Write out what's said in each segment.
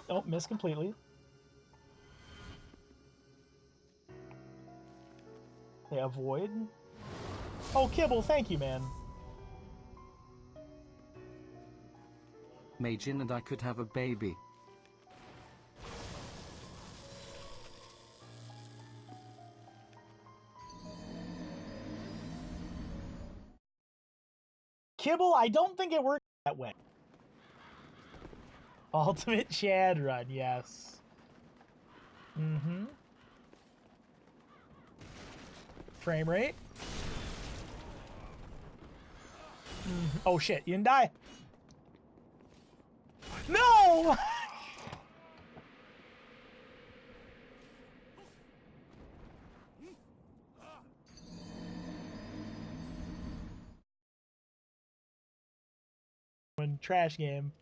Oh, missed completely. They avoid. Oh, Kibble, thank you, man. Majin and I could have a baby. Kibble, I don't think it worked that way. Ultimate Chad run, yes. Mm-hmm. Frame rate. Mm-hmm. Oh shit, you didn't die. No! Trash game.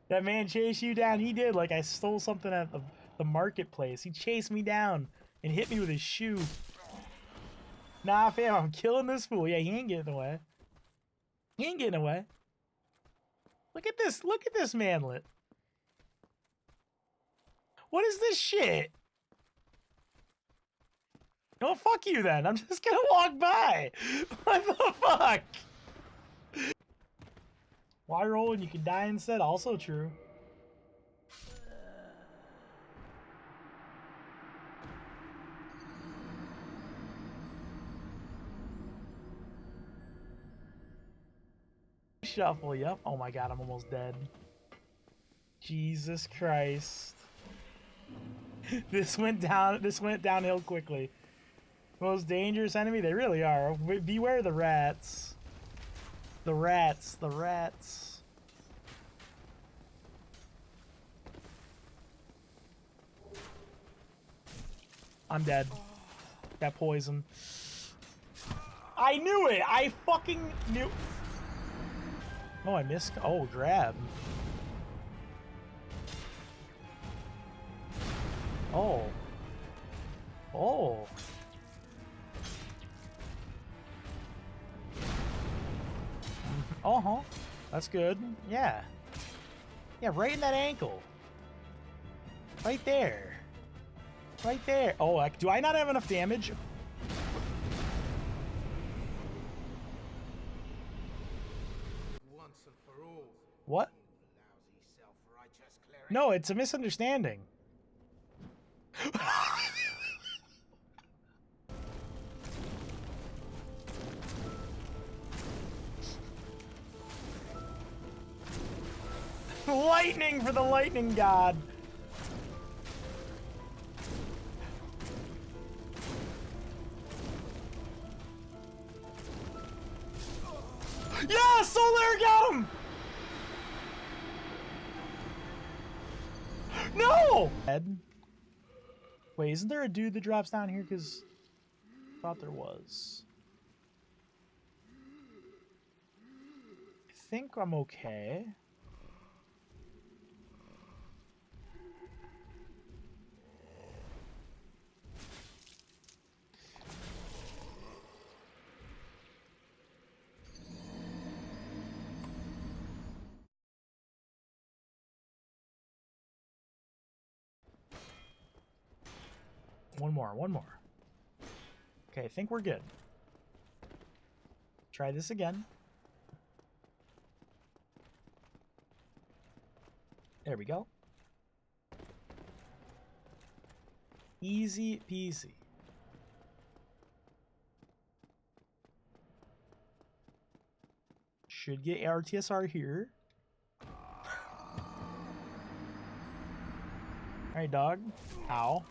That man chased you down. He did. Like I stole something at the marketplace. He chased me down and hit me with his shoe. Nah, fam, I'm killing this fool. Yeah, he ain't getting away. He ain't getting away. Look at this. Look at this manlet. What is this shit? Oh, fuck you then. I'm just gonna walk by. What the fuck? Why roll and you can die instead? Also true. Shuffle, yep. Oh my god, I'm almost dead. Jesus Christ. This went downhill quickly. Most dangerous enemy? They really are. Beware the rats. The rats. The rats. I'm dead. That poison. I knew it! I fucking knew. Oh, I missed. Oh, grab. Oh. Oh. Uh-huh. That's good. Yeah. Yeah, right in that ankle. Right there. Right there. Oh, do I not have enough damage? Once and for all. What? No, it's a misunderstanding. Lightning for the lightning god. Yeah, Solar got him! No! Wait, isn't there a dude that drops down here? Because I thought there was. I think I'm okay. One more, one more. Okay, I think we're good. Try this again. There we go. Easy peasy. Should get RTSR here. Alright, dog. Ow.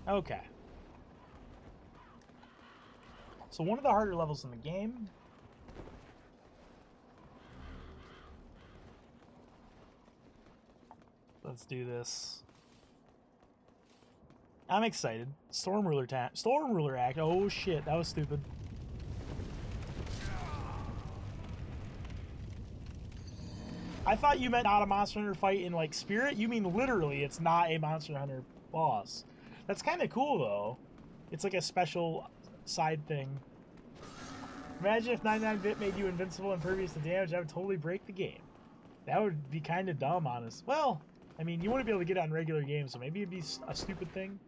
Okay. So one of the harder levels in the game. Let's do this. I'm excited. Storm Ruler tap. Storm Ruler act. Oh shit, that was stupid. I thought you meant not a Monster Hunter fight in like Spirit. You mean literally it's not a Monster Hunter boss. That's kind of cool though. It's like a special side thing. Imagine if 99-bit made you invincible and impervious to damage. That would totally break the game. That would be kind of dumb, honest. Well, I mean, you wouldn't be able to get it on regular games, so maybe it'd be a stupid thing.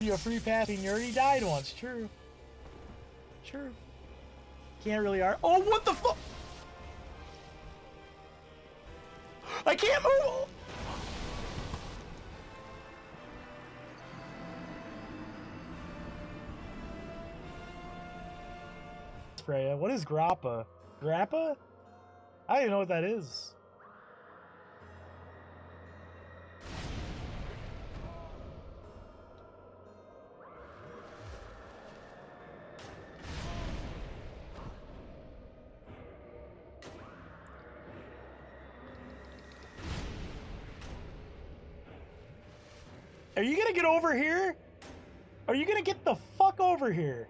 You a free pass and you already died once. True. True. Can't really are. Oh, what the fuck? I can't move. Freya, what is Grappa? Grappa? I don't even know what that is. Are you gonna get over here? Are you gonna get the fuck over here?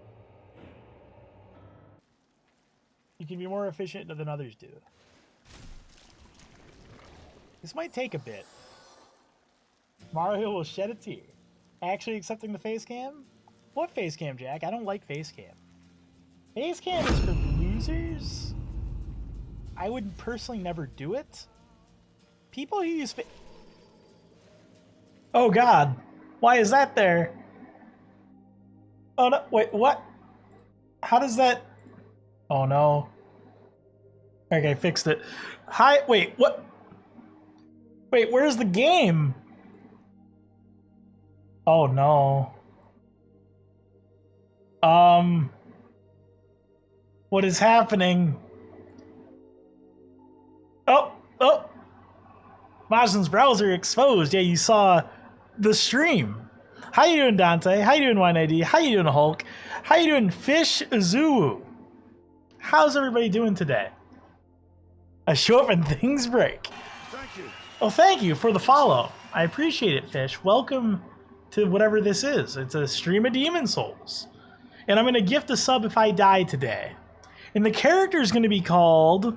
You can be more efficient than others do. This might take a bit. Mario will shed a tear. Actually accepting the face cam? What face cam, Jack? I don't like face cam. Face cam is for losers? I would personally never do it. People who use Oh god. Why is that there? Oh no, wait, what? How does that... Oh no. Okay, fixed it. Hi, wait, what? Wait, where's the game? Oh no. What is happening? Oh. Majin's browser exposed. Yeah, you saw the stream. How you doing, Dante? How you doing, WineID? How you doing, Hulk? How you doing, Fish Zoo? How's everybody doing today? I show up and things break. Thank you. Oh, thank you for the follow. I appreciate it, Fish. Welcome to whatever this is. It's a stream of Demon Souls. And I'm going to gift a sub if I die today. And the character is going to be called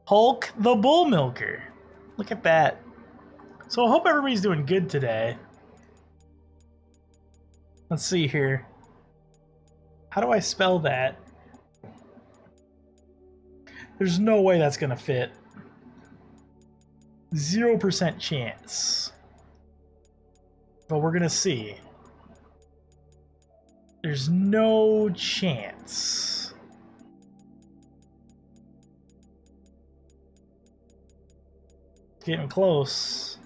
Hulk the Bull Milker. Look at that. So I hope everybody's doing good today. Let's see here. How do I spell that? There's no way that's gonna fit. 0% chance. But we're gonna see. There's no chance. Getting close.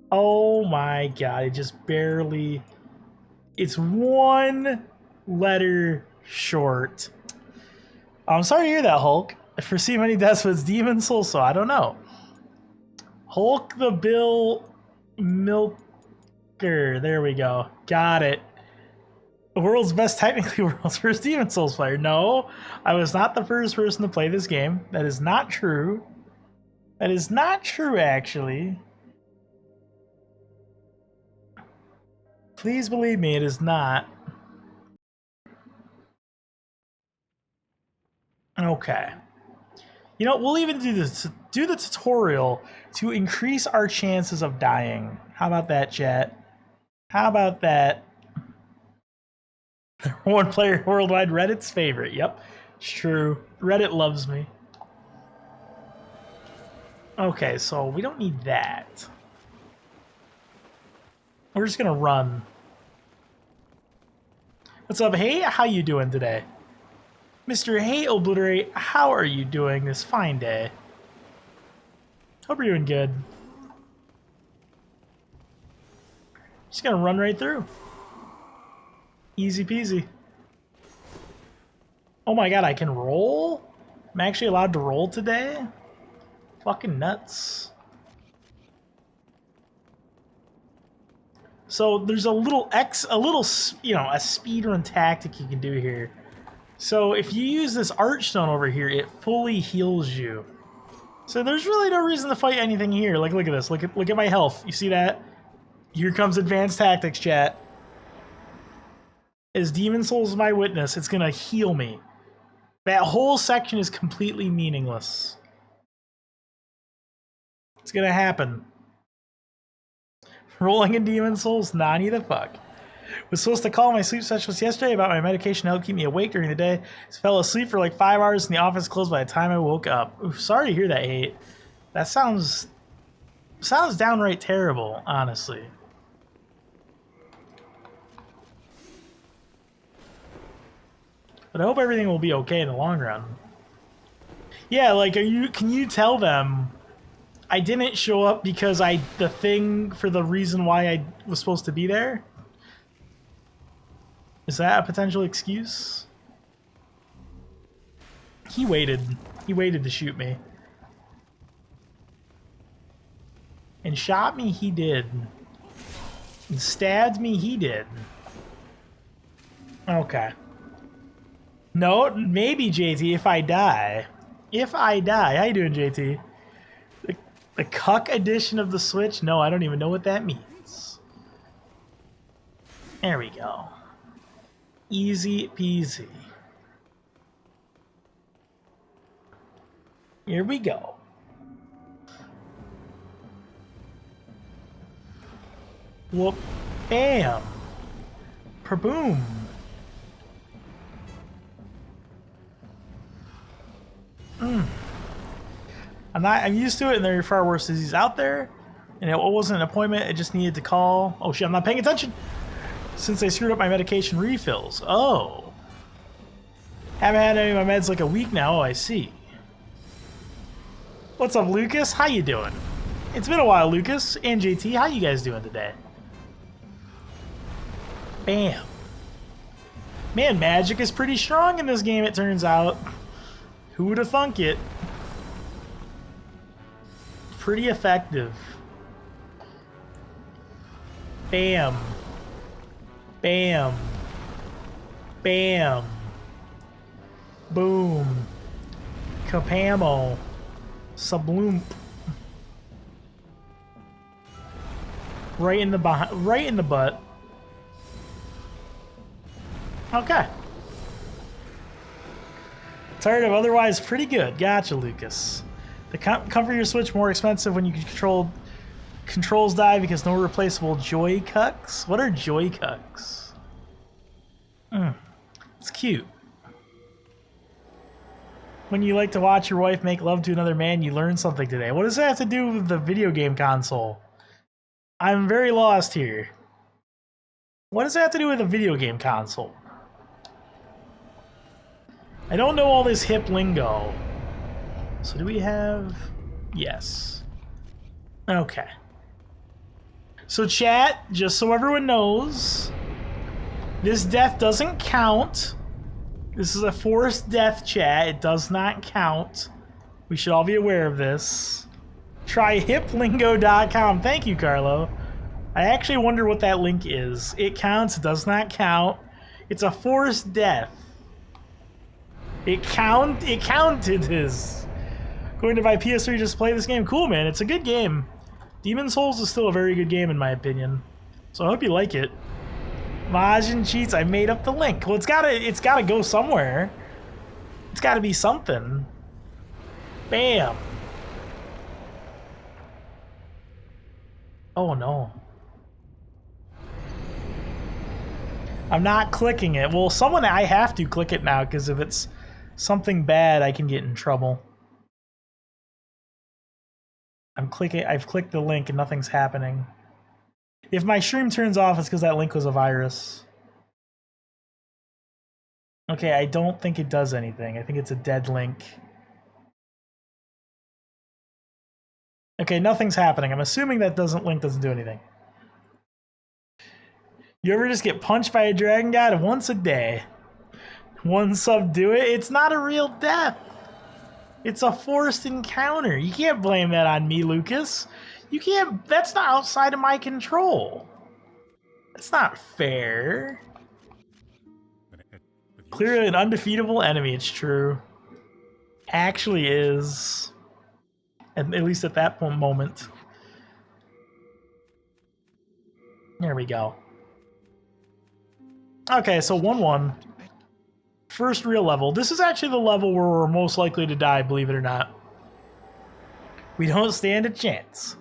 Oh my god, it just barely... It's one letter short. I'm sorry to hear that, Hulk. I foresee many deaths with Demon Soul, so I don't know. Hulk the Bill Milker. There we go. Got it. The world's best, technically world's first Demon Souls player. No, I was not the first person to play this game. That is not true. That is not true, actually. Please believe me, it is not. Okay. You know, we'll even do the tutorial to increase our chances of dying. How about that, chat? How about that? One player worldwide, Reddit's favorite. Yep, it's true. Reddit loves me. Okay, so we don't need that. We're just gonna run. What's up? Hey, how you doing today? Mr. Hey Obliterate, how are you doing this fine day? Hope you're doing good. Just gonna run right through. Easy peasy. Oh my god, I can roll? I'm actually allowed to roll today? Fucking nuts. So there's a little a speedrun tactic you can do here. So if you use this Archstone over here, it fully heals you. So there's really no reason to fight anything here. Like, look at this. Look at my health. You see that? Here comes advanced tactics, chat. As Demon Souls is my witness, it's gonna heal me. That whole section is completely meaningless. It's gonna happen. Rolling in Demon Souls? Nani the fuck. Was supposed to call my sleep specialist yesterday about my medication to help keep me awake during the day. I fell asleep for like 5 hours and the office closed by the time I woke up. Oof, sorry to hear that, Hate. That sounds downright terrible, honestly. But I hope everything will be okay in the long run. Yeah, like, can you tell them I didn't show up because the thing for the reason why I was supposed to be there? Is that a potential excuse? He waited. He waited to shoot me. And shot me, he did. And stabbed me, he did. Okay. No, maybe, JT, if I die. If I die. How you doing, JT? The cuck edition of the Switch? No, I don't even know what that means. There we go. Easy peasy. Here we go. Whoop. Bam. Perboom. I'm used to it, and there are far worse diseases out there. And it wasn't an appointment, it just needed to call. Oh shit, I'm not paying attention! Since I screwed up my medication refills. Oh. Haven't had any of my meds like a week now. Oh, I see. What's up, Lucas? How you doing? It's been a while, Lucas. And JT, how you guys doing today? Bam. Man, magic is pretty strong in this game, it turns out. Who would have thunk it? Pretty effective. Bam. Bam. Bam. Boom. Kapamo. Sabloomp. Right in the butt. Okay. Tired of otherwise pretty good. Gotcha, Lucas. The comfort of your Switch more expensive when you controls die because no replaceable joy cucks. What are joy cucks? It's cute. When you like to watch your wife make love to another man, you learn something today. What does that have to do with the video game console? I'm very lost here. What does that have to do with a video game console? I don't know all this hip lingo. So do we have... Yes. Okay. So chat, just so everyone knows, this death doesn't count. This is a forced death, chat. It does not count. We should all be aware of this. Try hiplingo.com. Thank you, Carlo. I actually wonder what that link is. It counts. It does not count. It's a forced death. It counted his. Going to buy PS3 just to play this game. Cool, man. It's a good game. Demon Souls is still a very good game in my opinion. So I hope you like it. Majin cheats. I made up the link. Well, it's gotta go somewhere. It's gotta be something. Bam. Oh no. I'm not clicking it. Well, I have to click it now because if it's something bad, I can get in trouble. I've clicked the link and nothing's happening. If my stream turns off, it's because that link was a virus. Okay, I don't think it does anything. I think it's a dead link. Okay, nothing's happening. I'm assuming that link doesn't do anything. You ever just get punched by a dragon god once a day? One sub do it? It's not a real death. It's a forced encounter. You can't blame that on me, Lucas. You can't. That's not outside of my control. That's not fair. Clearly an undefeatable enemy, it's true. Actually is. At least at that moment. There we go. Okay, so 1-1. First real level. This is actually the level where we're most likely to die, believe it or not. We don't stand a chance.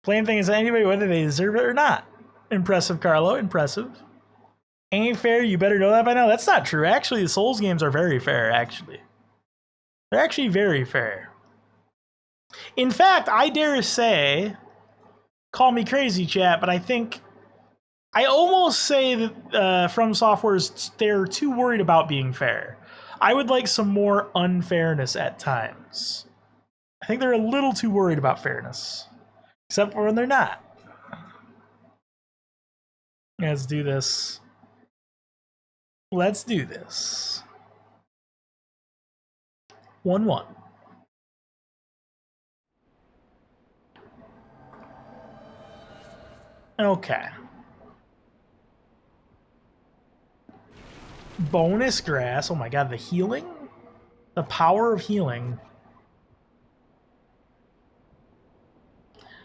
Playing things anybody, whether they deserve it or not. Impressive, Carlo. Impressive. Ain't fair. You better know that by now. That's not true. Actually, the Souls games are very fair, actually. They're actually very fair. In fact, I dare say, call me crazy, chat, but I think I almost say that From Software's they're too worried about being fair. I would like some more unfairness at times. I think they're a little too worried about fairness. Except for when they're not. Let's do this. Let's do this. 1-1. Okay. Bonus grass. Oh my god, the healing? The power of healing.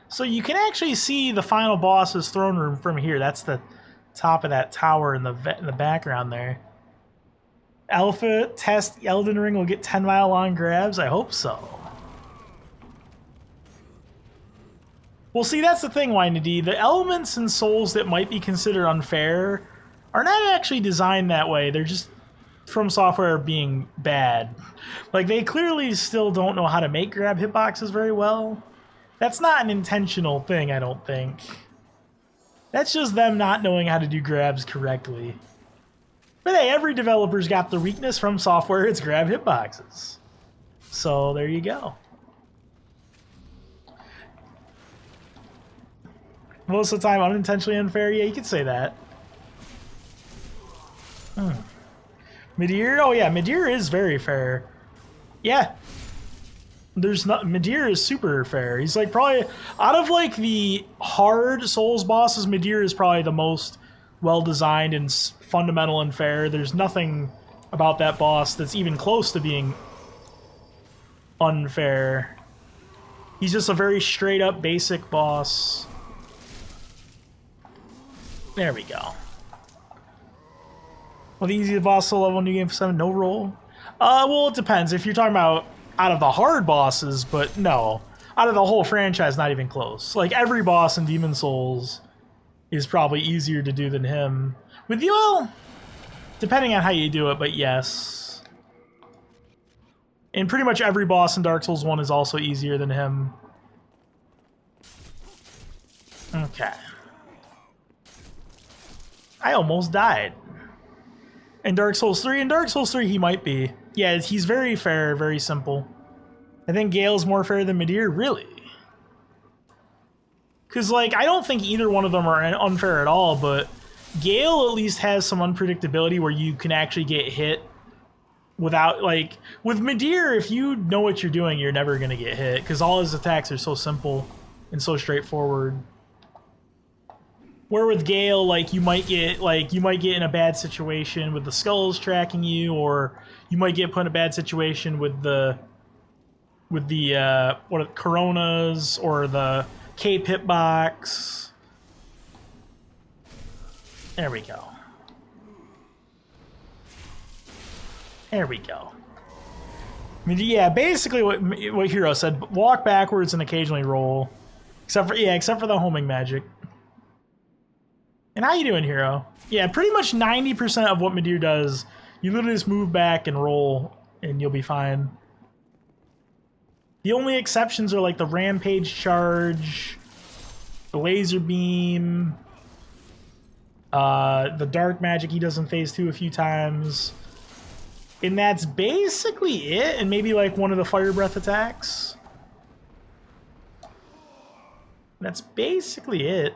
So you can actually see the final boss's throne room from here. That's the top of that tower in the background there. Alpha test Elden Ring will get 10-mile-long grabs? I hope so. Well, see, that's the thing, YND. The elements in Souls that might be considered unfair are not actually designed that way. They're just From Software being bad. Like, they clearly still don't know how to make grab hitboxes very well. That's not an intentional thing, I don't think. That's just them not knowing how to do grabs correctly. But hey, every developer's got their weakness. From Software, it's grab hitboxes. So there you go. Most of the time, unintentionally unfair. Yeah, you could say that. Midir? Oh yeah, Midir is very fair. Yeah. There's not Midir is super fair. He's like probably out of like the hard Souls bosses, Midir is probably the most well designed and fundamental and fair. There's nothing about that boss that's even close to being unfair. He's just a very straight up basic boss. There we go. Well, the easiest boss to level New Game 7, no roll? Well, it depends. If you're talking about out of the hard bosses, but no. Out of the whole franchise, not even close. Like, every boss in Demon Souls is probably easier to do than him. With you, well, depending on how you do it, but yes. And pretty much every boss in Dark Souls 1 is also easier than him. Okay. I almost died. In Dark Souls 3, he might be. Yeah, he's very fair, very simple. I think Gale's more fair than Midir, really. Because, like, I don't think either one of them are unfair at all, but Gale at least has some unpredictability where you can actually get hit without, like... With Midir, if you know what you're doing, you're never going to get hit, because all his attacks are so simple and so straightforward. Where with Gale, like, you might get in a bad situation with the skulls tracking you, or you might get put in a bad situation with the Coronas or the Cape hitbox. There we go. There we go. I mean, yeah, basically what Hero said: walk backwards and occasionally roll, except for the homing magic. And how you doing, Hero? Yeah, pretty much 90% of what Midir does, you literally just move back and roll, and you'll be fine. The only exceptions are like the Rampage Charge, the Laser Beam, the Dark Magic he does in Phase 2 a few times. And that's basically it, and maybe like one of the Fire Breath attacks. That's basically it.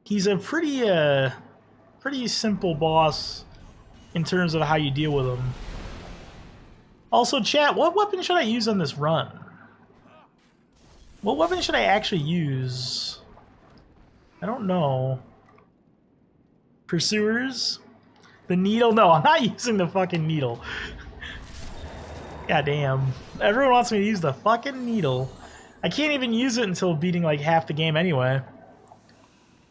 He's a pretty simple boss in terms of how you deal with him. Also, chat, what weapon should I use on this run? What weapon should I actually use? I don't know. Pursuers? The needle? No, I'm not using the fucking needle. God damn. Everyone wants me to use the fucking needle. I can't even use it until beating like half the game anyway.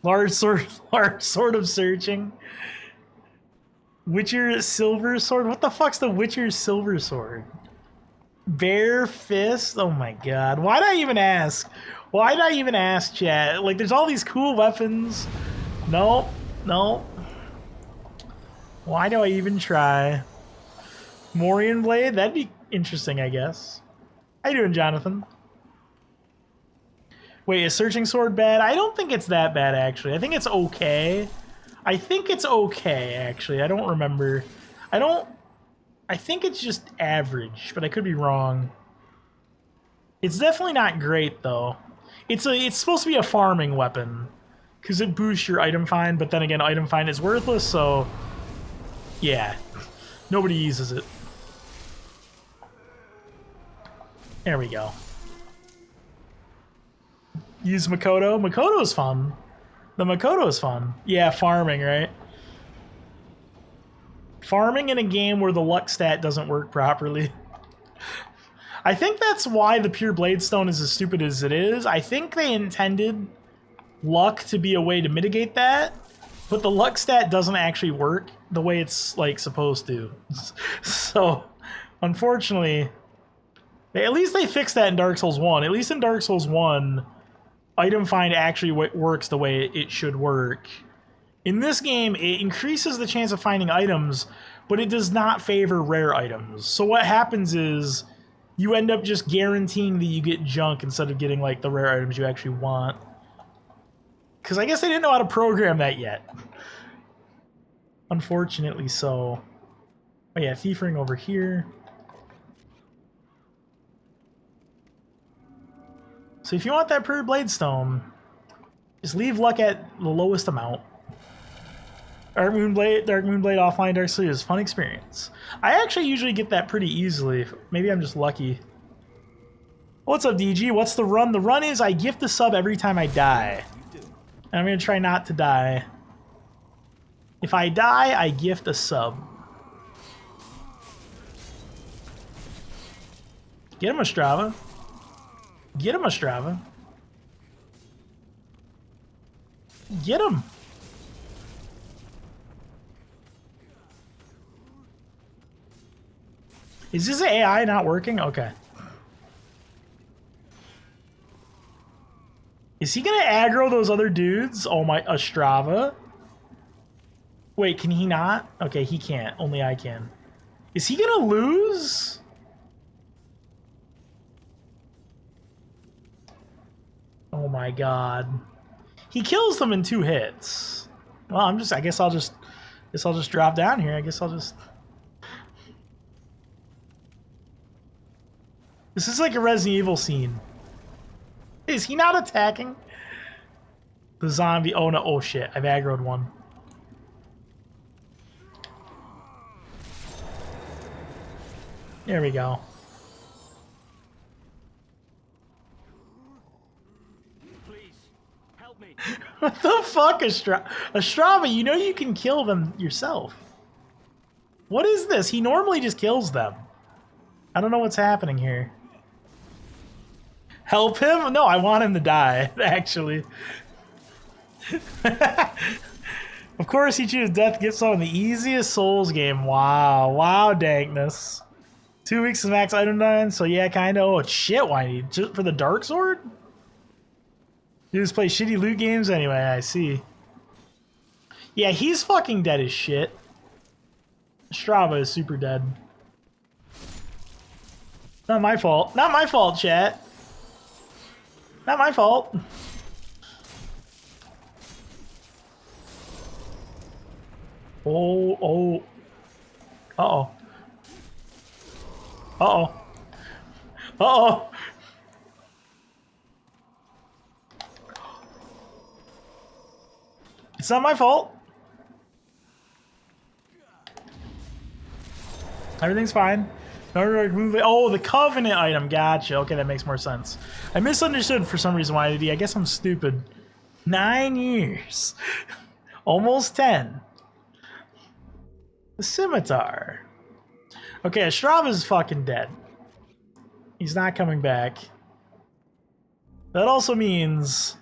Large sword of searching. Witcher silver sword? What the fuck's the Witcher silver sword? Bare fist? Oh my god. Why'd I even ask? Why'd I even ask, chat? Like, there's all these cool weapons. Nope. Nope. Why do I even try? Morian Blade? That'd be interesting, I guess. How you doing, Jonathan? Wait, is Searching Sword bad? I don't think it's that bad, actually. I think it's okay. I think it's okay, actually. I don't remember. I think it's just average, but I could be wrong. It's definitely not great, though. It's supposed to be a farming weapon, because it boosts your item find, but then again, item find is worthless, so... yeah. Nobody uses it. There we go. Use Makoto. Makoto's fun. The Makoto is fun. Yeah, farming, right? Farming in a game where the luck stat doesn't work properly. I think that's why the Pure Blade Stone is as stupid as it is. I think they intended luck to be a way to mitigate that, but the luck stat doesn't actually work the way it's like supposed to. So, unfortunately, at least they fixed that in Dark Souls 1. At least in Dark Souls 1, item find actually works the way it should work. In this game, it increases the chance of finding items, but it does not favor rare items. So what happens is you end up just guaranteeing that you get junk instead of getting like the rare items you actually want. Because I guess they didn't know how to program that yet. Unfortunately so. Oh yeah, Thief Ring over here. So if you want that Pure Blade Stone, just leave luck at the lowest amount. Dark Moonblade offline Dark Sleep is a fun experience. I actually usually get that pretty easily. Maybe I'm just lucky. What's up, DG? What's the run? The run is I gift a sub every time I die. And I'm going to try not to die. If I die, I gift a sub. Get him, Ostrava. Get him, Ostrava. Get him. Is this AI not working? Okay. Is he gonna aggro those other dudes? Oh my, Ostrava. Wait, can he not? Okay, he can't. Only I can. Is he gonna lose? Oh my god. He kills them in 2 hits. Well, I guess I'll just drop down here. I guess I'll just... This is like a Resident Evil scene. Is he not attacking? The zombie... Oh no, oh shit, I've aggroed one. There we go. Please, help me. What the fuck, Ostrava, you know you can kill them yourself. What is this? He normally just kills them. I don't know what's happening here. Help him? No, I want him to die, actually. Of course he chooses Death Gift Song, the easiest Souls game. Wow. Wow, dankness. 2 weeks is max item done, so yeah, kinda. Oh, shit, why need just for the Dark Sword? You just play shitty loot games anyway, I see. Yeah, he's fucking dead as shit. Strava is super dead. Not my fault. Not my fault, chat. Not my fault. Oh, oh. Uh-oh. Uh-oh. Uh-oh. It's not my fault. Everything's fine. Oh, the Covenant item. Gotcha. Okay, that makes more sense. I misunderstood for some reason why I did. I guess I'm stupid. 9 years. Almost 10. The Scimitar. Okay, Ostrava's fucking dead. He's not coming back. That also means...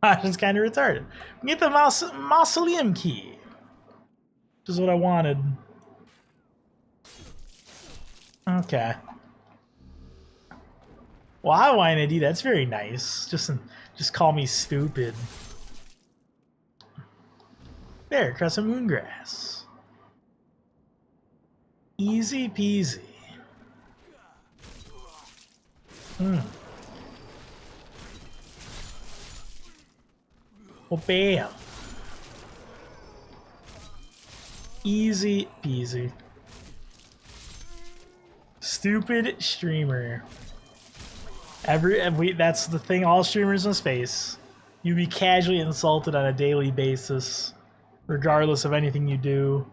It's kind of retarded. We get the Mausoleum Key. Which is what I wanted. Okay. Wow, YND, that's very nice. Just call me stupid. There, Crescent Moongrass. Easy peasy. Well, bam. Easy peasy. Stupid streamer. That's the thing all streamers must face. You be casually insulted on a daily basis, regardless of anything you do.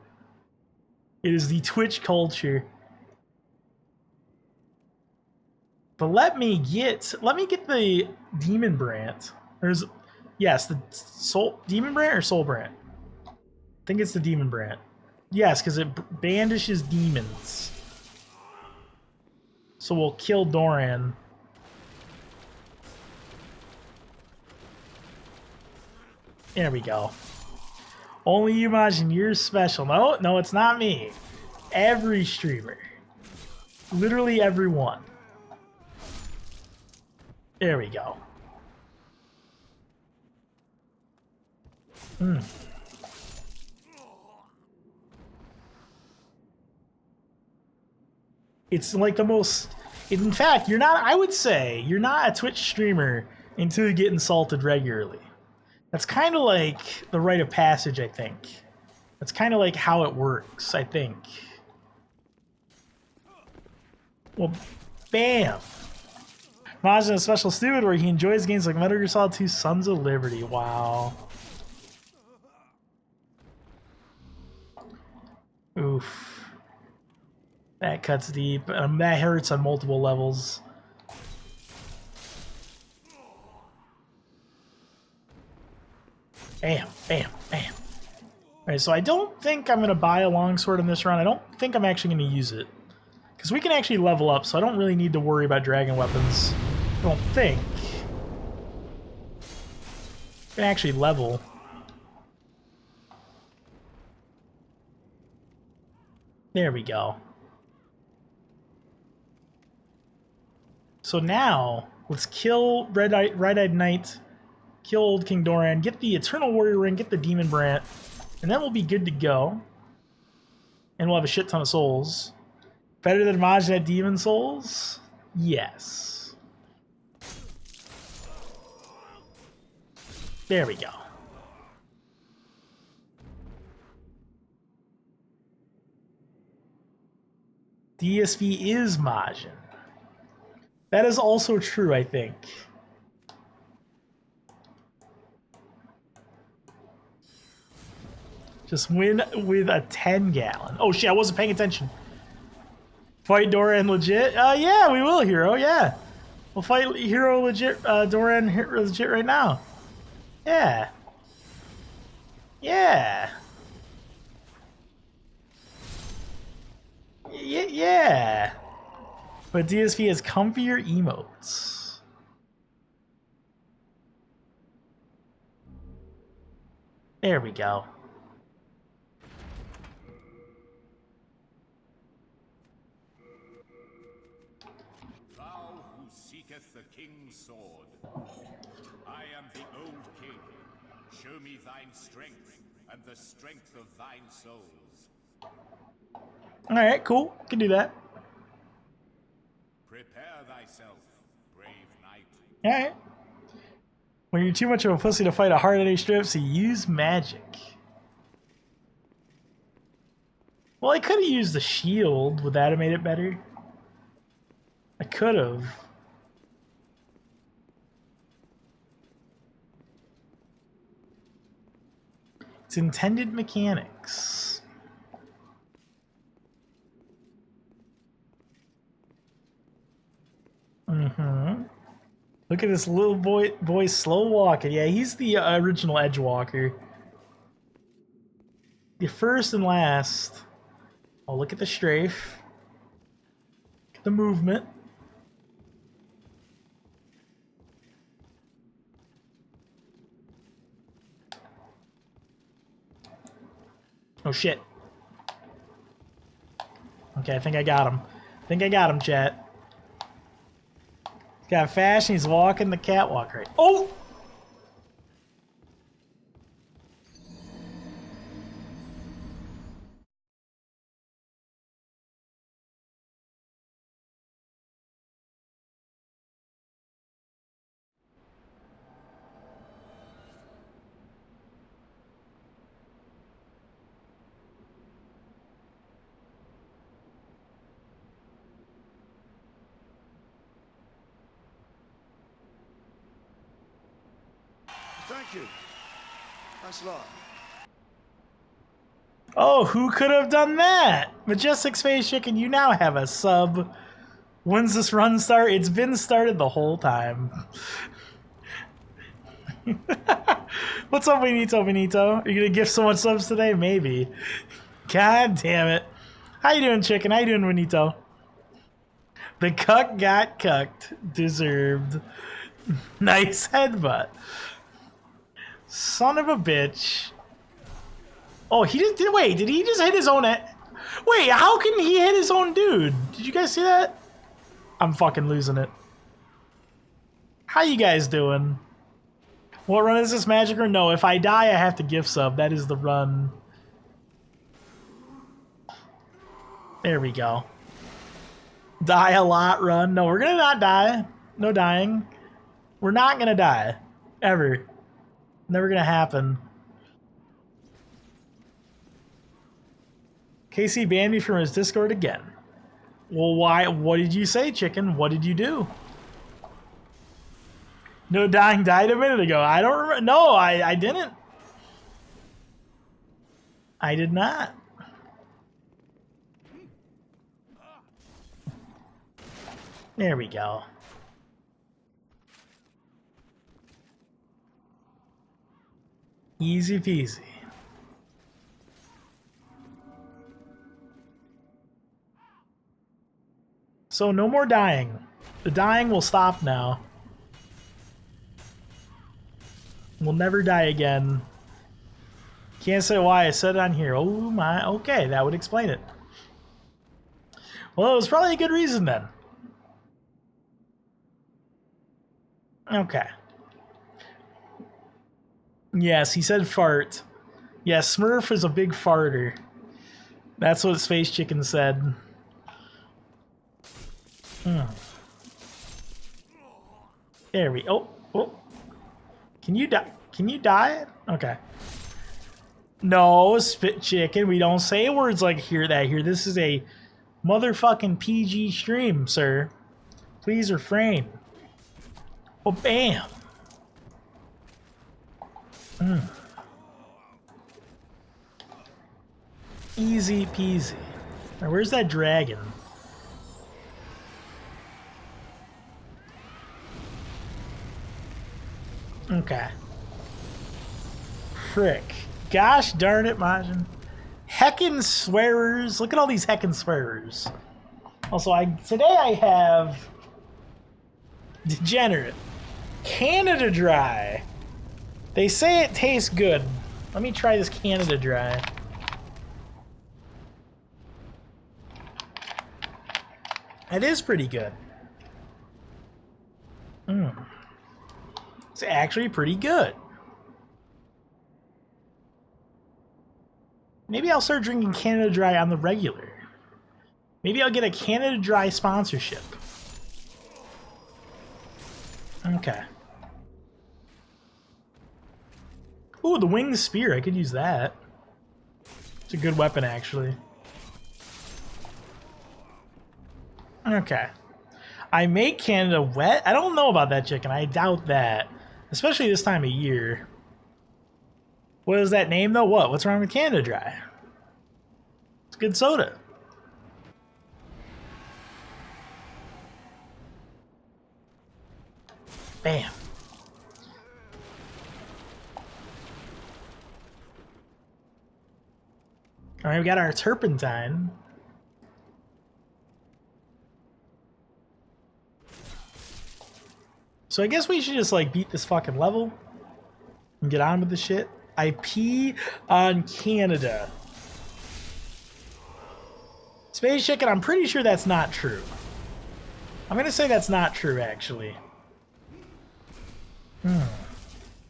It is the Twitch culture. But let me get the Demon Brant. Yes, the Demon Brant or Soul Brant? I think it's the Demon Brant. Yes, because it bandishes demons. So we'll kill Doran. There we go. Only you, Majin, you're special. No, it's not me. Every streamer. Literally everyone. There we go. It's like the most... In fact, you're not... I would say you're not a Twitch streamer until you get insulted regularly. That's kind of like the rite of passage, I think. That's kind of like how it works, I think. Well, bam! Majin is special stupid where he enjoys games like Metal Gear Solid 2 Sons of Liberty. Wow. Oof. That cuts deep. That hurts on multiple levels. Bam, bam, bam. Alright, so I don't think I'm going to buy a longsword in this round. I don't think I'm actually going to use it. Because we can actually level up, so I don't really need to worry about dragon weapons. I don't think. I can actually level. There we go. So now, let's kill Red-Eyed Knight, kill Old King Doran, get the Eternal Warrior Ring, get the Demon Brant, and then we'll be good to go. And we'll have a shit ton of souls. Better than Majin at Demon Souls? Yes. There we go. DSV is Majin. That is also true, I think. Just win with a 10-gallon. Oh shit, I wasn't paying attention. Fight Doran legit? Yeah, we will, Hero, yeah. We'll fight Hero legit, Doran legit right now. Yeah. Yeah. Yeah. But DSP has comfier emotes. There we go. Thou who seeketh the king's sword, I am the old king. Show me thine strength and the strength of thine souls. Alright, cool. Can do that. Prepare thyself, brave knight. Alright. When you're too much of a pussy to fight a hard-hitting strip, so use magic. Well, I could have used the shield. Would that have made it better? I could have. It's intended mechanics. Mm-hmm. Look at this little boy slow walking. Yeah, he's the original edge walker. The first and last. Oh, look at the strafe. Look at the movement. Oh shit. Okay, I think I got him. Chat. Got fashion. He's walking the catwalk right. Oh! Thank you. Thanks a lot. Oh, who could have done that? Majestic Space Chicken, you now have a sub. When's this run start? It's been started the whole time. What's up, Benito? Are you gonna gift so much subs today? Maybe. God damn it. How you doing, Chicken? How you doing, Benito? The cuck got cucked. Deserved. Nice headbutt. Son of a bitch. Oh, he just did. Wait, did he just hit his own? Wait, how can he hit his own dude? Did you guys see that? I'm fucking losing it. How you guys doing? What run is this, Magic or no? If I die, I have to gift sub. That is the run. There we go. Die a lot run. No, we're gonna not die. No dying. We're not gonna die. Ever. Never gonna happen. KC banned me from his Discord again. Well, why? What did you say, Chicken? What did you do? No dying died a minute ago. I don't remember. No, I didn't. I did not. There we go. Easy peasy. So no more dying. The dying will stop now. We'll never die again. Can't say why I said it on here. Oh my, okay, that would explain it. Well, it was probably a good reason then. Okay. Yes, he said fart. Yes, Smurf is a big farter. That's what Space Chicken said. There we oh. Can you die? Can you die? Okay. No, Spit Chicken, we don't say words like that here. This is a motherfucking PG stream, sir. Please refrain. Oh, bam. Easy peasy. Now, where's that dragon? Okay. Frick. Gosh darn it, Majin. Heckin' swearers. Look at all these heckin' swearers. Also, today I have Degenerate. Canada Dry. They say it tastes good. Let me try this Canada Dry. It is pretty good. It's actually pretty good. Maybe I'll start drinking Canada Dry on the regular. Maybe I'll get a Canada Dry sponsorship. Okay. Ooh, the winged spear. I could use that. It's a good weapon, actually. Okay. I make Canada wet? I don't know about that, Chicken. I doubt that. Especially this time of year. What is that name, though? What? What's wrong with Canada Dry? It's good soda. Bam. Alright, we got our turpentine. So I guess we should just, like, beat this fucking level and get on with the shit. I pee on Canada. Space Chicken, I'm pretty sure that's not true. I'm gonna say that's not true, actually.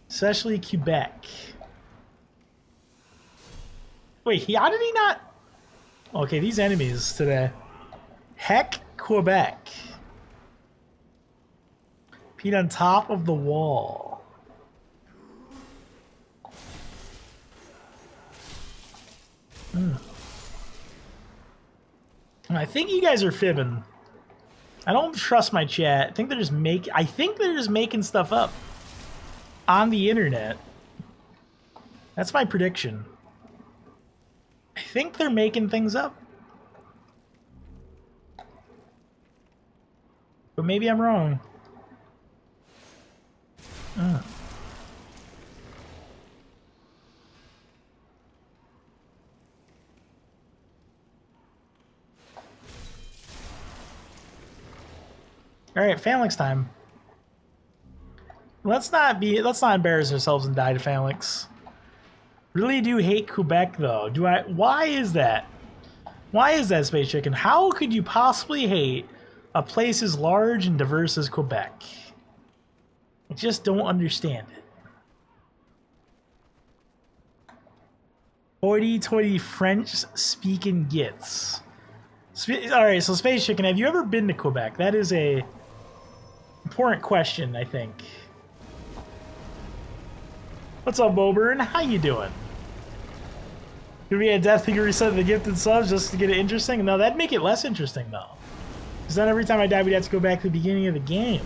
Especially Quebec. Wait, how did he not? Okay, these enemies today. Heck, Quebec. Pete on top of the wall. I think you guys are fibbing. I don't trust my chat. I think they're just making stuff up on the internet. That's my prediction. I think they're making things up. But maybe I'm wrong. All right, Phalanx time. Let's not embarrass ourselves and die to Phalanx. Really do hate Quebec though. Why is that? Why is that, Space Chicken? How could you possibly hate a place as large and diverse as Quebec? I just don't understand it. 40-20 French-speaking gits. Alright, so Space Chicken, have you ever been to Quebec? That is a important question, I think. What's up, Boburn? How you doing? Could we at Death Figure reset the gifted subs just to get it interesting? No, that'd make it less interesting, though. Because then every time I die, we'd have to go back to the beginning of the game.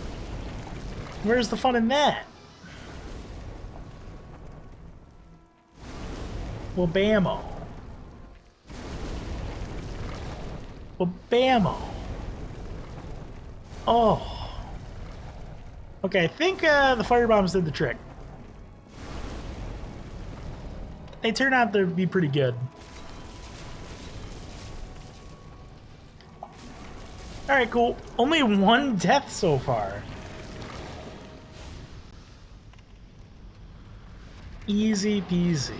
Where's the fun in that? Well, bammo. Well, bammo. Oh. Okay, I think the firebombs did the trick. They turn out to be pretty good. Alright, cool. Only one death so far. Easy peasy.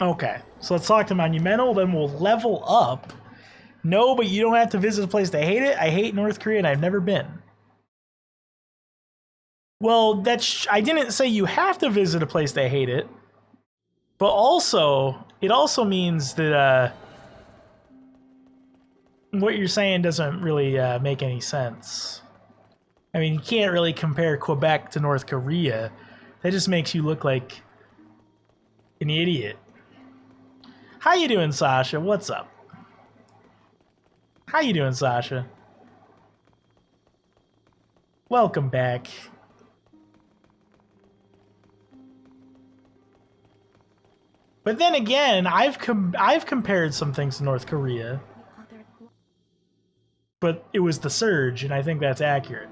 Okay, so let's talk to Monumental, then we'll level up. No, but you don't have to visit a place to hate it. I hate North Korea and I've never been. Well, I didn't say you have to visit a place to hate it. But also, it also means that what you're saying doesn't really make any sense. I mean, you can't really compare Quebec to North Korea. That just makes you look like an idiot. How you doing, Sasha? What's up? How you doing, Sasha? Welcome back. But then again, I've compared some things to North Korea. But it was the surge, and I think that's accurate.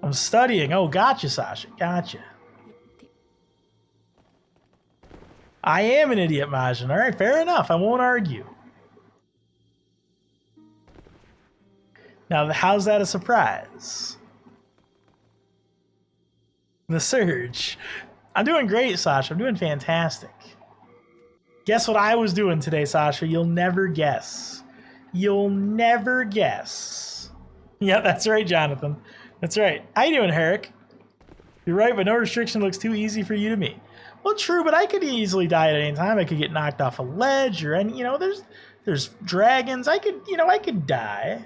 I'm studying. Oh, gotcha, Sasha. Gotcha. I am an idiot, Majin. All right, fair enough. I won't argue. Now, how's that a surprise? The surge. I'm doing great, Sasha. I'm doing fantastic. Guess what I was doing today, Sasha? You'll never guess. You'll never guess. Yeah, that's right, Jonathan. That's right. How you doing, Herrick? You're right, but no restriction looks too easy for you to me. Well, true, but I could easily die at any time. I could get knocked off a ledge or any, there's dragons. I could die.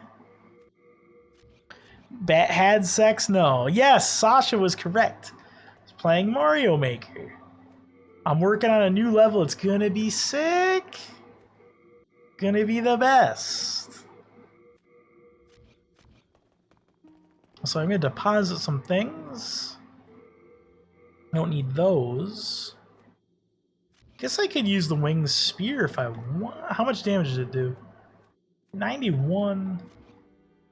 Bat had sex? No. Yes, Sasha was correct. He's playing Mario Maker. I'm working on a new level. It's gonna be sick. Gonna be the best. So I'm gonna deposit some things. I don't need those. Guess I could use the winged spear if I want. How much damage does it do? 91.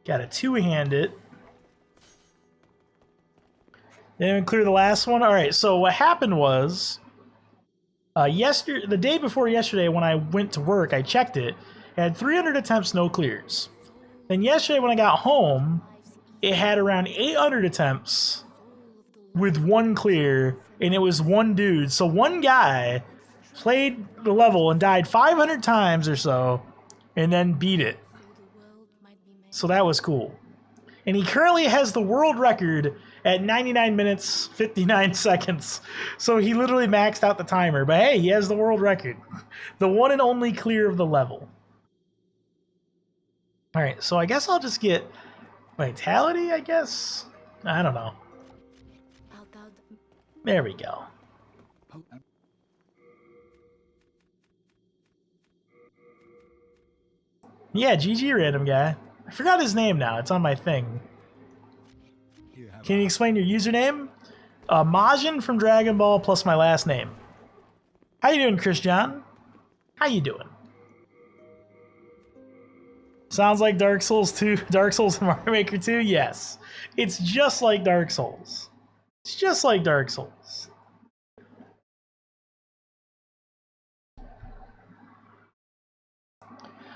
Gotta two-handed. Didn't clear the last one. All right. So what happened was, the day before yesterday, when I went to work, I checked it. It had 300 attempts, no clears. Then yesterday, when I got home, it had around 800 attempts with one clear, and it was one dude. So one guy played the level and died 500 times or so and then beat it. So that was cool. And he currently has the world record at 99 minutes, 59 seconds. So he literally maxed out the timer. But hey, he has the world record. The one and only clear of the level. Alright, so I guess I'll just get Vitality, I guess? I don't know. There we go. Yeah, GG random guy. I forgot his name now. It's on my thing. Can you explain your username? Majin from Dragon Ball plus my last name. How you doing, Christian? How you doing? Sounds like Dark Souls 2, Dark Souls and Mario Maker 2? Yes. It's just like Dark Souls. It's just like Dark Souls.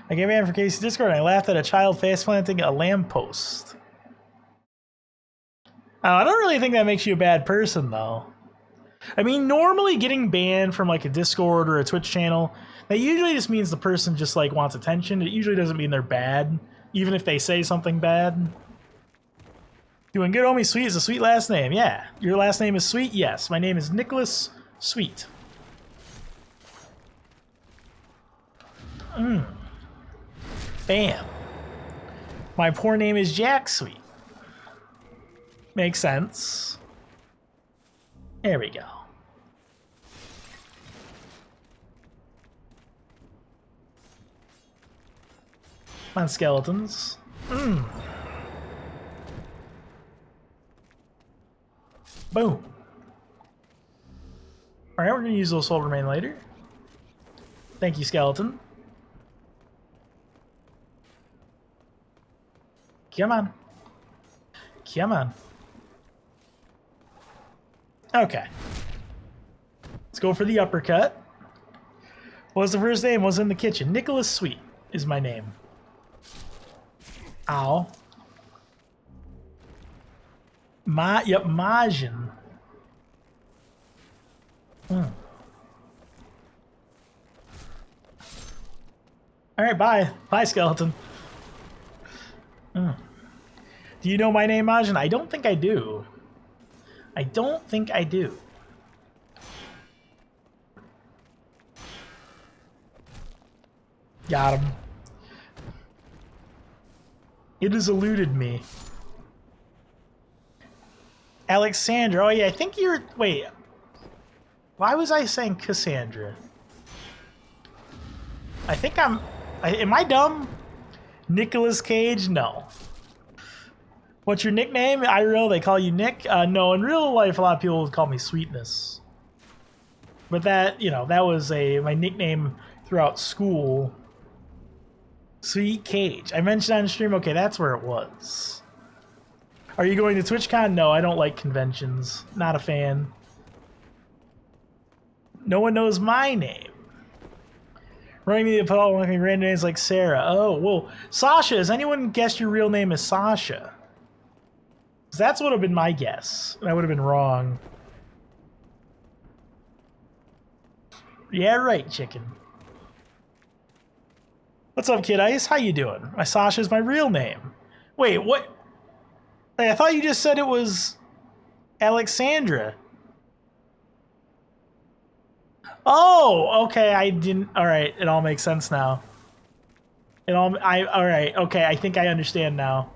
I gave in for Casey Discord and I laughed at a child face planting a lamppost. I don't really think that makes you a bad person, though. I mean, normally getting banned from like a Discord or a Twitch channel, that usually just means the person just like wants attention. It usually doesn't mean they're bad, even if they say something bad. Doing good, homie. Sweet is a sweet last name. Yeah. Your last name is Sweet? Yes. My name is Nicholas Sweet. Bam. My poor name is Jack Sweet. Makes sense. There we go. Come on, skeletons. Boom. Alright, we're going to use those soul remain later. Thank you, skeleton. Come on. Come on. Okay. Let's go for the uppercut. What was the first name? Was in the kitchen. Nicholas Sweet is my name. Ow. Yep, Majin. Alright, bye. Bye, skeleton. Do you know my name, Majin? I don't think I do. I don't think I do. Got him. It has eluded me. Alexandra. Oh, yeah, I think you're... Wait. Why was I saying Cassandra? I think I'm... Am I dumb? Nicolas Cage? No. What's your nickname? IRL, they call you Nick? No, in real life, a lot of people would call me Sweetness. But that, you know, that was my nickname throughout school. Sweet Cage. I mentioned on stream, okay, that's where it was. Are you going to TwitchCon? No, I don't like conventions. Not a fan. No one knows my name. Running me the Paul, random names like Sarah. Oh, well, Sasha. Has anyone guessed your real name is Sasha? That's would have been my guess. And I would have been wrong. Yeah, right, chicken. What's up, Kid Ice? How you doing? My Sasha's my real name. Wait, what? Hey, I thought you just said it was Alexandra. Oh, okay, I didn't... Alright, it all makes sense now. Alright, okay, I think I understand now.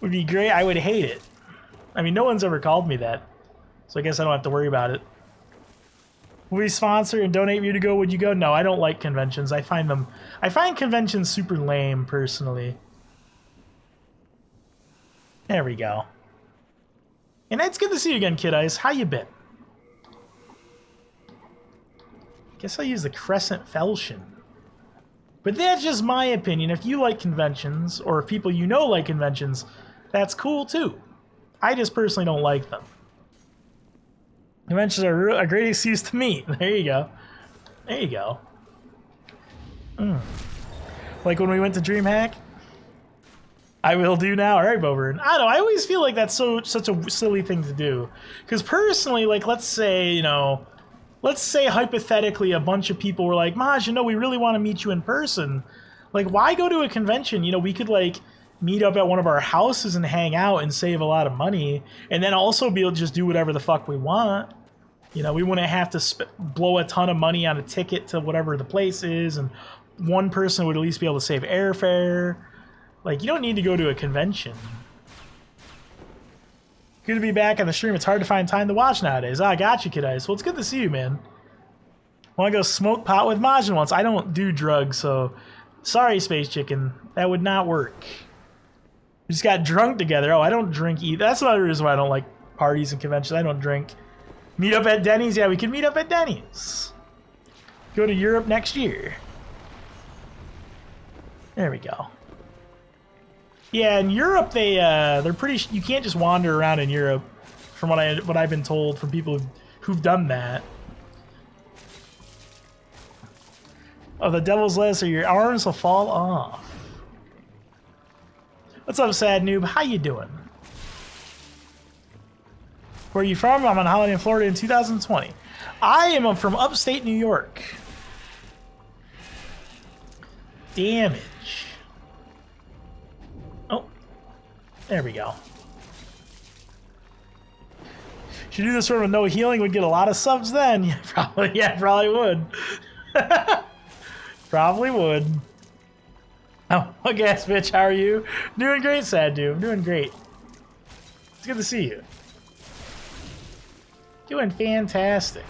Would be great. I would hate it. I mean, no one's ever called me that. So I guess I don't have to worry about it. Will we sponsor and donate me to go? Would you go? No, I don't like conventions. I find conventions super lame, personally. There we go. And it's good to see you again, Kid Ice. How you been? Guess I'll use the Crescent Falchion. But that's just my opinion. If you like conventions, or if people you know like conventions, that's cool too. I just personally don't like them. Conventions are a great excuse to meet. There you go. There you go. Like when we went to DreamHack? I will do now. All right, Boburn. I don't know. I always feel like that's such a silly thing to do. Because personally, like, let's say, you know, let's say hypothetically a bunch of people were like, Maj, you know, we really want to meet you in person. Like, why go to a convention? You know, we could like meet up at one of our houses and hang out and save a lot of money, and then also be able to just do whatever the fuck we want. You know, we wouldn't have to blow a ton of money on a ticket to whatever the place is, and one person would at least be able to save airfare. Like, you don't need to go to a convention. Good to be back on the stream. It's hard to find time to watch nowadays. I got you, Kid Ice. Well, it's good to see you, man. Want to go smoke pot with Majin once? I don't do drugs, so sorry, Space Chicken. That would not work. We just got drunk together. Oh, I don't drink either. That's another reason why I don't like parties and conventions. I don't drink. Meet up at Denny's? Yeah, we can meet up at Denny's. Go to Europe next year. There we go. Yeah, in Europe they're pretty. You can't just wander around in Europe, from what I've been told from people who've done that. Oh, the devil's lettuce, or your arms will fall off. What's up, Sad Noob? How you doing? Where are you from? I'm on holiday in Florida in 2020. I am from upstate New York. Damage. Oh, there we go. Should do this one with no healing, would get a lot of subs then. Yeah, probably would. Probably would. Oh, okay, bitch, how are you? Doing great, Sad Dude. I'm doing great. It's good to see you. Doing fantastic.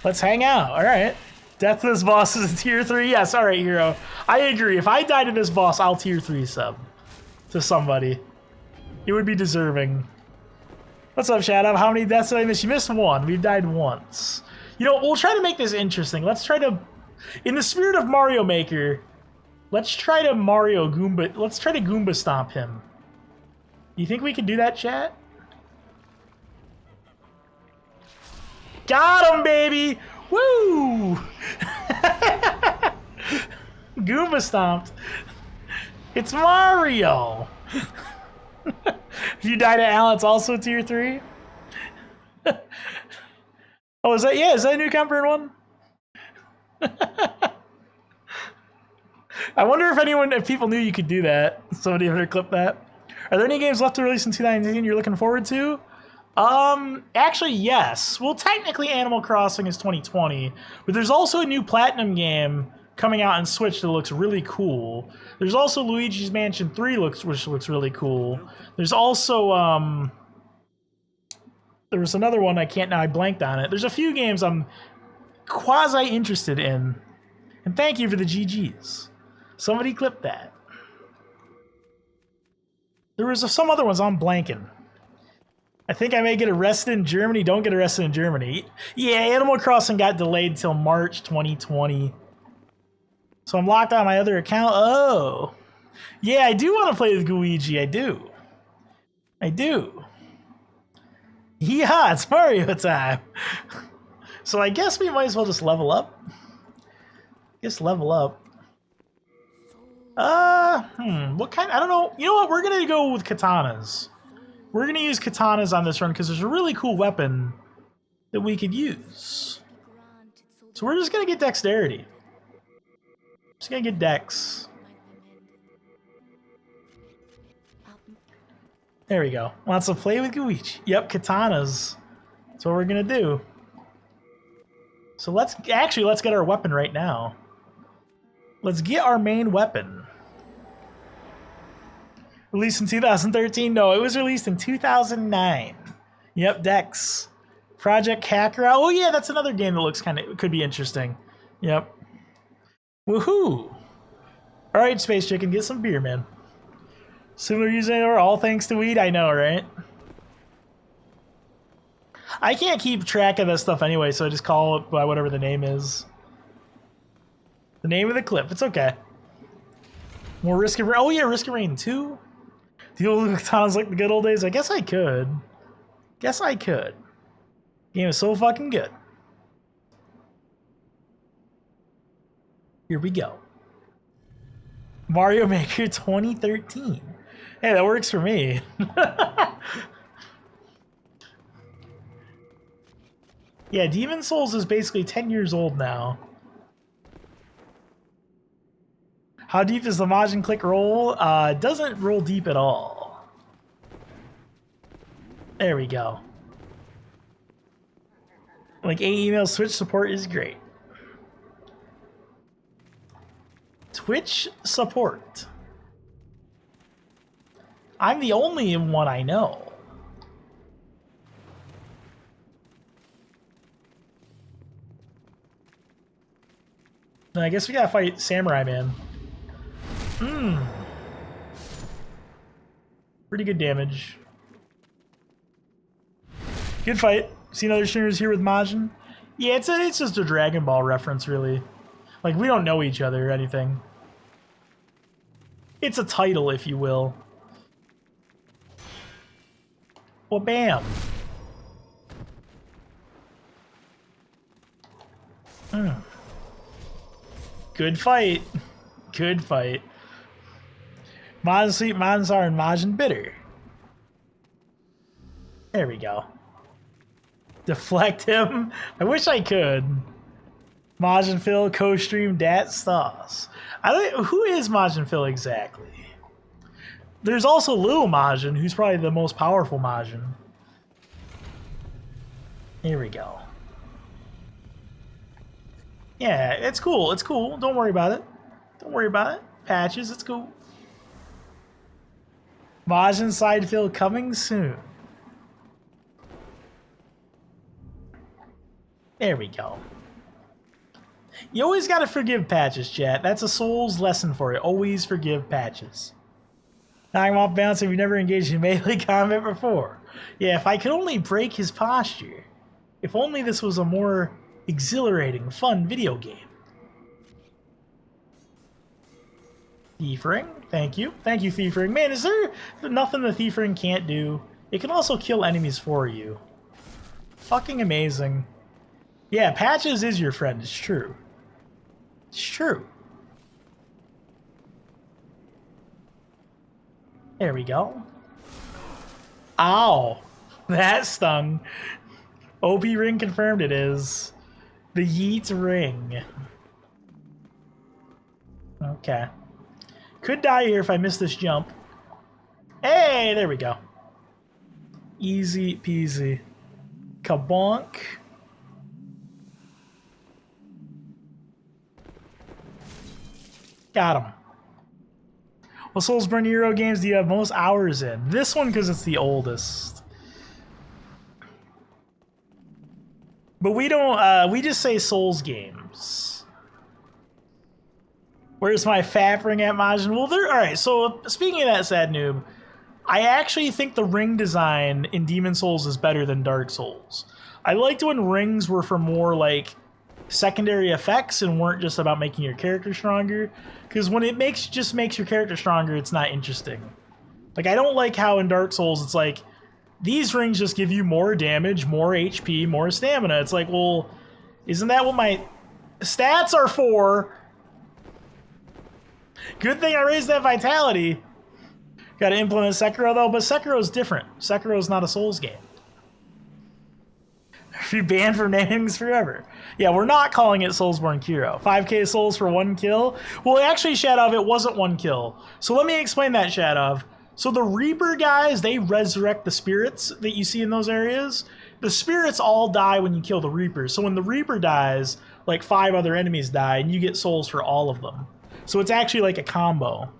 Let's hang out. All right. Death to this boss is a tier 3. Yes, all right, Hero. I agree. If I die to this boss, I'll tier 3 sub to somebody. It would be deserving. What's up, Shadow? How many deaths did I miss? You missed one. We've died once. You know, we'll try to make this interesting. Let's try to, in the spirit of Mario Maker, let's try to Goomba stomp him. You think we can do that, chat? Got him, baby! Woo! Goomba stomped. It's Mario! If you die to Alan, it's also tier 3? Oh, is that a new Comfort one? I wonder if people knew you could do that. Somebody ever clipped that. Are there any games left to release in 2019 you're looking forward to? Actually, yes. Well, technically Animal Crossing is 2020, but there's also a new Platinum game coming out on Switch that looks really cool. There's also Luigi's Mansion 3 which looks really cool. There's also, there was another one I blanked on it. There's a few games I'm quasi-interested in. And thank you for the GGs. Somebody clipped that. There was some other ones I'm blanking. I think I may get arrested in Germany. Don't get arrested in Germany. Yeah, Animal Crossing got delayed till March 2020. So I'm locked on my other account. Oh. Yeah, I do want to play with Luigi. I do. Yeah, it's Mario time. So I guess we might as well just level up. What kind? I don't know. You know what? We're gonna go with katanas. We're gonna use katanas on this run because there's a really cool weapon that we could use. So we're just gonna get dexterity. Just gonna get dex. There we go. Wants to play with Luigi. Yep, katanas. That's what we're gonna do. So let's get our weapon right now. Let's get our main weapon. Released in 2013? No, it was released in 2009. Yep, Dex. Project Kakarot. Oh yeah, that's another game that looks could be interesting. Yep. Woohoo! Alright, Space Chicken, get some beer, man. Similar username, all thanks to weed? I know, right? I can't keep track of this stuff anyway, so I just call it by whatever the name is. The name of the clip, it's okay. More Risk of Rain. Oh yeah, Risk of Rain 2? The old sounds like the good old days? I guess I could. Game is so fucking good. Here we go. Mario Maker 2013. Hey, that works for me. Yeah, Demon Souls is basically 10 years old now. How deep is the Majin click roll? It doesn't roll deep at all. There we go. Like 8 emails, Twitch support is great. Twitch support. I'm the only one I know. I guess we gotta fight Samurai Man. Pretty good damage. Good fight. Seen other streamers here with Majin? Yeah, it's just a Dragon Ball reference, really. Like, we don't know each other or anything. It's a title, if you will. Well, bam. Good fight. Good fight. Majin Sweet, Majin Sour, and Majin Bitter. There we go. Deflect him. I wish I could. Majin Phil, co-stream Dat Stas. Who is Majin Phil exactly? There's also Lil Majin, who's probably the most powerful Majin. Here we go. Yeah, it's cool. It's cool. Don't worry about it. Don't worry about it. Patches, it's cool. Majin side fill coming soon. There we go. You always gotta forgive Patches, chat. That's a Souls lesson for you. Always forgive Patches. Knock him off balance if you've never engaged in melee combat before. Yeah, if I could only break his posture. If only this was a more exhilarating, fun video game. Thief Ring, thank you. Thank you, Thief Ring. Man, is there nothing the Thief Ring can't do? It can also kill enemies for you. Fucking amazing. Yeah, Patches is your friend, it's true. It's true. There we go. Ow! That stung. OP Ring confirmed it is. The Yeet Ring. Okay. Could die here if I miss this jump. Hey, there we go. Easy peasy. Kabonk. Got him. What Soulsborne Euro games do you have most hours in? This one because it's the oldest. But we don't, we just say Souls games. Where's my fap ring at Majin? Well, alright, so speaking of that, Sad Noob, I actually think the ring design in Demon Souls is better than Dark Souls. I liked when rings were for more, like, secondary effects and weren't just about making your character stronger. Because when it just makes your character stronger, it's not interesting. Like, I don't like how in Dark Souls it's like, these rings just give you more damage, more HP, more stamina. It's like, well, isn't that what my stats are for? Good thing I raised that vitality. Gotta implement Sekiro though, but Sekiro's different. Sekiro's not a Souls game. Be banned from namings forever. Yeah, we're not calling it Soulsborne Kiro. 5k souls for 1 kill? Well, actually, Shadov, it wasn't 1 kill. So let me explain that, Shadov. So the Reaper guys, they resurrect the spirits that you see in those areas. The spirits all die when you kill the Reaper. So when the Reaper dies, like 5 other enemies die, and you get souls for all of them. So it's actually like a combo.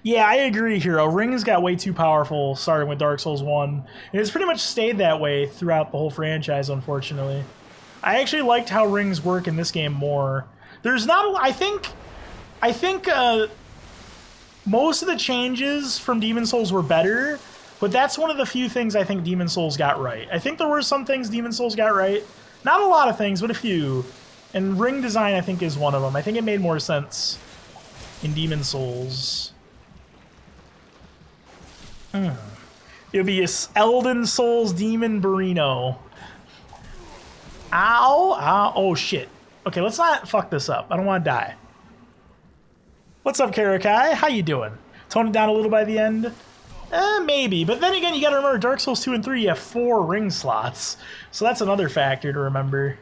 Yeah, I agree, Hero. Rings got way too powerful starting with Dark Souls 1. And it's pretty much stayed that way throughout the whole franchise, unfortunately. I actually liked how rings work in this game more. There's not a... I think most of the changes from Demon Souls were better, but that's one of the few things I think Demon Souls got right. I think there were some things Demon Souls got right. Not a lot of things, but a few. And ring design, I think, is one of them. I think it made more sense in Demon Souls. It'll be a Elden Souls Demon Burrino. Ow! Ow! Oh, shit. Okay, let's not fuck this up. I don't want to die. What's up, Karakai? How you doing? Tone it down a little by the end. Maybe. But then again, you gotta remember, Dark Souls 2 and 3, you have 4 ring slots. So that's another factor to remember.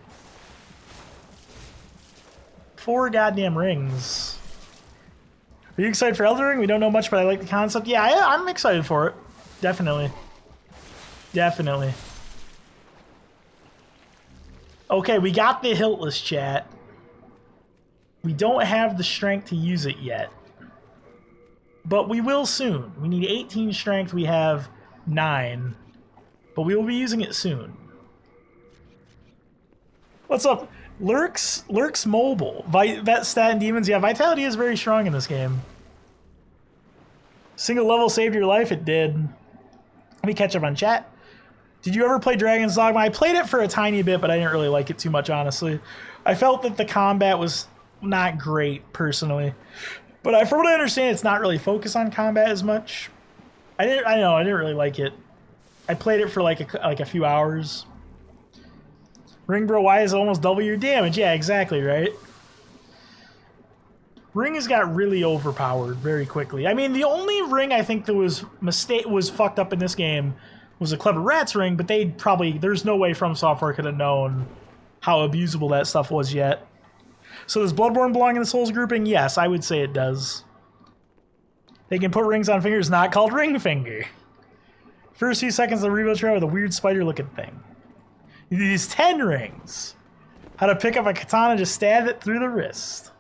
4 goddamn rings. Are you excited for Elden Ring? We don't know much, but I like the concept. Yeah, I'm excited for it. Definitely. Definitely. Okay, we got the Hiltless, chat. We don't have the strength to use it yet. But we will soon. We need 18 strength. We have 9. But we will be using it soon. What's up? Lurks Mobile. Vet Stat and Demons. Yeah, Vitality is very strong in this game. Single level saved your life? It did. Let me catch up on chat. Did you ever play Dragon's Dogma? I played it for a tiny bit, but I didn't really like it too much, honestly. I felt that the combat was not great, personally. But from what I understand, it's not really focused on combat as much. I didn't really like it. I played it for like a few hours. Ring Bro, why is it almost double your damage? Yeah, exactly, right? Ring has got really overpowered very quickly. I mean, the only ring I think that was fucked up in this game was a Clever Rats ring, but there's no way From Software could have known how abusable that stuff was yet. So does Bloodborne belong in the Souls grouping? Yes, I would say it does. They can put rings on fingers not called ring finger. First few seconds of the rebuild trail with a weird spider looking thing. You need these 10 rings. How to pick up a katana, just stab it through the wrist.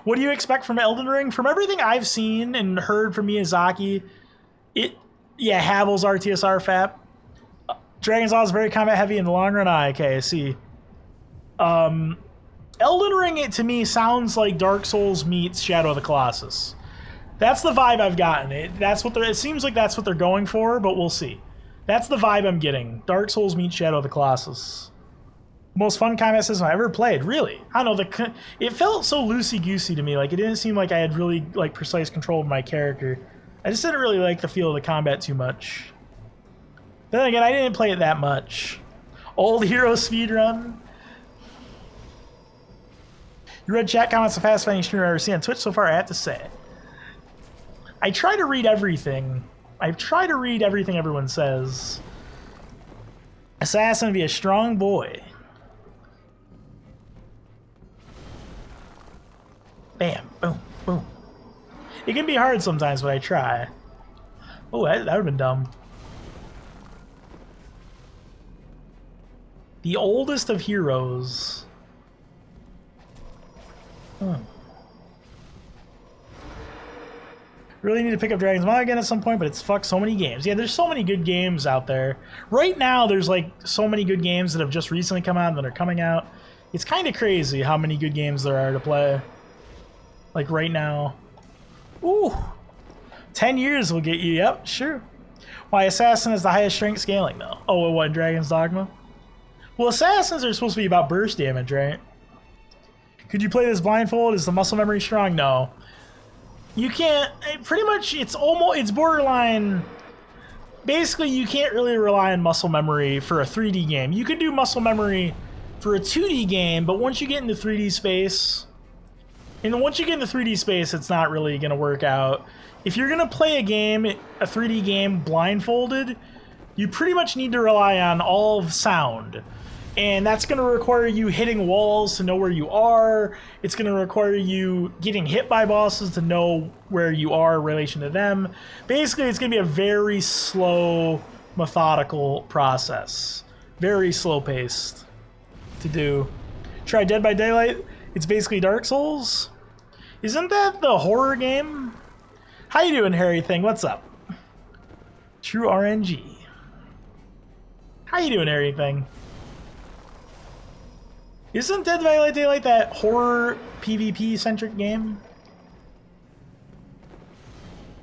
What do you expect from Elden Ring? From everything I've seen and heard from Miyazaki, Havel's RTSR FAP. Dragon's Law is very combat heavy in the long run. Okay, I see. Elden Ring, to me, sounds like Dark Souls meets Shadow of the Colossus. That's the vibe I've gotten. It seems like that's what they're going for, but we'll see. That's the vibe I'm getting. Dark Souls meets Shadow of the Colossus. Most fun combat system I ever played. Really? I don't know. It felt so loosey-goosey to me. Like, it didn't seem like I had really precise control of my character. I just didn't really like the feel of the combat too much. Then again, I didn't play it that much. Old Hero speedrun. You read chat comments the fast fighting streamer I've ever seen on Twitch so far, I have to say. I try to read everything. I try to read everything everyone says. Assassin be a strong boy. Bam, boom, boom. It can be hard sometimes, but I try. Oh, that would have been dumb. The oldest of heroes. Really need to pick up Dragon's Maw again at some point, but it's fucked so many games. Yeah, there's so many good games out there. Right now, there's so many good games that have just recently come out and that are coming out. It's kind of crazy how many good games there are to play. Like right now. Ooh. 10 years will get you. Yep, sure. Why Assassin is the highest strength scaling, though? Oh, what, in Dragon's Dogma? Well, Assassins are supposed to be about burst damage, right? Could you play this blindfold? Is the muscle memory strong? No. You can't. Pretty much, it's borderline. Basically, you can't really rely on muscle memory for a 3D game. You can do muscle memory for a 2D game, but once you get into 3D space, it's not really going to work out. If you're going to play a 3D game blindfolded, you pretty much need to rely on all of sound. And that's going to require you hitting walls to know where you are. It's going to require you getting hit by bosses to know where you are in relation to them. Basically, it's going to be a very slow, methodical process. Very slow-paced to do. Try Dead by Daylight. It's basically Dark Souls. Isn't that the horror game? How you doing, Harry Thing? What's up? True RNG. How you doing, Harry Thing? Isn't Dead by Daylight that horror PvP-centric game?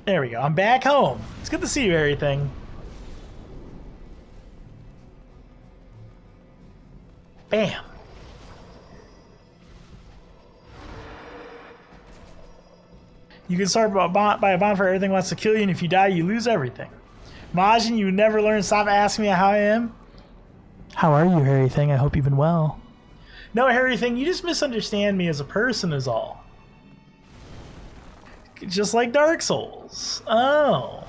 There we go. I'm back home. It's good to see you, Harry Thing. Bam. You can start by a bonfire, everything wants to kill you, and if you die, you lose everything. Majin, you never learn. Stop asking me how I am. How are you, Harry Thing? I hope you've been well. No, Harry Thing, you just misunderstand me as a person is all. Just like Dark Souls. Oh.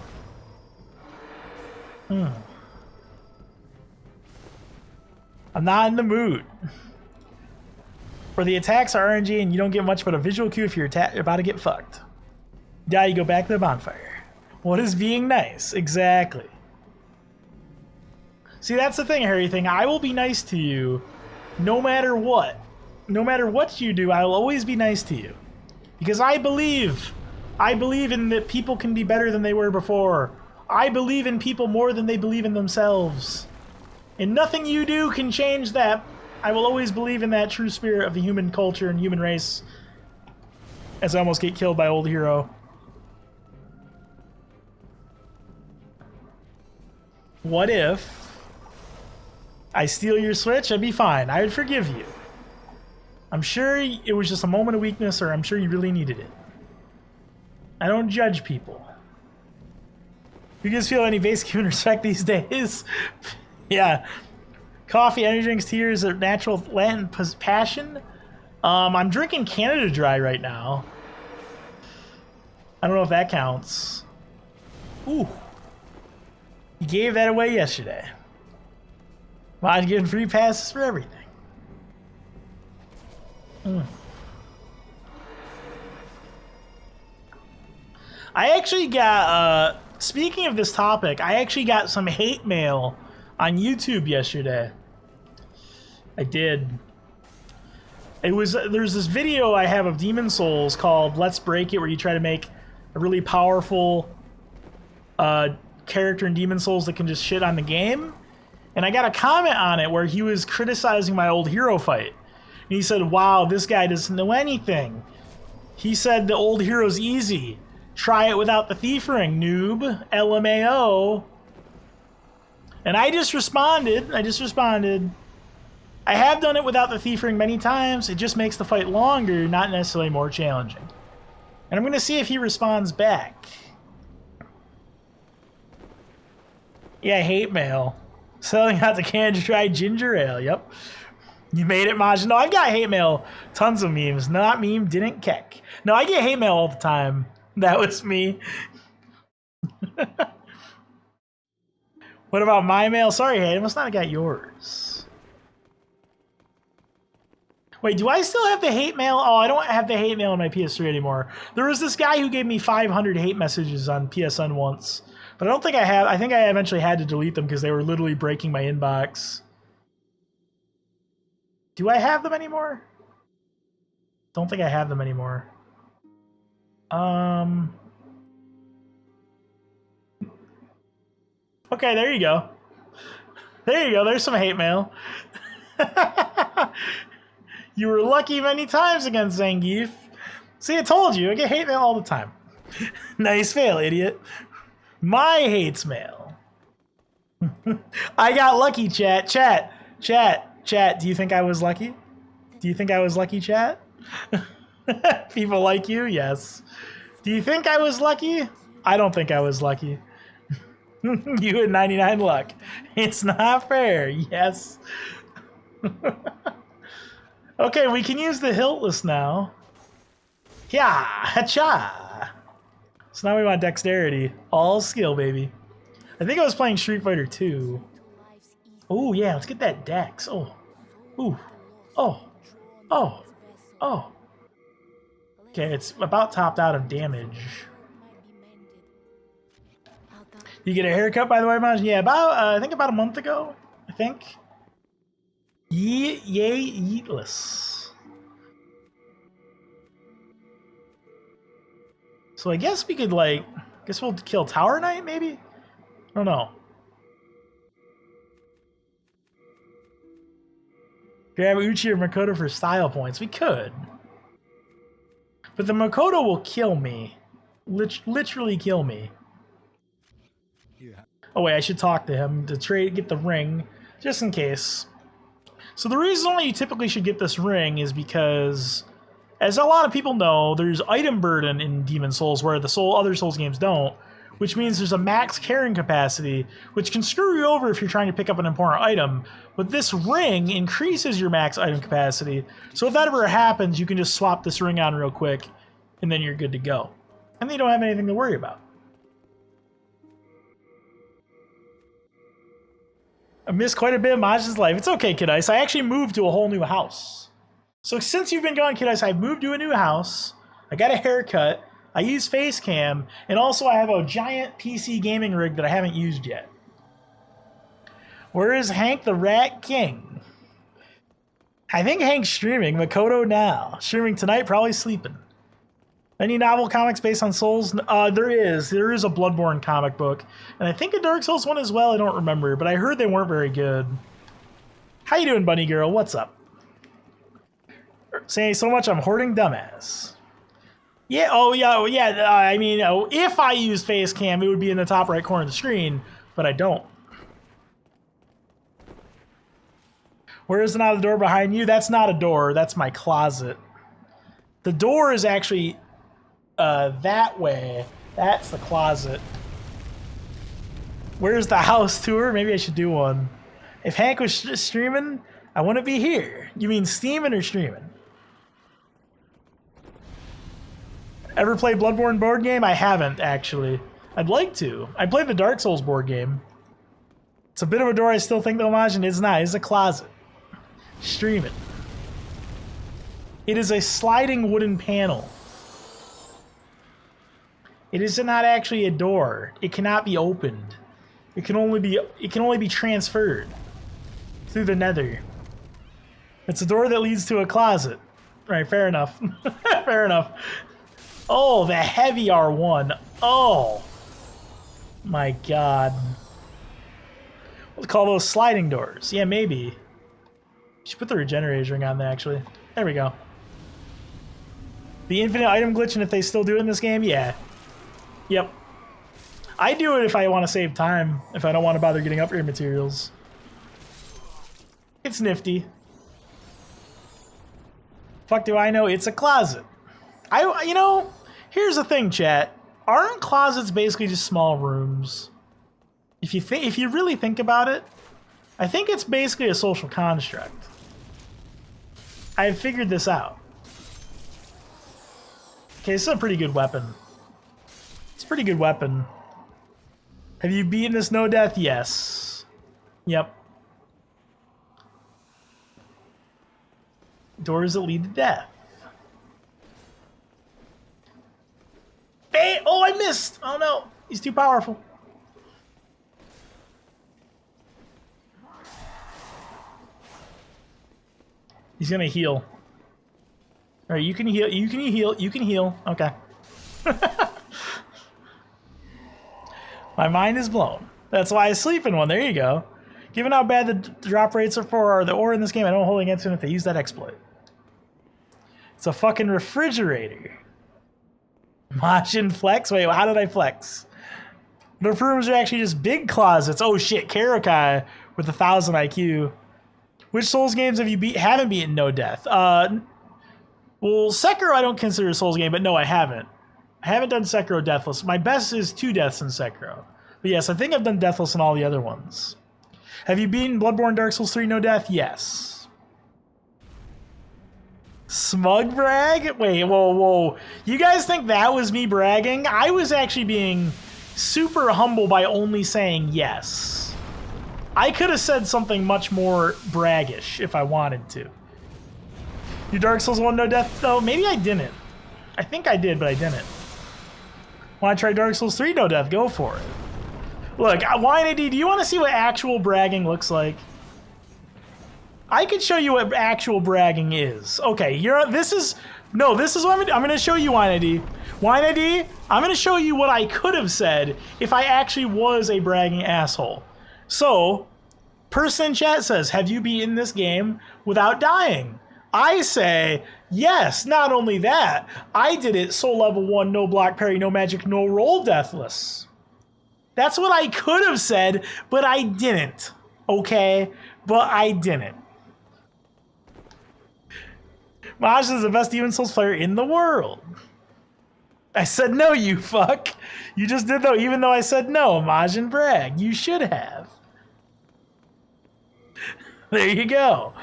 I'm not in the mood. Where the attacks are RNG and you don't get much but a visual cue if you're about to get fucked. Die, you go back to the bonfire. What is being nice? Exactly. See, that's the thing, Harry thing. I will be nice to you no matter what. No matter what you do, I will always be nice to you. Because I believe in that people can be better than they were before. I believe in people more than they believe in themselves. And nothing you do can change that. I will always believe in that true spirit of the human culture and human race. As I almost get killed by old hero. What if I steal your Switch? I'd be fine. I would forgive you. I'm sure it was just a moment of weakness, or I'm sure you really needed it. I don't judge people. You guys feel any basic human respect these days? Yeah. Coffee, energy drinks, tears, a natural Latin passion. I'm drinking Canada Dry right now. I don't know if that counts. Ooh. You gave that away yesterday. Well, I'm getting free passes for everything. I actually got, speaking of this topic, I actually got some hate mail on YouTube yesterday. I did. There's this video I have of Demon Souls called Let's Break It, where you try to make a really powerful character in Demon Souls that can just shit on the game. And I got a comment on it where he was criticizing my old hero fight. And he said, wow, this guy doesn't know anything. He said the old hero's easy. Try it without the thief ring, noob. LMAO. And I just responded. I have done it without the thief ring many times. It just makes the fight longer, not necessarily more challenging. And I'm going to see if he responds back. Yeah, hate mail. Selling out the Canada Dry ginger ale. Yep. You made it, Maj. No, I've got hate mail. Tons of memes. Not meme, didn't keck. No, I get hate mail all the time. That was me. What about my mail? Sorry, hey, I must not have got yours. Wait, do I still have the hate mail? Oh, I don't have the hate mail on my PS3 anymore. There was this guy who gave me 500 hate messages on PSN once. But I don't think I have. I think I eventually had to delete them because they were literally breaking my inbox. Do I have them anymore? Don't think I have them anymore. Okay, there you go. There you go. There's some hate mail. You were lucky many times against Zangief. See, I told you. I get hate mail all the time. Nice fail, idiot. My hates mail. I got lucky, chat. Chat. Do you think I was lucky? Do you think I was lucky, chat? People like you? Yes. Do you think I was lucky? I don't think I was lucky. You had 99 luck. It's not fair. Yes. Okay, we can use the hiltless now. Yeah, hacha. So now we want dexterity. All skill, baby. I think I was playing Street Fighter 2. Oh, yeah, let's get that dex. Oh. Ooh. Oh. Oh. Oh. Okay, it's about topped out of damage. You get a haircut, by the way, Maj? Yeah, about, I think about a month ago. I think. Yay, yeetless. So I guess we could, like, we'll kill Tower Knight, maybe? I don't know. Grab Uchi or Makoto for style points. We could. But the Makoto will kill me. Literally kill me. Yeah. Oh wait, I should talk to him to get the ring, just in case. So the reason why you typically should get this ring is because, as a lot of people know, there's item burden in Demon Souls where the other Souls games don't, which means there's a max carrying capacity, which can screw you over if you're trying to pick up an important item. But this ring increases your max item capacity, so if that ever happens, you can just swap this ring on real quick, and then you're good to go. And then you don't have anything to worry about. I missed quite a bit of Maj's life. It's okay, Kid Ice. I actually moved to a whole new house. So since you've been gone, Kid Ice, I've moved to a new house. I got a haircut. I use face cam. And also I have a giant PC gaming rig that I haven't used yet. Where is Hank the Rat King? I think Hank's streaming. Makoto now. Streaming tonight, probably sleeping. Any novel comics based on Souls? There is. There is a Bloodborne comic book. And I think a Dark Souls one as well. I don't remember. But I heard they weren't very good. How you doing, Bunny Girl? What's up? Saying so much I'm hoarding dumbass. Yeah, I mean, if I used face cam, it would be in the top right corner of the screen. But I don't. Where is not the door behind you? That's not a door. That's my closet. The door is actually that way. That's the closet. Where's the house tour? Maybe I should do one. If Hank was streaming, I wouldn't be here. You mean steaming or streaming? Ever played Bloodborne board game? I haven't, actually. I'd like to. I played the Dark Souls board game. It's a bit of a door I still think the homage, and it's not. It's a closet. Stream it. It is a sliding wooden panel. It is not actually a door. It cannot be opened. It can only be transferred through the nether. It's a door that leads to a closet. Right, fair enough. Fair enough. Oh, the heavy R1. Oh. My god. We'll call those sliding doors. Yeah, maybe. Should put the regeneration ring on there, actually. There we go. The infinite item glitch, and if they still do it in this game, yeah. Yep. I do it if I want to save time, if I don't want to bother getting upgrade materials. It's nifty. Fuck do I know? It's a closet. You know, here's the thing, chat. Aren't closets basically just small rooms? If you really think about it, I think it's basically a social construct. I've figured this out. Okay, this is a pretty good weapon. It's a pretty good weapon. Have you beaten this no death? Yes. Yep. Doors that lead to death. Hey! Oh, I missed! Oh no, he's too powerful. He's gonna heal. All right, you can heal. You can heal. You can heal. Okay. My mind is blown. That's why I sleep in one. There you go. Given how bad the drop rates are for the ore in this game, I don't hold against them if they use that exploit. It's a fucking refrigerator. Majin flex? Wait, how did I flex? The rooms are actually just big closets. Oh shit, Karakai with 1,000 IQ. Which Souls games have you haven't beaten no death? Well, Sekiro I don't consider a Souls game, but no, I haven't. I haven't done Sekiro Deathless. My best is 2 deaths in Sekiro. But yes, I think I've done Deathless in all the other ones. Have you beaten Bloodborne Dark Souls 3 no death? Yes. Smug brag? Wait, whoa. You guys think that was me bragging? I was actually being super humble by only saying yes. I could have said something much more braggish if I wanted to. You Dark Souls 1 no death? No, maybe I didn't. I think I did, but I didn't. Want to try Dark Souls 3 no death? Go for it. Look, WineAD, do you want to see what actual bragging looks like? I could show you what actual bragging is. Okay, this is what I'm going to show you, WineAD. WineAD, I'm going to show you what I could have said if I actually was a bragging asshole. So, person in chat says, have you beaten this game without dying? I say, yes, not only that, I did it soul level 1, no block parry, no magic, no roll deathless. That's what I could have said, but I didn't. Okay? But I didn't. Maj is the best Demon Souls player in the world. I said no, you fuck. You just did though, even though I said no, Majin brag. You should have. There you go.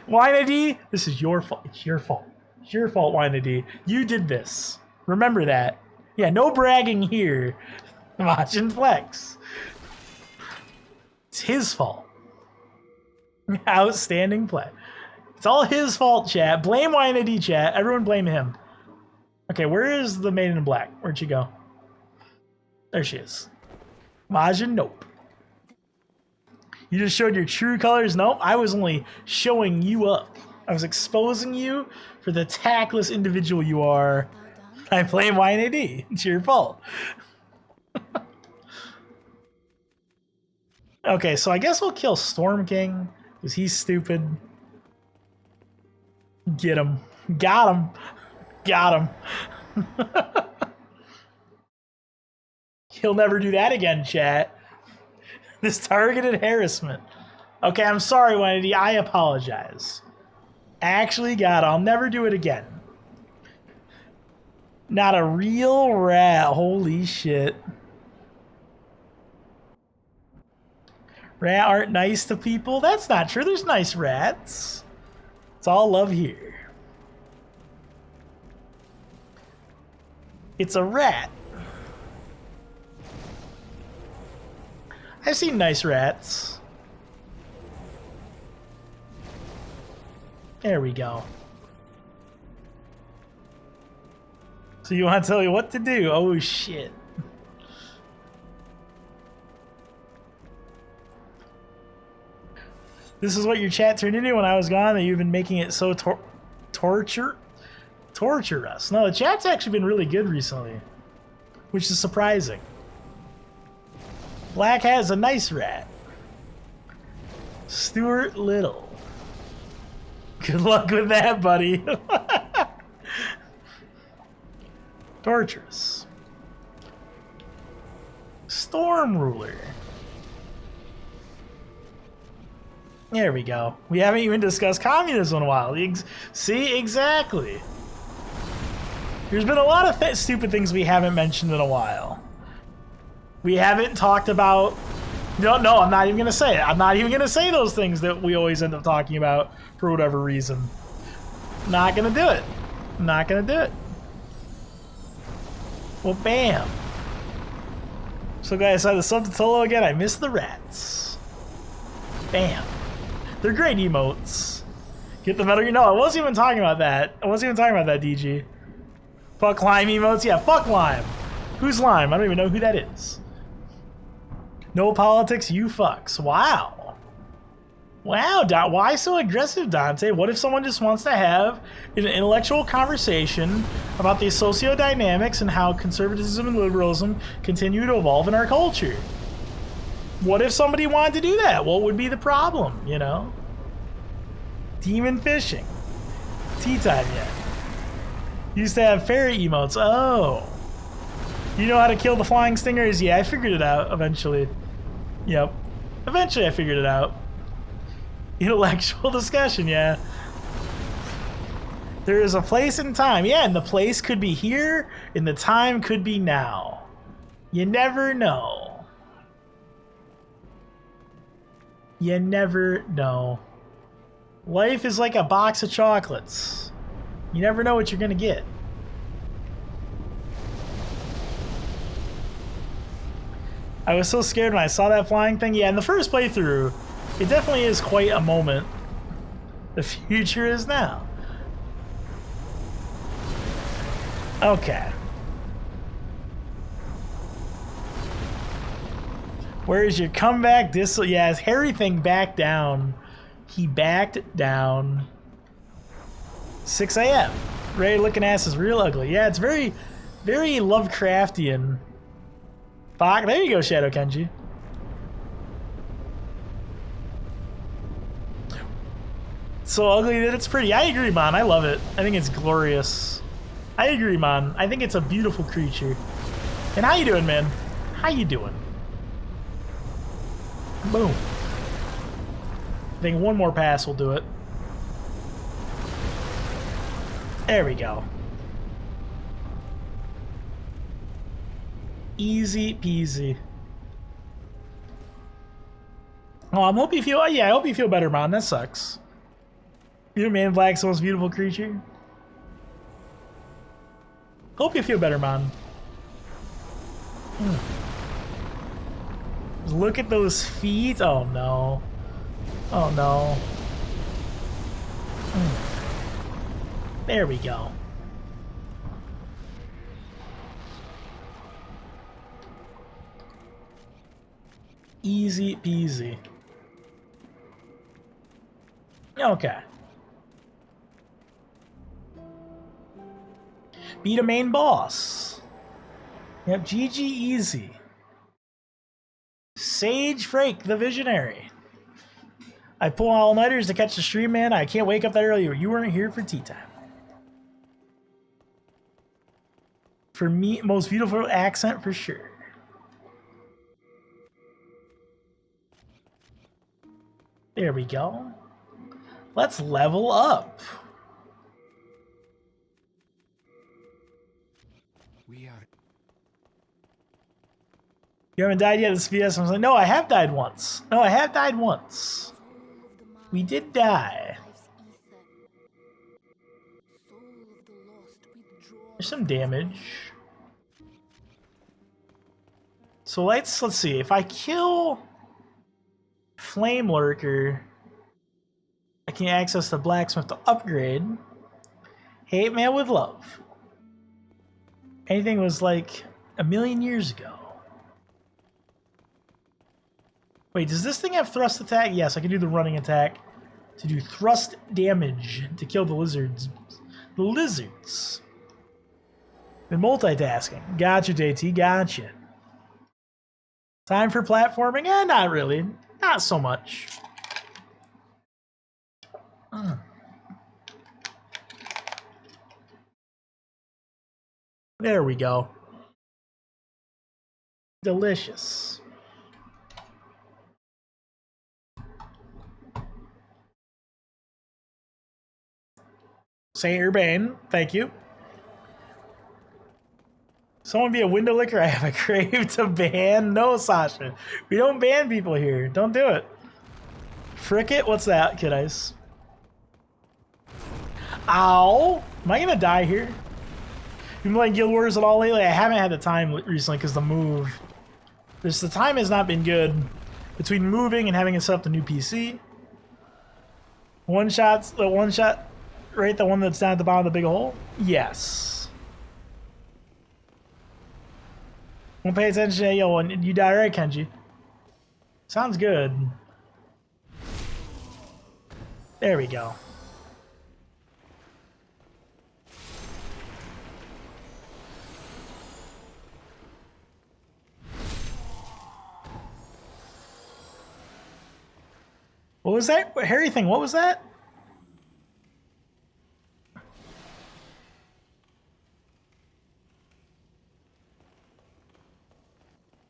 WineAD, this is your fault. It's your fault. It's your fault, WineAD. You did this. Remember that. Yeah, no bragging here. Majin flex. It's his fault. Outstanding play. It's all his fault, chat. Blame YNAD, chat. Everyone blame him. Okay, where is the Maiden in Black? Where'd she go? There she is. Majin, nope. You just showed your true colors? Nope, I was only showing you up. I was exposing you for the tactless individual you are. I blame YNAD. It's your fault. Okay, so I guess we'll kill Storm King, because he's stupid. Get him. Got him. Got him. He'll never do that again, chat. This targeted harassment. Okay, I'm sorry, YNAD. I apologize. Actually, God, I'll never do it again. Not a real rat. Holy shit. Rat aren't nice to people? That's not true. There's nice rats. It's all love here. It's a rat. I've seen nice rats. There we go. So you want to tell me what to do? Oh shit. This is what your chat turned into when I was gone, that you've been making it so torture us. No, the chat's actually been really good recently, which is surprising. Black has a nice rat. Stuart Little. Good luck with that, buddy. Torturous. Storm Ruler. There we go. We haven't even discussed communism in a while. See, exactly. There's been a lot of stupid things we haven't mentioned in a while. We haven't talked about... No, I'm not even going to say it. I'm not even going to say those things that we always end up talking about for whatever reason. Not going to do it. Not going to do it. Well, bam. So guys, I decided to sub to Tolo again. I miss the rats. Bam. They're great emotes. Get the Metal Gear. No, I wasn't even talking about that. I wasn't even talking about that, DG. Fuck Lime emotes? Yeah, fuck Lime. Who's Lime? I don't even know who that is. No politics, you fucks. Wow. Wow, why so aggressive, Dante? What if someone just wants to have an intellectual conversation about the sociodynamics and how conservatism and liberalism continue to evolve in our culture? What if somebody wanted to do that? What would be the problem, you know? Demon fishing. Tea time yet. Used to have fairy emotes. Oh. You know how to kill the flying stingers? Yeah, I figured it out eventually. Yep. Eventually I figured it out. Intellectual discussion, yeah. There is a place and time. Yeah, and the place could be here, and the time could be now. You never know. You never know. Life is like a box of chocolates. You never know what you're gonna get. I was so scared when I saw that flying thing. Yeah, in the first playthrough, it definitely is quite a moment. The future is now. Okay. Where is your comeback? Yeah, his hairy thing backed down. He backed down. 6 a.m. Ray looking ass is real ugly. Yeah, it's very, very Lovecraftian. Fuck, there you go, Shadow Kenji. So ugly that it's pretty. I agree, man. I love it. I think it's glorious. I agree, man. I think it's a beautiful creature. And how you doing, man? How you doing? Boom. I think one more pass will do it. There we go. Easy peasy. Oh, I hope you feel. Yeah, I hope you feel better, man. That sucks. You Man Black's the most beautiful creature. Hope you feel better, man. As look at those feet. Oh no. Oh no. There we go. Easy peasy. Okay. Beat a main boss. Yep, GG easy. Sage Frake, the Visionary. I pull all-nighters to catch the stream, man. I can't wake up that early. You weren't here for tea time. For me, most beautiful accent for sure. There we go. Let's level up. We are. You haven't died yet at the SPS? I was like, no, I have died once. No, I have died once. We did die. There's some damage. So let's see. If I kill Flame Lurker, I can access the blacksmith to upgrade. Hate Man with Love. Anything was like a million years ago. Wait, does this thing have thrust attack? Yes, I can do the running attack to do thrust damage to kill the lizards. The lizards. Been multitasking. Gotcha, JT. Gotcha. Time for platforming? Eh, not really. Not so much. There we go. Delicious. Saint Urbain, thank you. Someone be a window licker? I have a crave to ban. No, Sasha. We don't ban people here. Don't do it. Frick it? What's that, Kid Ice? Ow! Am I gonna die here? You been playing Guild Wars at all lately? I haven't had the time recently because the move. The time has not been good between moving and having to set up the new PC. One shot, right? The one that's down at the bottom of the big hole? Yes. Won't pay attention to yo, and you die right, Kenji. Sounds good. There we go. What was that? Hairy thing, what was that?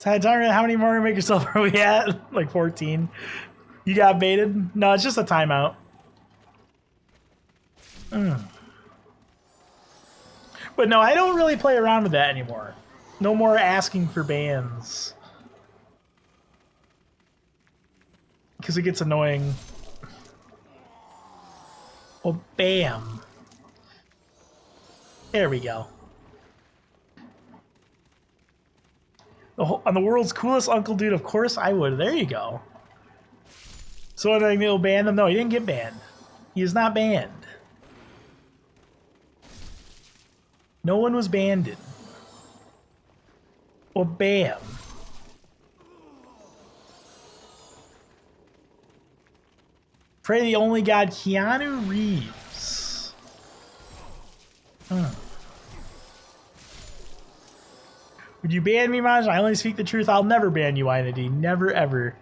How many Mario Maker stuff are we at? Like 14. You got baited? No, it's just a timeout. But no, I don't really play around with that anymore. No more asking for bans. Because it gets annoying. Well, bam. There we go. On the world's coolest uncle dude, of course I would. There you go. So I think they'll ban him? No, he didn't get banned. He is not banned. No one was banned. Well, bam. Pray the only god, Keanu Reeves. Would you ban me, Maj? I only speak the truth. I'll never ban you, Inity. Never, ever.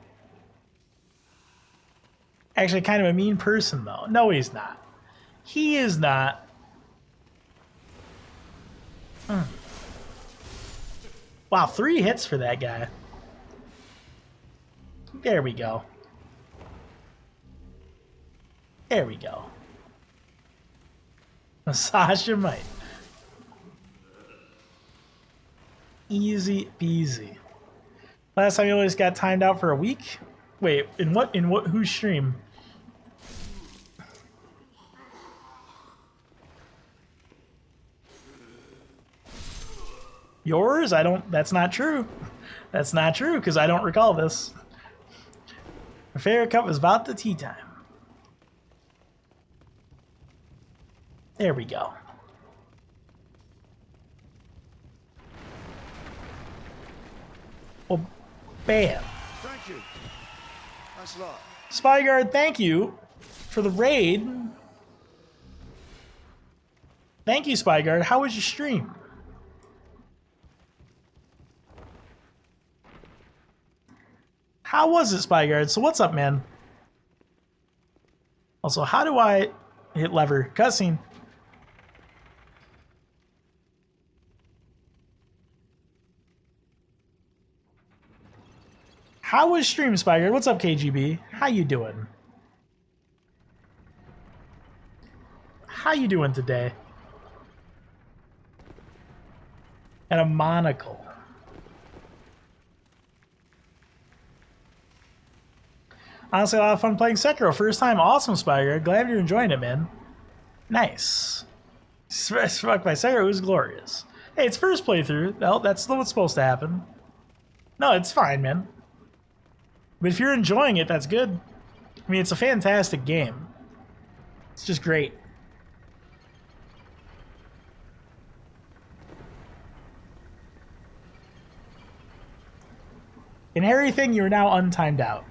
Actually, kind of a mean person, though. No, he's not. He is not. Wow, 3 hits for that guy. There we go. There we go. Sasha might. Easy peasy. Last time you always got timed out for a week? Wait, in what whose stream? Yours? That's not true. That's not true, because I don't recall this. My favorite cup is about the tea time. There we go. Well, bam. Thank you. Thanks a lot. Spyguard, thank you for the raid. Thank you, Spyguard. How was your stream? How was it, Spyguard? So what's up, man? Also, how do I hit lever? Cussing. How was stream, Spyguard? What's up, KGB? How you doing? How you doing today? And a monocle. Honestly, a lot of fun playing Sekiro. First time, awesome, Spyguard. Glad you're enjoying it, man. Nice. Struck by Sekiro, it was glorious. Hey, it's first playthrough. Well, that's what's supposed to happen. No, it's fine, man. But if you're enjoying it, that's good. I mean, it's a fantastic game. It's just great. In everything, you're now untimed out.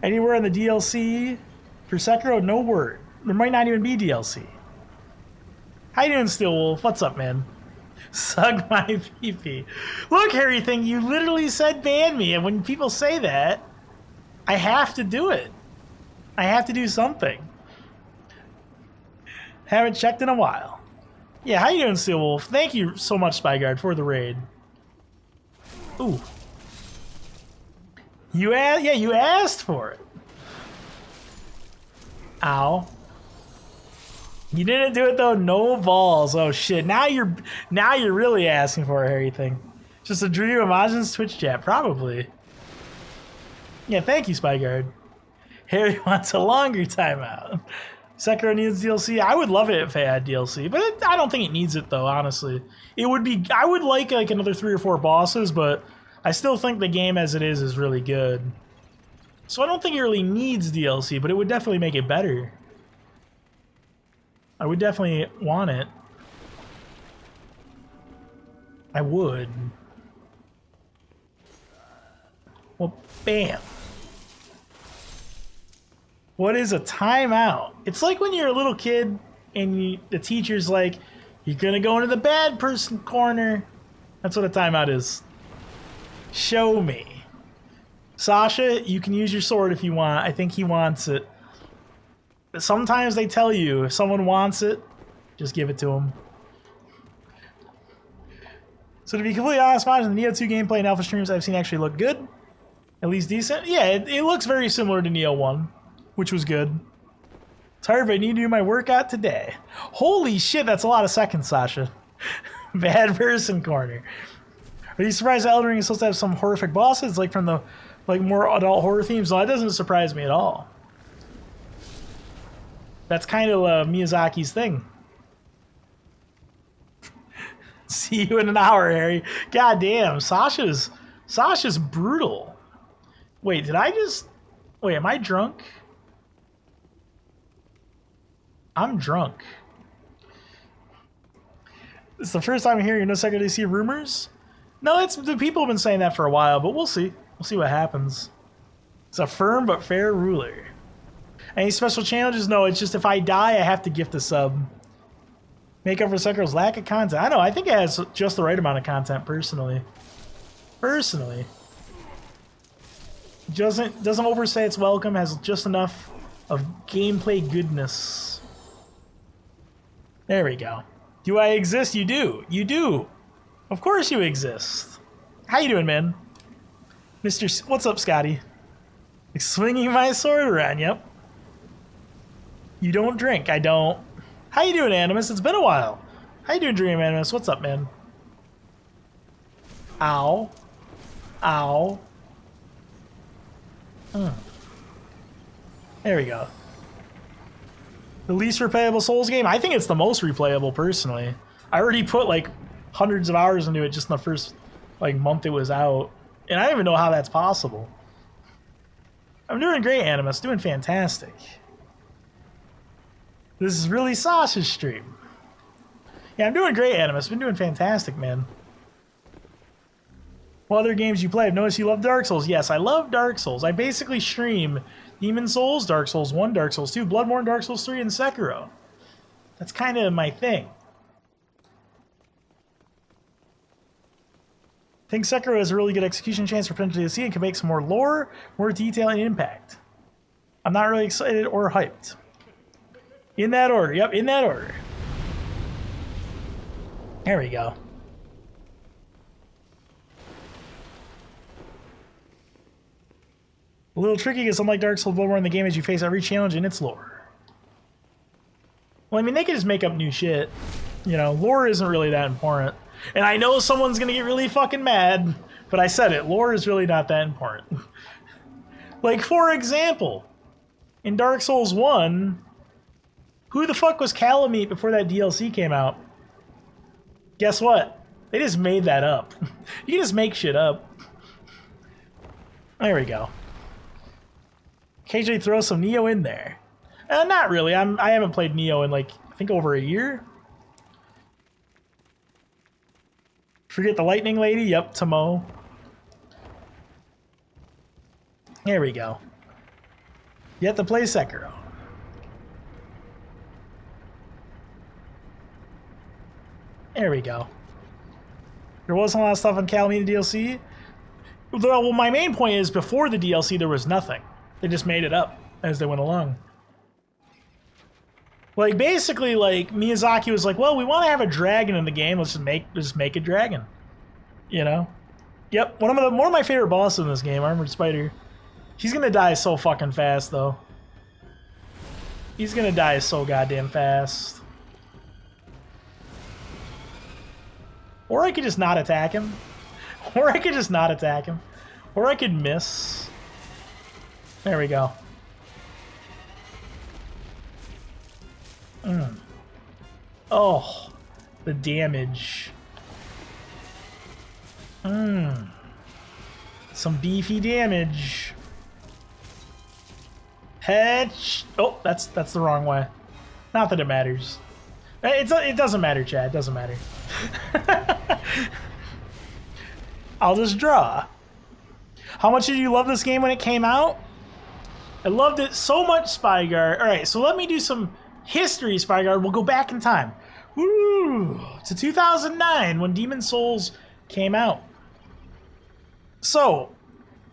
Anywhere in the DLC for Sekiro, no word. There might not even be DLC. How you doing, Steelwolf? What's up, man? Suck my pee-pee. Look, Harry Thing, you literally said ban me, and when people say that, I have to do it. I have to do something. Haven't checked in a while. Yeah, how you doing, Steelwolf? Thank you so much, Spyguard, for the raid. Ooh. You asked for it. Ow. You didn't do it though. No balls. Oh shit. Now you're really asking for it, Harry Thing. Just a dream of Majin's Twitch chat, probably. Yeah, thank you, Spyguard. Harry wants a longer timeout. Sekiro needs DLC. I would love it if it had DLC, but I don't think it needs it though. Honestly, it would be. I would like another 3 or 4 bosses, but I still think the game as it is really good. So I don't think it really needs DLC, but it would definitely make it better. I would definitely want it. I would. Well, bam. What is a timeout? It's like when you're a little kid and the teacher's like, you're gonna go into the bad person corner. That's what a timeout is. Show me. Sasha, you can use your sword if you want. I think he wants it. Sometimes they tell you if someone wants it, just give it to them. So to be completely honest, the Neo 2 gameplay and alpha streams I've seen actually look good. At least decent. Yeah, it looks very similar to Neo 1, which was good. Tired, but I need to do my workout today. Holy shit, that's a lot of seconds, Sasha. Bad person corner. Are you surprised that Elden Ring is supposed to have some horrific bosses, like from the more adult horror themes? No, that doesn't surprise me at all. That's kind of Miyazaki's thing. See you in an hour, Harry. God damn, Sasha's brutal. Wait, did I just... Wait, am I drunk? I'm drunk. It's the first time I'm hearing no Sekiro DC rumors. No, it's the people have been saying that for a while, but we'll see. We'll see what happens. It's a firm but fair ruler. Any special challenges? No, it's just if I die, I have to gift a sub. Make up for Sekiro's lack of content. I know, I think it has just the right amount of content, personally. Doesn't overstay its welcome, has just enough of gameplay goodness. There we go. Do I exist? You do. You do. Of course you exist. How you doing, man? What's up, Scotty? Swinging my sword around, yep. You don't drink, I don't. How you doing, Animus? It's been a while. How you doing, Dream Animus? What's up, man? Ow. Ow. There we go. The least replayable Souls game? I think it's the most replayable, personally. I already put, hundreds of hours into it just in the first like month it was out, and I don't even know how that's possible. I'm doing great, Animus. Doing fantastic. This is really Sasha's stream. Yeah, I'm doing great, Animus. Been doing fantastic, man. What other games you play? I've noticed you love Dark Souls. Yes, I love Dark Souls. I basically stream Demon Souls, Dark Souls 1, Dark Souls 2, Bloodborne, Dark Souls 3, and Sekiro. That's kind of my thing. I think Sekiro has a really good execution chance for potential DLC and can make some more lore, more detail, and impact. I'm not really excited or hyped. In that order. Yep, in that order. There we go. A little tricky because unlike Dark Souls, Bloodborne, the game as you face every challenge in its lore. Well, I mean, they could just make up new shit. You know, lore isn't really that important. And I know someone's gonna get really fucking mad, but I said it. Lore is really not that important. Like, for example, in Dark Souls 1, who the fuck was Calamite before that DLC came out? Guess what? They just made that up. You can just make shit up. There we go. Occasionally throw some Neo in there. Not really. I haven't played Neo in like, I think over a year. Forget the Lightning Lady? Yep, Tomo. There we go. You have to play Sekiro. There we go. There wasn't a lot of stuff on Calamita DLC. Well, my main point is before the DLC there was nothing. They just made it up as they went along. Like, basically, like, Miyazaki was like, well, we want to have a dragon in the game. Let's just make a dragon. You know? Yep, one of my favorite bosses in this game, Armored Spider. He's gonna die so fucking fast, though. He's gonna die so goddamn fast. Or I could just not attack him. Or I could just not attack him. Or I could miss. There we go. Oh, the damage. Some beefy damage. Oh, that's the wrong way. Not that it matters. It doesn't matter, Chad. It doesn't matter. I'll just draw. How much did you love this game when it came out? I loved it so much, Spyguard. All right, so let me do some history, Spyguard. We'll go back in time. Woo! To 2009 when Demon Souls came out. So,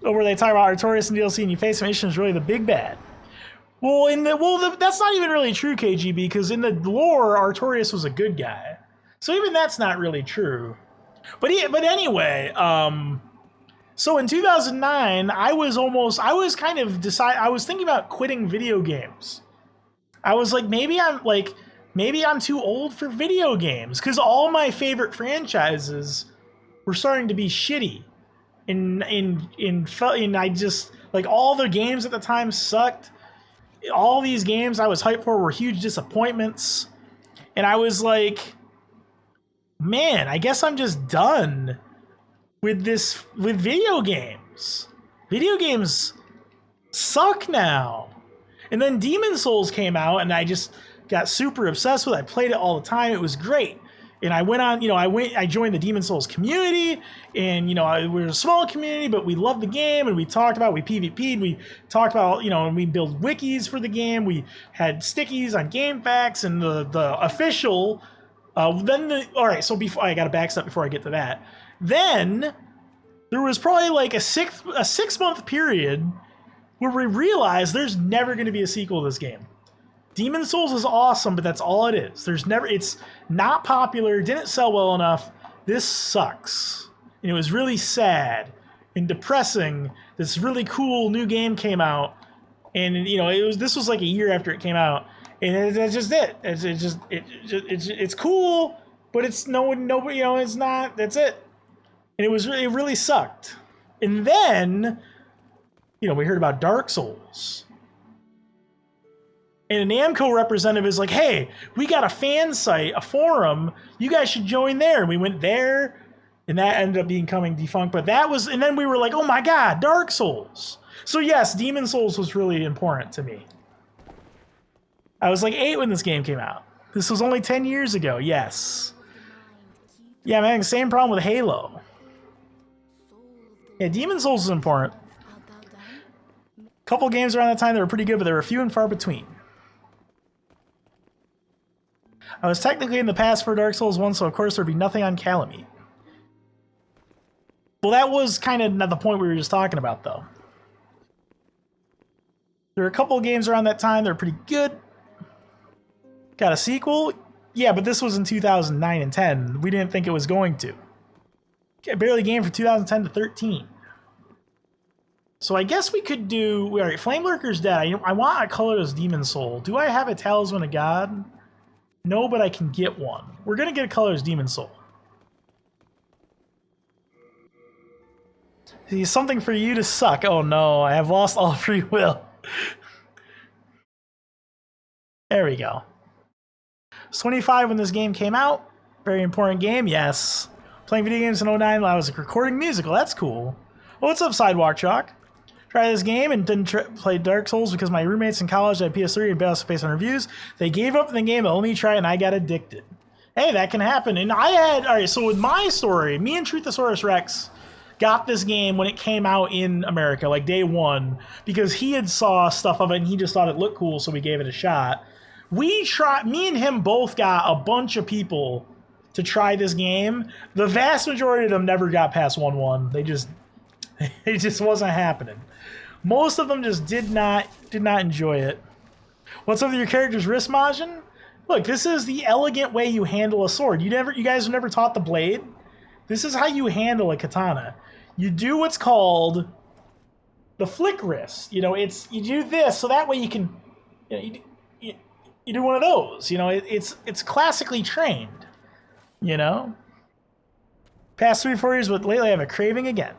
where they talk about Artorias and DLC and you face some is really the big bad. Well, that's not even really true, KGB, because in the lore, Artorias was a good guy. So even that's not really true. But anyway, so in 2009, I was thinking about quitting video games. I was like, maybe I'm too old for video games, because all my favorite franchises were starting to be shitty. And I just, like, all the games at the time sucked. All these games I was hyped for were huge disappointments. And I was like, man, I guess I'm just done with video games. Video games suck now. And then Demon Souls came out and I just got super obsessed with it. I played it all the time. It was great. And I went on, I joined the Demon Souls community, and, we're a small community, but we loved the game, and we PvP'd, we talked about, and we built wikis for the game, we had stickies on GameFAQs, and the official, alright, so before, I gotta backstep before I get to that. Then, there was probably like a 6 month period where we realized there's never gonna be a sequel to this game. Demon Souls is awesome, but that's all it is. It's not popular, didn't sell well enough. This sucks. And it was really sad and depressing. This really cool new game came out, and this was like a year after it came out, and that's just it. It's cool, but it's nobody. It's not. That's it. And it really sucked. And then, we heard about Dark Souls. And an Namco representative is like, hey, we got a fan site, a forum. You guys should join there. And we went there, and that ended up becoming defunct. But that was, and then we were like, oh my God, Dark Souls. So yes, Demon Souls was really important to me. I was like 8 when this game came out. This was only 10 years ago, yes. Yeah, man, same problem with Halo. Yeah, Demon Souls is important. Couple games around that time that were pretty good, but they were few and far between. I was technically in the past for Dark Souls 1, so of course there'd be nothing on Calamite. Well, that was kind of not the point we were just talking about, though. There were a couple of games around that time that were pretty good. Got a sequel? Yeah, but this was in 2009 and 10. We didn't think it was going to. Barely game for 2010 to 13. So I guess we could do... Alright, Flame Lurker's dead. I want a colorless Demon Soul. Do I have a Talisman of God? No, but I can get one. We're going to get a colorless Demon Soul. See, something for you to suck. Oh no, I have lost all free will. There we go. I was 25 when this game came out. Very important game, yes. Playing video games in 09, I was recording music. Well, that's cool. Well, what's up, Sidewalk Chalk? Tried this game and didn't play Dark Souls because my roommates in college had PS3 and based on reviews. They gave up the game, but only tried, and I got addicted. Hey, that can happen. And I had... Alright, so with my story, me and Truthosaurus Rex got this game when it came out in America, like day one, because he had saw stuff of it and he just thought it looked cool, so we gave it a shot. Me and him both got a bunch of people to try this game. The vast majority of them never got past 1-1. It just wasn't happening. Most of them just did not enjoy it. What's up with your character's wrist Majin? Look, this is the elegant way you handle a sword. You guys were never taught the blade. This is how you handle a katana. You do what's called the flick wrist. You do this so that way you can, you do one of those. It's classically trained. Past 3-4 years, but lately I have a craving again.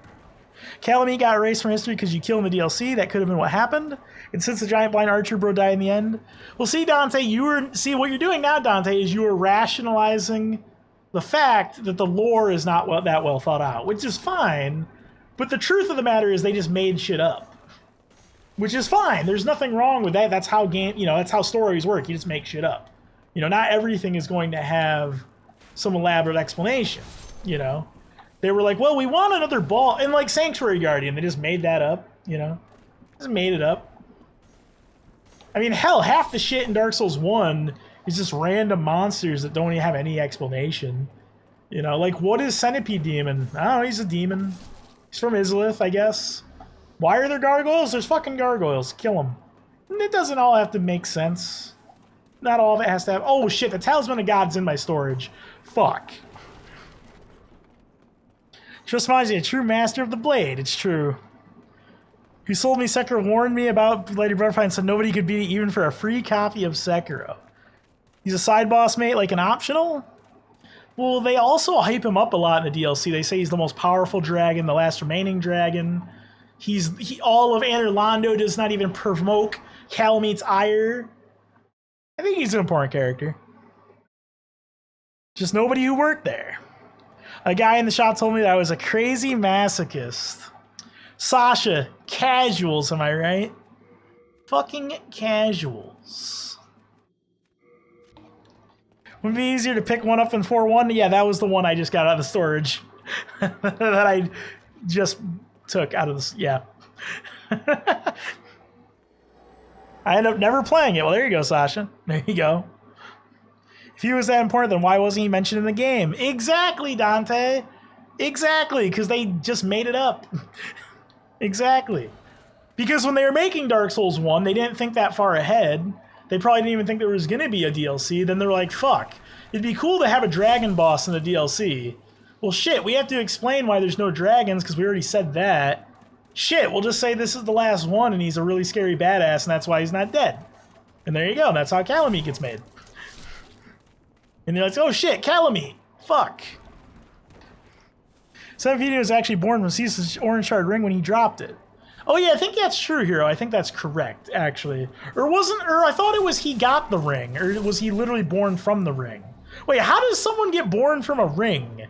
Calamite got erased from history because you killed him in the DLC. That could have been what happened. And since the giant blind archer bro died in the end. Well, see, Dante, what you're doing now, Dante, is you are rationalizing the fact that the lore is not that well thought out, which is fine. But the truth of the matter is they just made shit up, which is fine. There's nothing wrong with that. That's how that's how stories work. You just make shit up. Not everything is going to have some elaborate explanation. They were like, well, we want another ball. And like Sanctuary Guardian, they just made that up, Just made it up. I mean, hell, half the shit in Dark Souls 1 is just random monsters that don't even have any explanation. Like, what is Centipede Demon? I don't know, he's a demon. He's from Izalith, I guess. Why are there gargoyles? There's fucking gargoyles. Kill them. And it doesn't all have to make sense. Not all of it has to have... Oh, shit, the Talisman of God's in my storage. Fuck. Just reminds me, a true master of the blade. It's true. Who sold me Sekiro warned me about Lady Butterfly and said nobody could beat it even for a free copy of Sekiro. He's a side boss mate, like an optional? Well, they also hype him up a lot in the DLC. They say he's the most powerful dragon, the last remaining dragon. All of Anor Londo does not even provoke Calamite's ire. I think he's an important character. Just nobody who worked there. A guy in the shop told me that I was a crazy masochist. Sasha, casuals, am I right? Fucking casuals. Would it be easier to pick one up than 4-1? Yeah, that was the one I just got out of the storage. that I just took out of the... Yeah. I ended up never playing it. Well, there you go, Sasha. There you go. If he was that important, then why wasn't he mentioned in the game? Exactly, Dante. Exactly, because they just made it up. Exactly. Because when they were making Dark Souls 1, they didn't think that far ahead. They probably didn't even think there was going to be a DLC. Then they're like, fuck, it'd be cool to have a dragon boss in the DLC. Well, shit, we have to explain why there's no dragons because we already said that. Shit, we'll just say this is the last one and he's a really scary badass and that's why he's not dead. And there you go. That's how Calamite gets made. And they're like, oh shit, Calamite. Fuck. Centipede was actually born from Caesar's orange shard ring when he dropped it. Oh yeah, I think that's true, Hero. I think that's correct, actually. Or I thought it was he got the ring, or was he literally born from the ring? Wait, how does someone get born from a ring?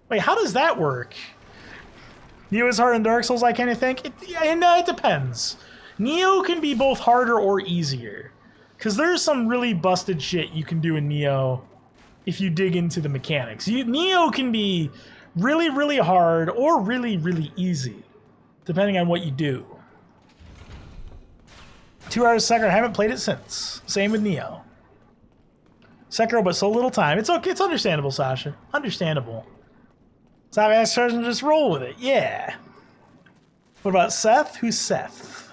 Wait, how does that work? Neo is hard in Dark Souls, I kind of think. It depends. Neo can be both harder or easier. Because there's some really busted shit you can do in Neo if you dig into the mechanics. Neo can be really, really hard or really, really easy, depending on what you do. 2 hours Sekiro, I haven't played it since. Same with Neo. Sekiro, but so little time. It's okay, it's understandable, Sasha. Understandable. Stop asking questions and just roll with it. Yeah. What about Seth? Who's Seth?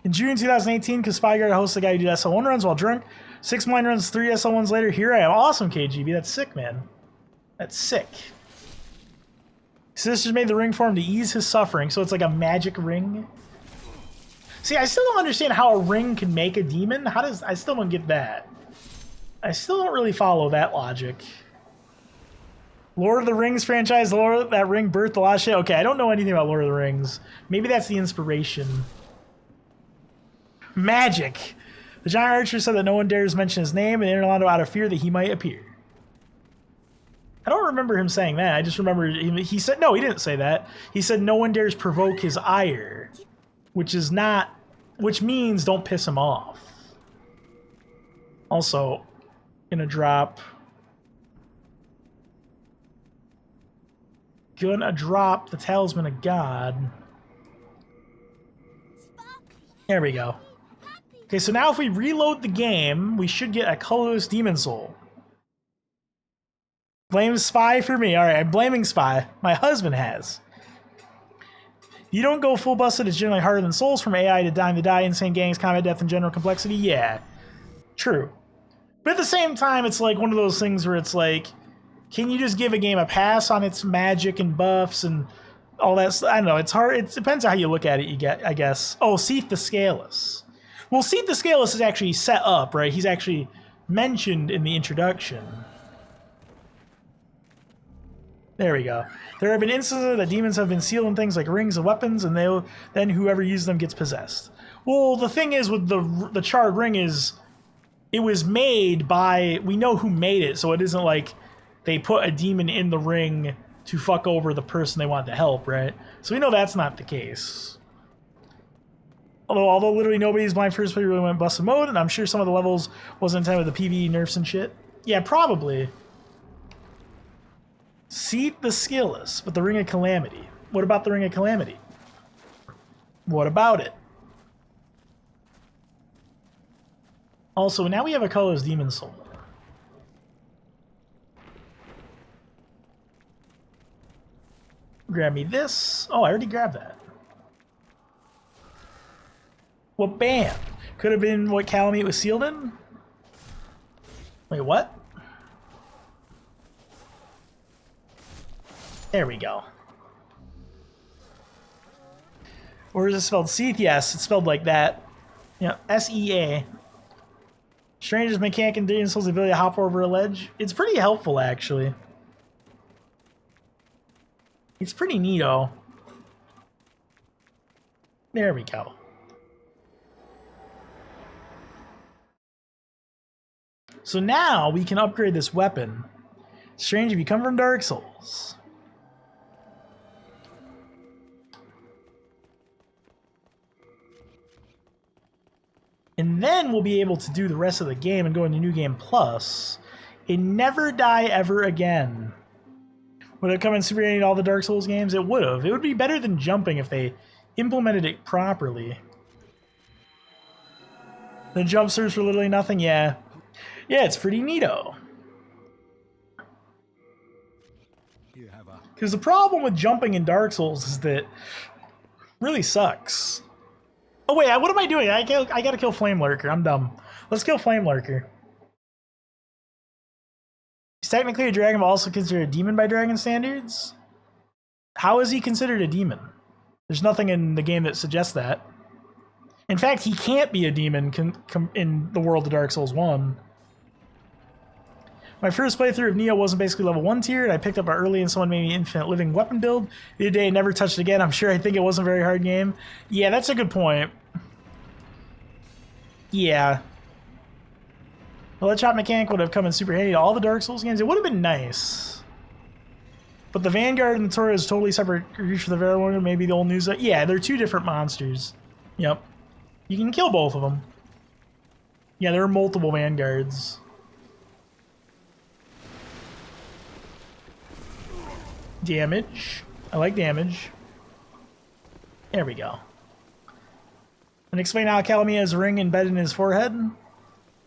In June 2018, because Spyguard hosts a guy who did SL1 runs while drunk. 6 mine runs, 3 SL1s later. Here I am. Awesome, KGB. That's sick, man. That's sick. Sisters made the ring for him to ease his suffering, so it's like a magic ring. See, I still don't understand how a ring can make a demon. I still don't get that. I still don't really follow that logic. Lord of the Rings franchise, that ring birthed a lot of shit. Okay, I don't know anything about Lord of the Rings. Maybe that's the inspiration. Magic. The giant archer said that no one dares mention his name, and Interlando out of fear that he might appear. I don't remember him saying that. I just remember he said, no, he didn't say that. He said no one dares provoke his ire, which means don't piss him off. Also, gonna drop the Talisman of God. There we go. Okay, so now if we reload the game, we should get a colorless demon soul. Blame Spy for me. Alright, I'm blaming Spy. My husband has. You don't go full busted, it's generally harder than Souls, from AI to Dime to Die, insane gangs, combat depth, and general complexity. Yeah, true. But at the same time, it's like one of those things where it's like, can you just give a game a pass on its magic and buffs and all that? I don't know, it's hard. It depends on how you look at it, I guess. Oh, Seath the Scaleless. Well, Seath the Scaleless is actually set up, right? He's actually mentioned in the introduction. There we go. There have been instances that demons have been sealed in things like rings and weapons, and then whoever uses them gets possessed. Well, the thing is with the charred ring is, it was made by, we know who made it, so it isn't like they put a demon in the ring to fuck over the person they want to help, right? So we know that's not the case. Although literally nobody's blind first player really went busted mode, and I'm sure some of the levels wasn't intended with the PvE nerfs and shit. Yeah, probably. Seath the Scaleless, but the Ring of Calamity. What about the Ring of Calamity? What about it? Also, now we have a colorless demon soul. Grab me this. Oh, I already grabbed that. Well, bam. Could have been what Calamite was sealed in? Wait, what? There we go. Or is it spelled Seath? Yes, it's spelled like that. You know, S-E-A. Stranger's mechanic and Demon Soul's ability to hop over a ledge. It's pretty helpful, actually. It's pretty neato. There we go. So now we can upgrade this weapon. Strange if you come from Dark Souls. And then we'll be able to do the rest of the game and go into New Game Plus and never die ever again. Would it come in Super 8 all the Dark Souls games? It would have. It would be better than jumping if they implemented it properly. The jump serves for literally nothing? Yeah. Yeah, it's pretty neato. Because the problem with jumping in Dark Souls is that it really sucks. Oh wait, what am I doing? I gotta kill Flame Lurker. I'm dumb. Let's kill Flame Lurker. He's technically a dragon, but also considered a demon by dragon standards? How is he considered a demon? There's nothing in the game that suggests that. In fact, he can't be a demon in the world of Dark Souls 1. My first playthrough of Neo wasn't basically level 1 tiered. I picked up it early and someone made me infinite living weapon build. The other day I never touched it again. I'm sure I think it wasn't a very hard game. Yeah, that's a good point. Yeah. Well, that chop mechanic would have come in super handy to all the Dark Souls games. It would have been nice. But the Vanguard and the Tora is totally separate creatures for the very one. Maybe the old news. Yeah, they're two different monsters. Yep. You can kill both of them. Yeah, there are multiple Vanguards. Damage. I like damage. There we go. And explain how Calamia has a ring embedded in his forehead?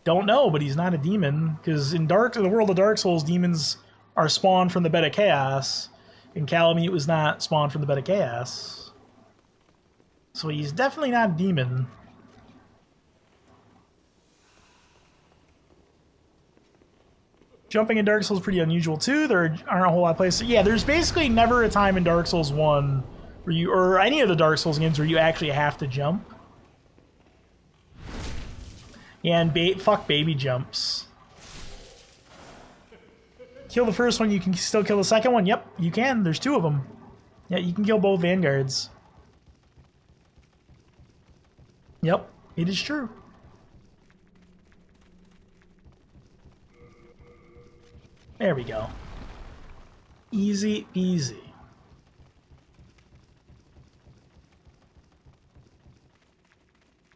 Don't know, but he's not a demon. Because in the world of Dark Souls, demons are spawned from the bed of chaos. And Calamia was not spawned from the bed of chaos. So he's definitely not a demon. Jumping in Dark Souls is pretty unusual too. There aren't a whole lot of places. Yeah, there's basically never a time in Dark Souls 1 where you, or any of the Dark Souls games, where you actually have to jump. Yeah, and fuck baby jumps. Kill the first one, you can still kill the second one? Yep, you can. There's two of them. Yeah, you can kill both Vanguards. Yep, it is true. There we go. Easy peasy.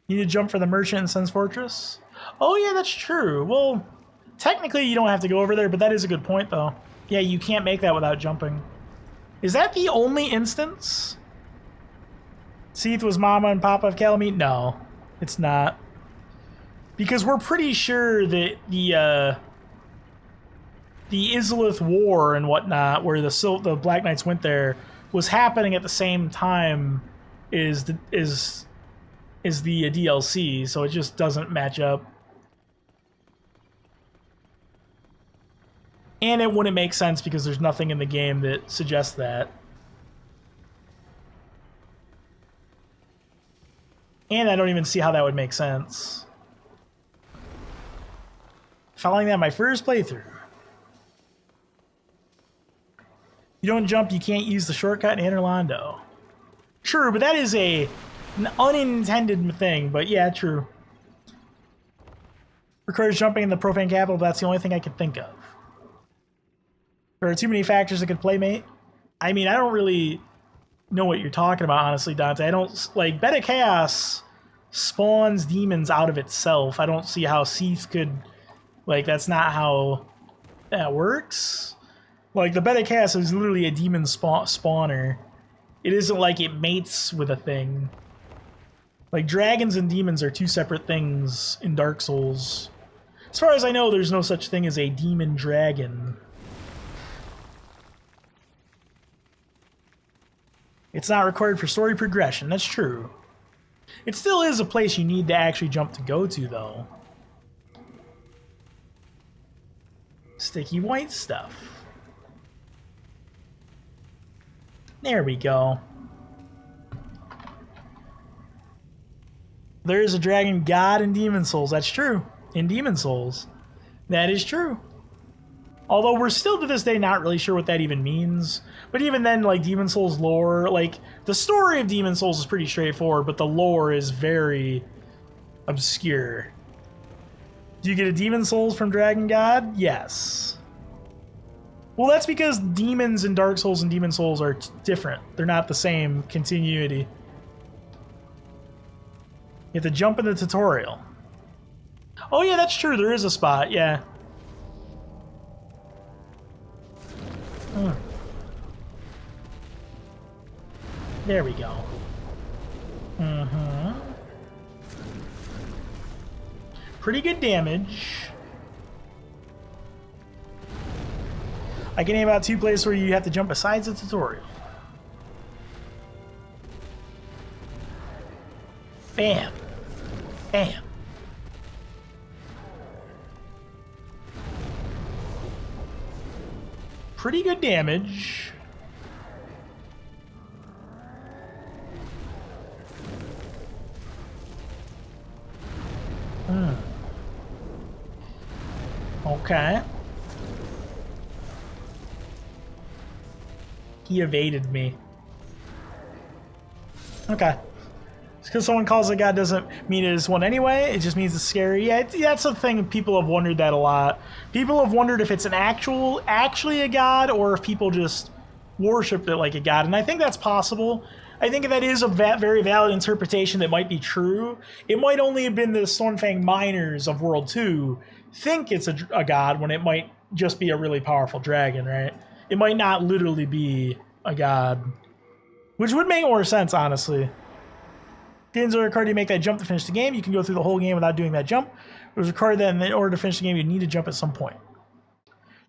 You need to jump for the merchant in Sen's Fortress? Oh yeah, that's true. Well, technically you don't have to go over there, but that is a good point though. Yeah, you can't make that without jumping. Is that the only instance? Seath was Mama and Papa of Calamite? No, it's not. Because we're pretty sure that the Izalith War and whatnot, where the Black Knights went there, was happening at the same time as the DLC, so it just doesn't match up. And it wouldn't make sense because there's nothing in the game that suggests that. And I don't even see how that would make sense. Following that, my first playthrough. You don't jump, you can't use the shortcut in Orlando. True, but that is an unintended thing, but yeah, true. Requires jumping in the profane capital, but that's the only thing I could think of. There are too many factors that could play, mate. I mean, I don't really know what you're talking about, honestly, Dante. I don't, like, Bed of Chaos spawns demons out of itself. I don't see how Seath could, like, that's not how that works. Like, the Bed of Chaos is literally a demon spawner. It isn't like it mates with a thing. Like, dragons and demons are two separate things in Dark Souls. As far as I know, there's no such thing as a demon dragon. It's not required for story progression, that's true. It still is a place you need to actually jump to go to, though. Sticky white stuff. There we go. There is a dragon god in Demon Souls. That's true. In Demon Souls. That is true. Although we're still to this day not really sure what that even means. But even then, like, Demon Souls lore, like, the story of Demon Souls is pretty straightforward, but the lore is very obscure. Do you get a Demon Souls from Dragon God? Yes. Well, that's because demons in Dark Souls and Demon Souls are different. They're not the same continuity. You have to jump in the tutorial. Oh yeah, that's true. There is a spot, yeah. There we go. Pretty good damage. I can name out two places where you have to jump besides the tutorial. Bam. Bam. Pretty good damage. Okay. He evaded me. Okay. Just because someone calls it God doesn't mean it is one anyway. It just means it's scary. Yeah, that's the thing. People have wondered that a lot. People have wondered if it's actually a god, or if people just worship it like a god. And I think that's possible. I think that is a very valid interpretation that might be true. It might only have been the Stormfang miners of World 2 think it's a god when it might just be a really powerful dragon, right? It might not literally be a god. Which would make more sense, honestly. Games are required to make that jump to finish the game. You can go through the whole game without doing that jump. It was recorded that in order to finish the game, you need to jump at some point.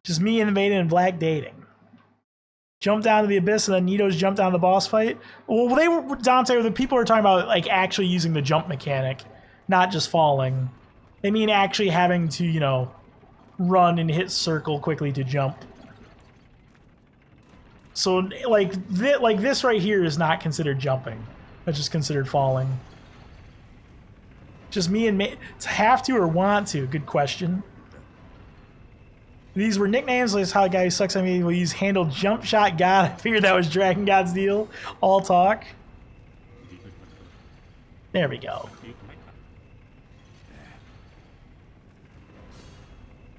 Just me and Vaden and Black dating. Jump down to the abyss, and then Nito's jump down to the boss fight. Well, Dante, the people are talking about like actually using the jump mechanic, not just falling. They mean actually having to, you know, run and hit circle quickly to jump. So like this right here is not considered jumping. That's just considered falling. Just me and to have to or want to? Good question. These were nicknames. Like how a guy who sucks at me will use handle jump shot god. I figured that was Dragon God's deal. All talk. There we go.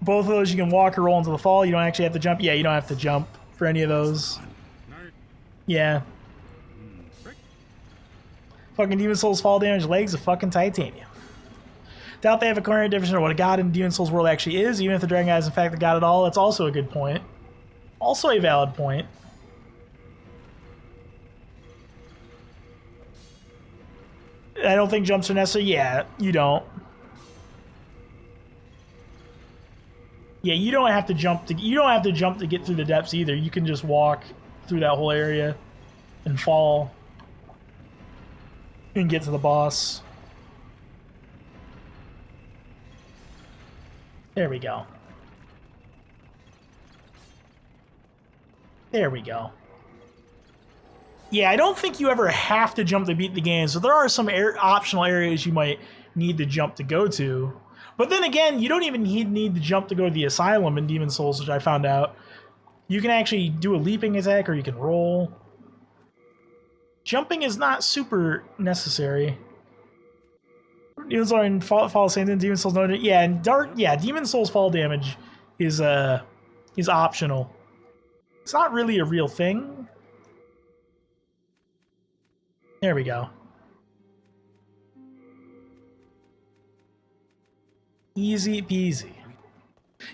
Both of those you can walk or roll into the fall. You don't actually have to jump. Yeah, you don't have to jump for any of those. Yeah. Fucking Demon Souls fall damage legs of fucking titanium. Doubt they have a current definition of what a god in Demon Souls world actually is, even if the Dragon God is in fact a god at all. That's also a good point. Also a valid point. I don't think jumps are necessary. Yeah, you don't. Yeah, you don't have to jump to get through the depths either. You can just walk through that whole area and fall and get to the boss. There we go. There we go. Yeah, I don't think you ever have to jump to beat the game, so there are some optional areas you might need to jump to go to. But then again, you don't even need to jump to go to the Asylum in Demon Souls, which I found out. You can actually do a leaping attack, or you can roll. Jumping is not super necessary. Demon Souls and fall same thing. Demon Souls noted. Yeah, and Demon Souls fall damage is optional. It's not really a real thing. There we go. Easy peasy.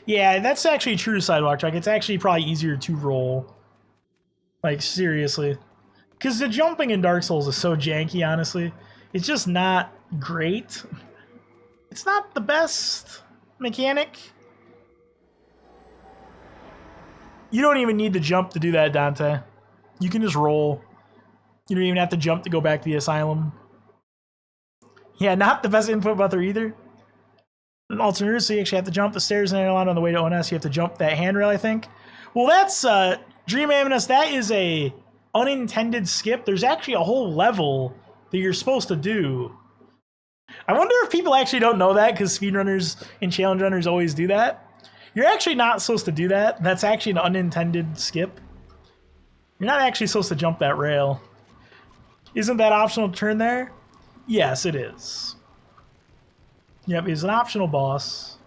Yeah, that's actually true, Sidewalk Truck. It's actually probably easier to roll. Like, seriously. Because the jumping in Dark Souls is so janky, honestly. It's just not great. It's not the best mechanic. You don't even need to jump to do that, Dante. You can just roll. You don't even have to jump to go back to the Asylum. Yeah, not the best input butler either. An alternate route, so you actually have to jump the stairs and airline on the way to ONS. You have to jump that handrail, I think. Well, that's Dream Aminus. That is a unintended skip. There's actually a whole level that you're supposed to do. I wonder if people actually don't know that, because speedrunners and challenge runners always do that. You're actually not supposed to do that. That's actually an unintended skip. You're not actually supposed to jump that rail. Isn't that optional to turn there? Yes, it is. Yep, he's an optional boss.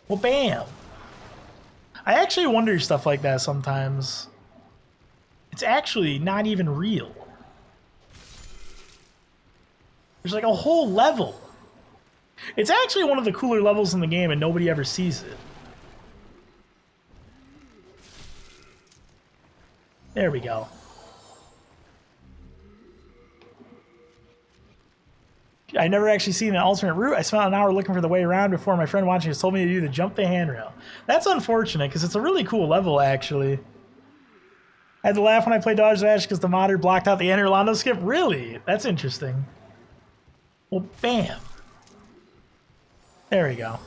Well, bam. I actually wonder stuff like that sometimes. It's actually not even real. There's like a whole level. It's actually one of the cooler levels in the game, and nobody ever sees it. There we go. I never actually seen an alternate route. I spent an hour looking for the way around before my friend watching us told me to do the jump the handrail. That's unfortunate, because it's a really cool level, actually. I had to laugh when I played Dodge Dash because the modder blocked out the Enter Londo skip. Really? That's interesting. Well, bam. There we go.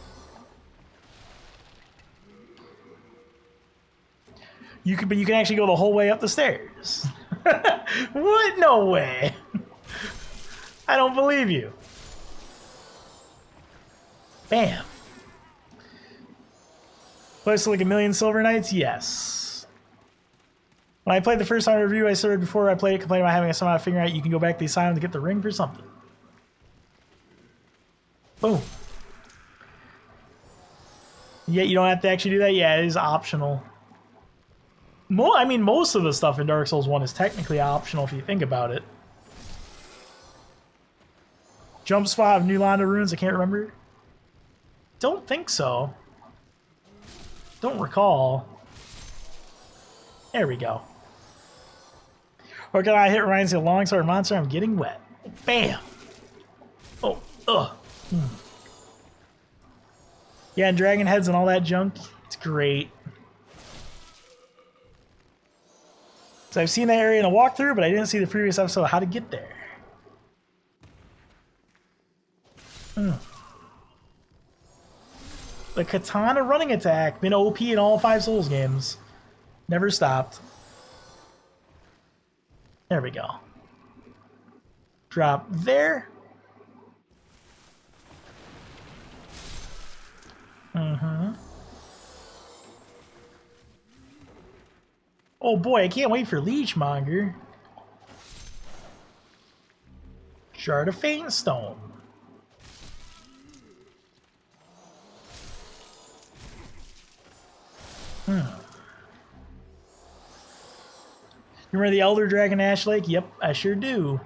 But you can actually go the whole way up the stairs. What? No way. I don't believe you. Bam. Close to like 1,000,000 Silver Knights? Yes. When I played the first time review, I started before I played it, complaining about having a somehow figure out you can go back to the asylum to get the ring for something. Boom. Yeah, you don't have to actually do that? Yeah, it is optional. I mean, most of the stuff in Dark Souls 1 is technically optional if you think about it. Jump spot of New Londo runes, I can't remember. Don't think so. Don't recall. There we go. Or can I hit reminds me of long sword monster? I'm getting wet. Bam! Oh, ugh. Yeah, and dragon heads and all that junk. It's great. So I've seen that area in a walkthrough, but I didn't see the previous episode of how to get there. The katana running attack, been OP in all 5 Souls games. Never stopped. There we go. Drop there. Oh boy, I can't wait for Leechmonger. Shard of Faint Stone. You remember the Elder Dragon Ash Lake? Yep, I sure do.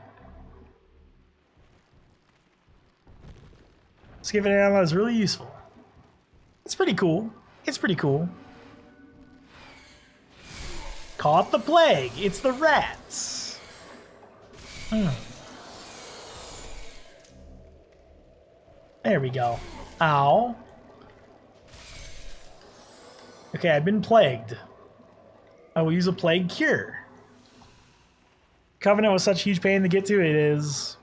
Skipping it out is really useful. It's pretty cool. It's pretty cool. Caught the plague. It's the rats. There we go. Ow. Okay, I've been plagued. I will use a plague cure. Covenant was such huge pain to get to. It is.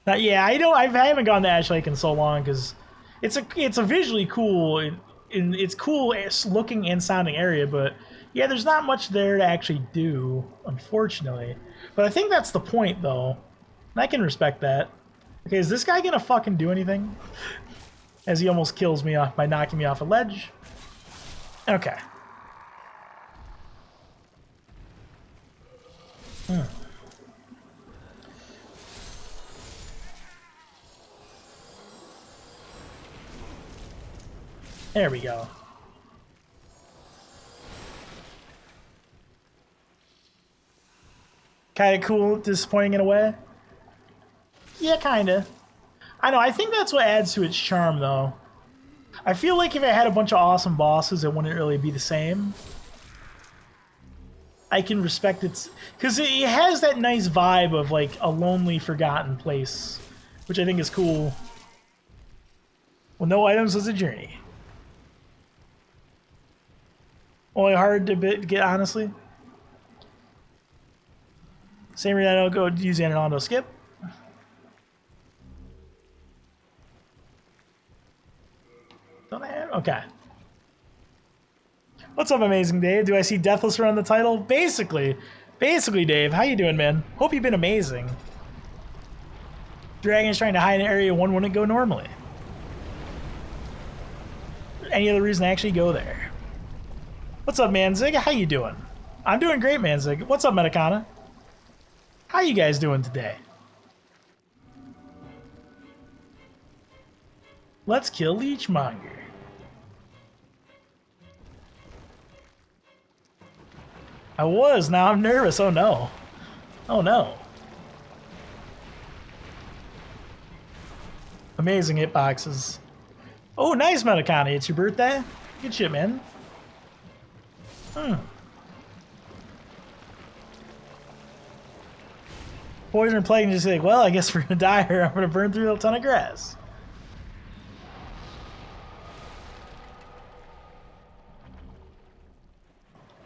Now, yeah, I haven't gone to Ash Lake in so long because it's a visually cool and it's cool looking and sounding area, but yeah, there's not much there to actually do, unfortunately. But I think that's the point, though. And I can respect that. Okay, is this guy gonna fucking do anything? As he almost kills me off by knocking me off a ledge. Okay. There we go. Kind of cool, disappointing in a way. Yeah, kind of. I know, I think that's what adds to its charm, though. I feel like if it had a bunch of awesome bosses, it wouldn't really be the same. I can respect its... Because it has that nice vibe of, like, a lonely, forgotten place. Which I think is cool. Well, no items was a journey. Only hard to get, honestly. Same reason I don't go use Ananondo skip. Don't I have? Okay. What's up, Amazing Dave? Do I see Deathless around the title? Basically, Dave. How you doing, man? Hope you've been amazing. Dragon's trying to hide an area one wouldn't go normally. Any other reason to actually go there? What's up, Manzig? How you doing? I'm doing great, Manzig. What's up, Metacana? How you guys doing today? Let's kill Leechmonger. I was, now I'm nervous. Oh no. Oh no. Amazing hitboxes. Oh, nice, Metacani. It's your birthday? Good shit, man. Poison and plague and just like, well, I guess we're gonna die here. I'm gonna burn through a ton of grass.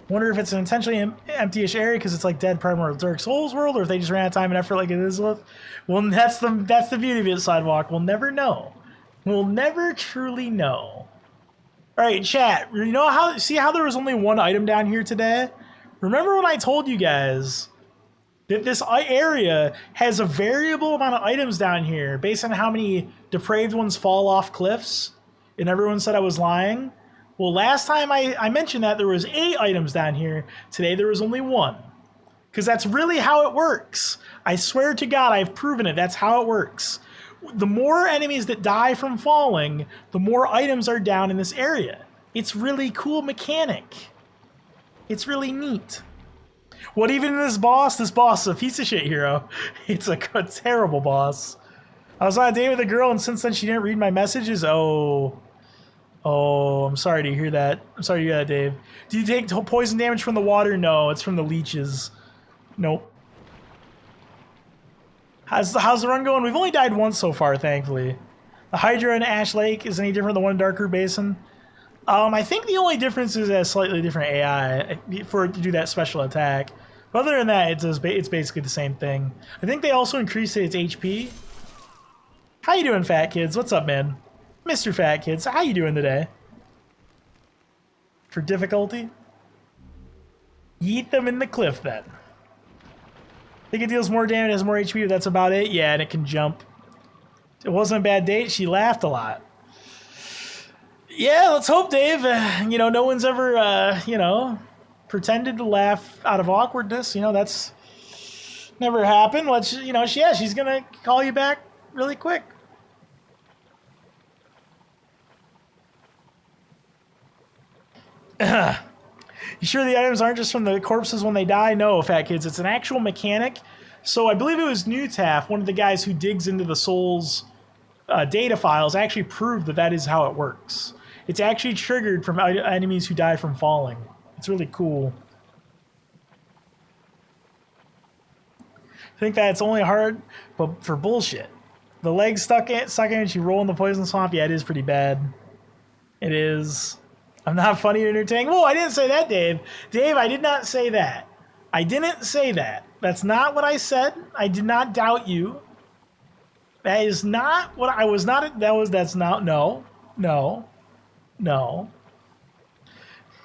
Wonder if it's an intentionally empty-ish area because it's like Dead Primal Dark Souls world, or if they just ran out of time and effort like it is with. Well, that's the beauty of it, Sidewalk. We'll never know. We'll never truly know. All right, chat. You know how? See how there was only one item down here today? Remember when I told you guys that this area has a variable amount of items down here based on how many depraved ones fall off cliffs, and everyone said I was lying? Well, last time I mentioned that there was 8 items down here. Today there was only 1. Because that's really how it works. I swear to God, I've proven it. That's how it works. The more enemies that die from falling, the more items are down in this area. It's really cool mechanic. It's really neat. What even in this boss is a piece of shit hero. It's a terrible boss. I was on a date with a girl and since then she didn't read my messages. Oh, I'm sorry to hear that. I'm sorry to hear that, Dave. Do you take poison damage from the water? No, it's from the leeches. Nope. How's the run going? We've only died once so far, thankfully. The Hydra in Ash Lake is any different than the one in Darkroot Basin? I think the only difference is a slightly different AI for it to do that special attack. But other than that, it's basically the same thing. I think they also increased its HP. How you doing, Fat Kids? What's up, man? Mr. Fat Kids, how you doing today? For difficulty? Yeet them in the cliff, then. I think it deals more damage, has more HP, but that's about it. Yeah, and it can jump. It wasn't a bad date. She laughed a lot. Yeah, let's hope, Dave. No one's ever, pretended to laugh out of awkwardness. That's never happened. She's gonna call you back really quick. You sure the items aren't just from the corpses when they die? No, Fat Kids. It's an actual mechanic. So I believe it was Newtaf, one of the guys who digs into the Souls data files, actually proved that is how it works. It's actually triggered from enemies who die from falling. It's really cool. I think that it's only hard, but for bullshit. The legs stuck in and you roll in the poison swamp. Yeah, it is pretty bad. It is. I'm not funny or entertaining. Whoa, I didn't say that, Dave. Dave, I did not say that. I didn't say that. That's not what I said. I did not doubt you. That is not what I was not. That's not. No.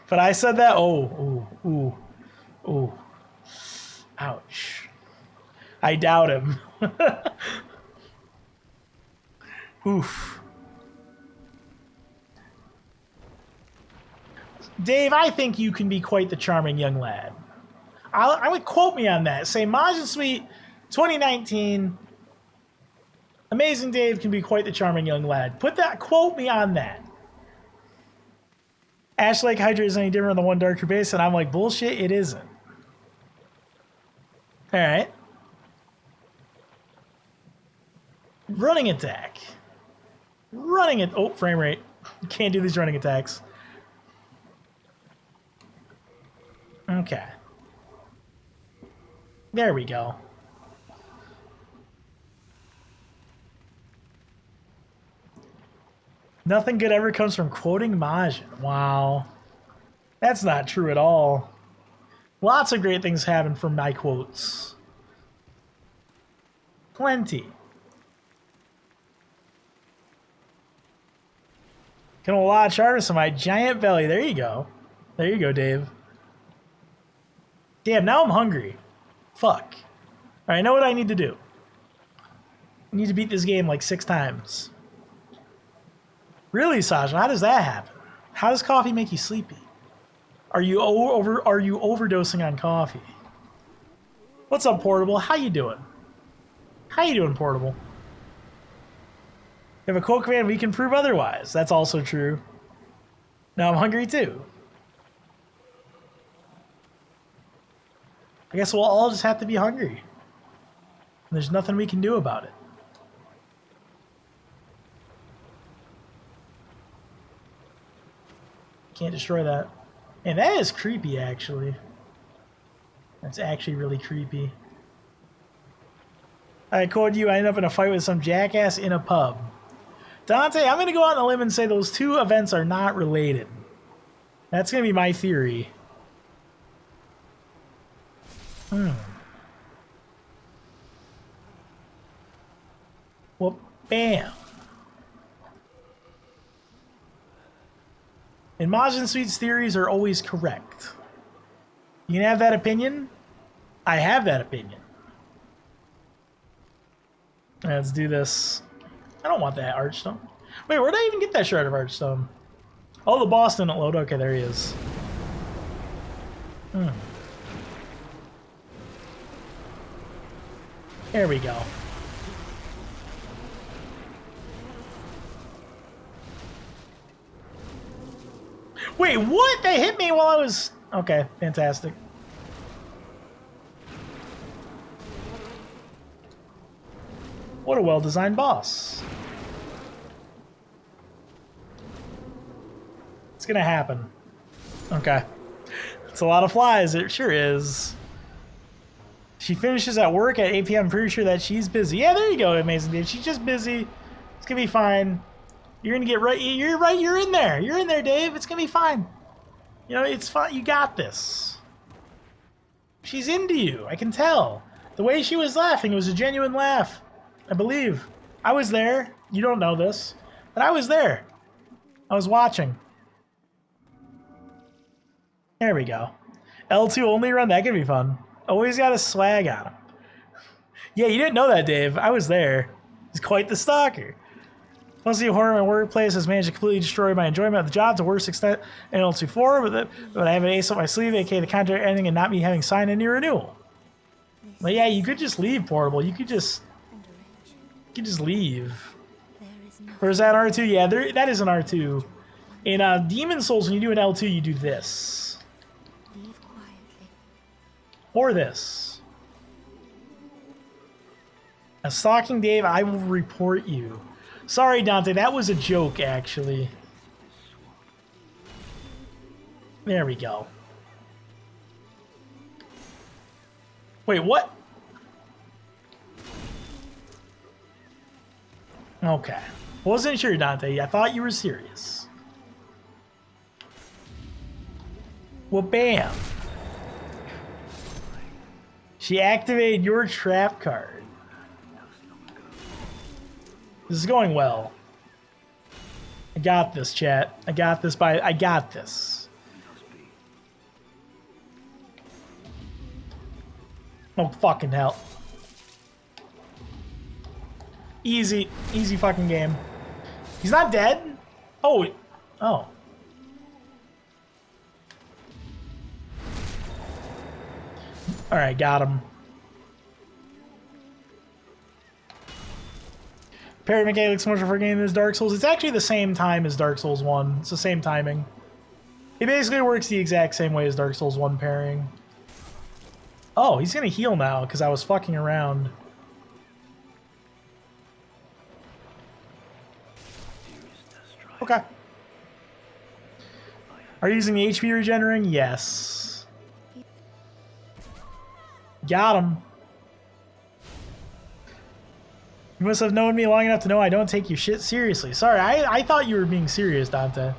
But I said that. Oh. Ouch. I doubt him. Oof. Dave, I think you can be quite the charming young lad. I would quote me on that. Say, Majin Suite 2019. Amazing Dave can be quite the charming young lad. Quote me on that. Ash Lake Hydra is any different than the one Darkroot Basin. I'm like, bullshit, it isn't. Alright. Running attack. Oh, frame rate. You can't do these running attacks. Okay. There we go. Nothing good ever comes from quoting Majin. Wow. That's not true at all. Lots of great things happen from my quotes. Plenty. Can a lot of charters on my giant belly. There you go. There you go, Dave. Damn, now I'm hungry. Fuck. Alright, I know what I need to do. I need to beat this game like 6 times. Really, Sasha? How does that happen? How does coffee make you sleepy? Are you overdosing on coffee? What's up, Portable? How you doing? How you doing, Portable? You have a quote command, we can prove otherwise. That's also true. Now I'm hungry too. I guess we'll all just have to be hungry. And there's nothing we can do about it. Can't destroy that. And that is creepy, actually. That's actually really creepy. I code you, I end up in a fight with some jackass in a pub. Dante, I'm going to go out on a limb and say those 2 events are not related. That's going to be my theory. Well, bam. And Majin Suite's theories are always correct. You can have that opinion. I have that opinion. Let's do this. I don't want that Archstone. Wait, where did I even get that Shard of Archstone? Oh, the boss didn't load. Okay, there he is. There we go. Wait, what? They hit me while I was... Okay, fantastic. What a well-designed boss. It's gonna happen. Okay. It's a lot of flies, it sure is. She finishes at work at 8 p.m. I'm pretty sure that she's busy. Yeah, there you go, Amazing Dave. She's just busy. It's gonna be fine. You're gonna get right. You're right. You're in there. You're in there, Dave. It's gonna be fine. You know, it's fine. You got this. She's into you. I can tell. The way she was laughing, it was a genuine laugh. I believe. I was there. You don't know this, but I was there. I was watching. There we go. L2 only run. That could be fun. Always got a swag on him. Yeah, you didn't know that, Dave. I was there. He's quite the stalker. Mostly horror in my workplace has managed to completely destroy my enjoyment of the job to the worst extent in L24, but I have an ace up my sleeve, aka the contract ending and not me having signed any renewal. But yeah, you could just leave, Portable. You could just leave. Or is that R2? Yeah, that is an R2. In Demon Souls, when you do an L2, you do this. Or this. A stalking Dave, I will report you. Sorry, Dante, that was a joke, actually. There we go. Wait, what? Okay. Wasn't sure, Dante. I thought you were serious. Well, bam. She activated your trap card. This is going well. I got this, chat. I got this I got this. Oh, fucking hell. Easy fucking game. He's not dead? Oh. Oh. Alright, got him. Parry mechanics much for game as Dark Souls. It's actually the same time as Dark Souls 1. It's the same timing. It basically works the exact same way as Dark Souls 1 parrying. Oh, he's gonna heal now because I was fucking around. Okay. Are you using the HP regenerating? Yes. Got him. You must have known me long enough to know I don't take your shit seriously. Sorry, I thought you were being serious, Dante.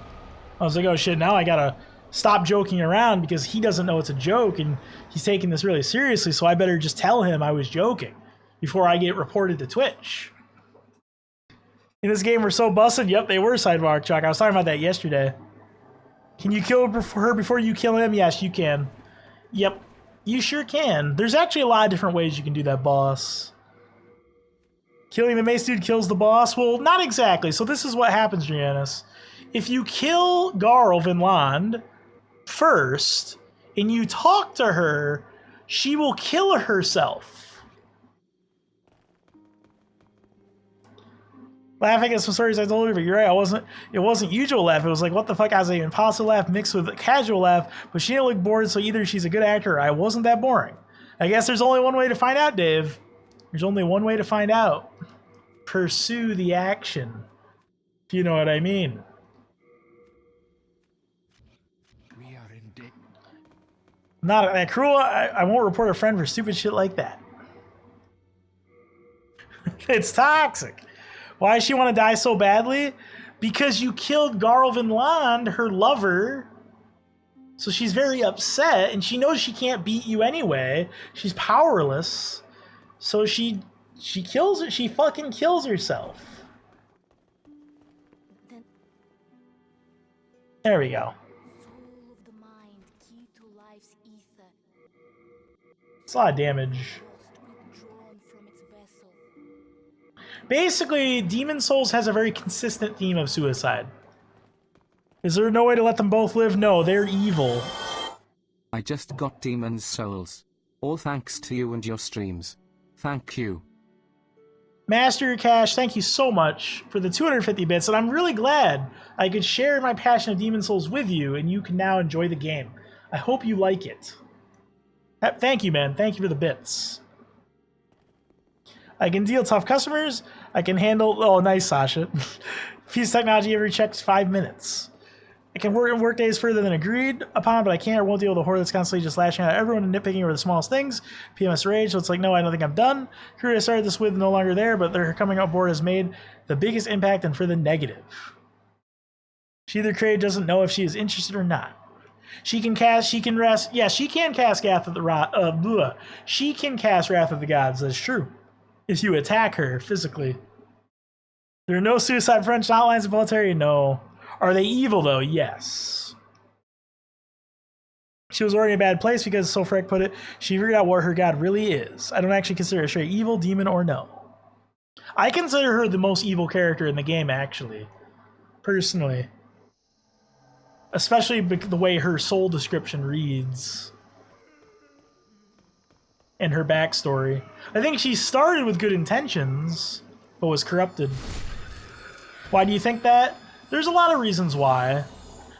I was like, oh shit, now I gotta stop joking around because he doesn't know it's a joke and he's taking this really seriously, so I better just tell him I was joking before I get reported to Twitch. In this game, we're so busted. Yep, they were, Sidewalk Chuck. I was talking about that yesterday. Can you kill her before you kill him? Yes, you can. Yep, you sure can. There's actually a lot of different ways you can do that, boss. Killing the mace dude kills the boss? Well, not exactly. So this is what happens, Giannis. If you kill Garl Vinland first, and you talk to her, she will kill herself. Laughing at some stories I told you, but you're right, it wasn't usual laugh. It was like, what the fuck? I was an impossible laugh mixed with a casual laugh, but she didn't look bored, so either she's a good actor or I wasn't that boring. I guess there's only one way to find out, Dave. There's only one way to find out. Pursue the action. If you know what I mean. We are in debt. Not that cruel. I won't report a friend for stupid shit like that. It's toxic. Why does she want to die so badly? Because you killed Garl Vinland, her lover. So she's very upset, and she knows she can't beat you anyway. She's powerless. So she kills her. She fucking kills herself. There we go. It's a lot of damage. Basically, Demon Souls has a very consistent theme of suicide. Is there no way to let them both live? No, they're evil. I just got demon's souls. All thanks to you and your streams. Thank you. Master Cash, thank you so much for the 250 bits, and I'm really glad I could share my passion of Demon Souls with you, and you can now enjoy the game. I hope you like it. Thank you, man. Thank you for the bits. I can deal tough customers. I can handle... Oh, nice, Sasha. Piece of technology every checks 5 minutes. I can work in work days further than agreed upon, but I can't or won't deal with a horde that's constantly just lashing out at everyone and nitpicking over the smallest things. PMS rage, so it's like, no, I don't think I'm done. Crew I started this with no longer there, but their coming on board has made the biggest impact and for the negative. She either created doesn't know if she is interested or not. She can cast, she can rest. Yeah, she can cast Wrath of the She can cast Wrath of the Gods, that's true. If you attack her physically. There are no suicide French outlines of military? No. Are they evil, though? Yes. She was already in a bad place because, so Freck put it, she figured out what her god really is. I don't actually consider her straight evil, demon, or no. I consider her the most evil character in the game, actually. Personally. Especially the way her soul description reads. And her backstory. I think she started with good intentions, but was corrupted. Why do you think that? There's a lot of reasons why.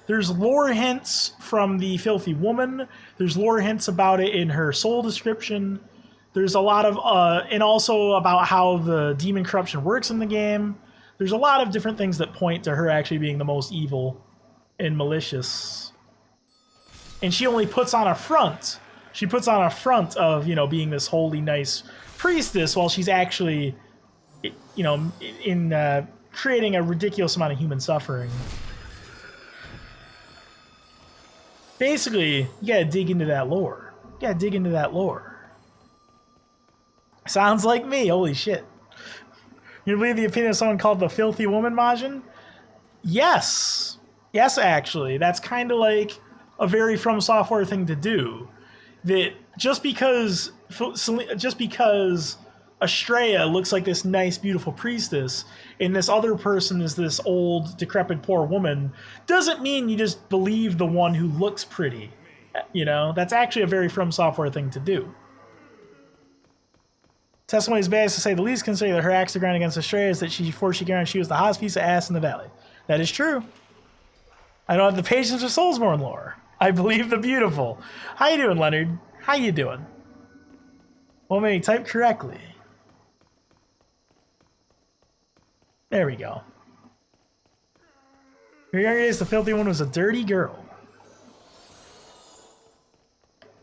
There's lore hints from the Filthy Woman. There's lore hints about it in her soul description. There's a lot of, and also about how the demon corruption works in the game. There's a lot of different things that point to her actually being the most evil and malicious. And she only puts on a front. She puts on a front of, you know, being this holy, nice priestess while she's actually, you know, in creating a ridiculous amount of human suffering. Basically, you gotta dig into that lore. You gotta dig into that lore. Sounds like me, holy shit. You believe the opinion of someone called the Filthy Woman, Majin? Yes. Yes, actually. That's kind of like a very From Software thing to do. That just because Estrella looks like this nice, beautiful priestess, and this other person is this old, decrepit, poor woman, doesn't mean you just believe the one who looks pretty. You know, that's actually a very From Software thing to do. Testimony is bad to say the least, considering that her axe to grind against Estrella is that she was the hottest piece of ass in the valley. That is true. I don't have the patience for Soulsborne lore. I believe the beautiful. How you doing, Leonard? How you doing? Well, maybe type correctly. There we go. Your younger days, the Filthy One was a dirty girl.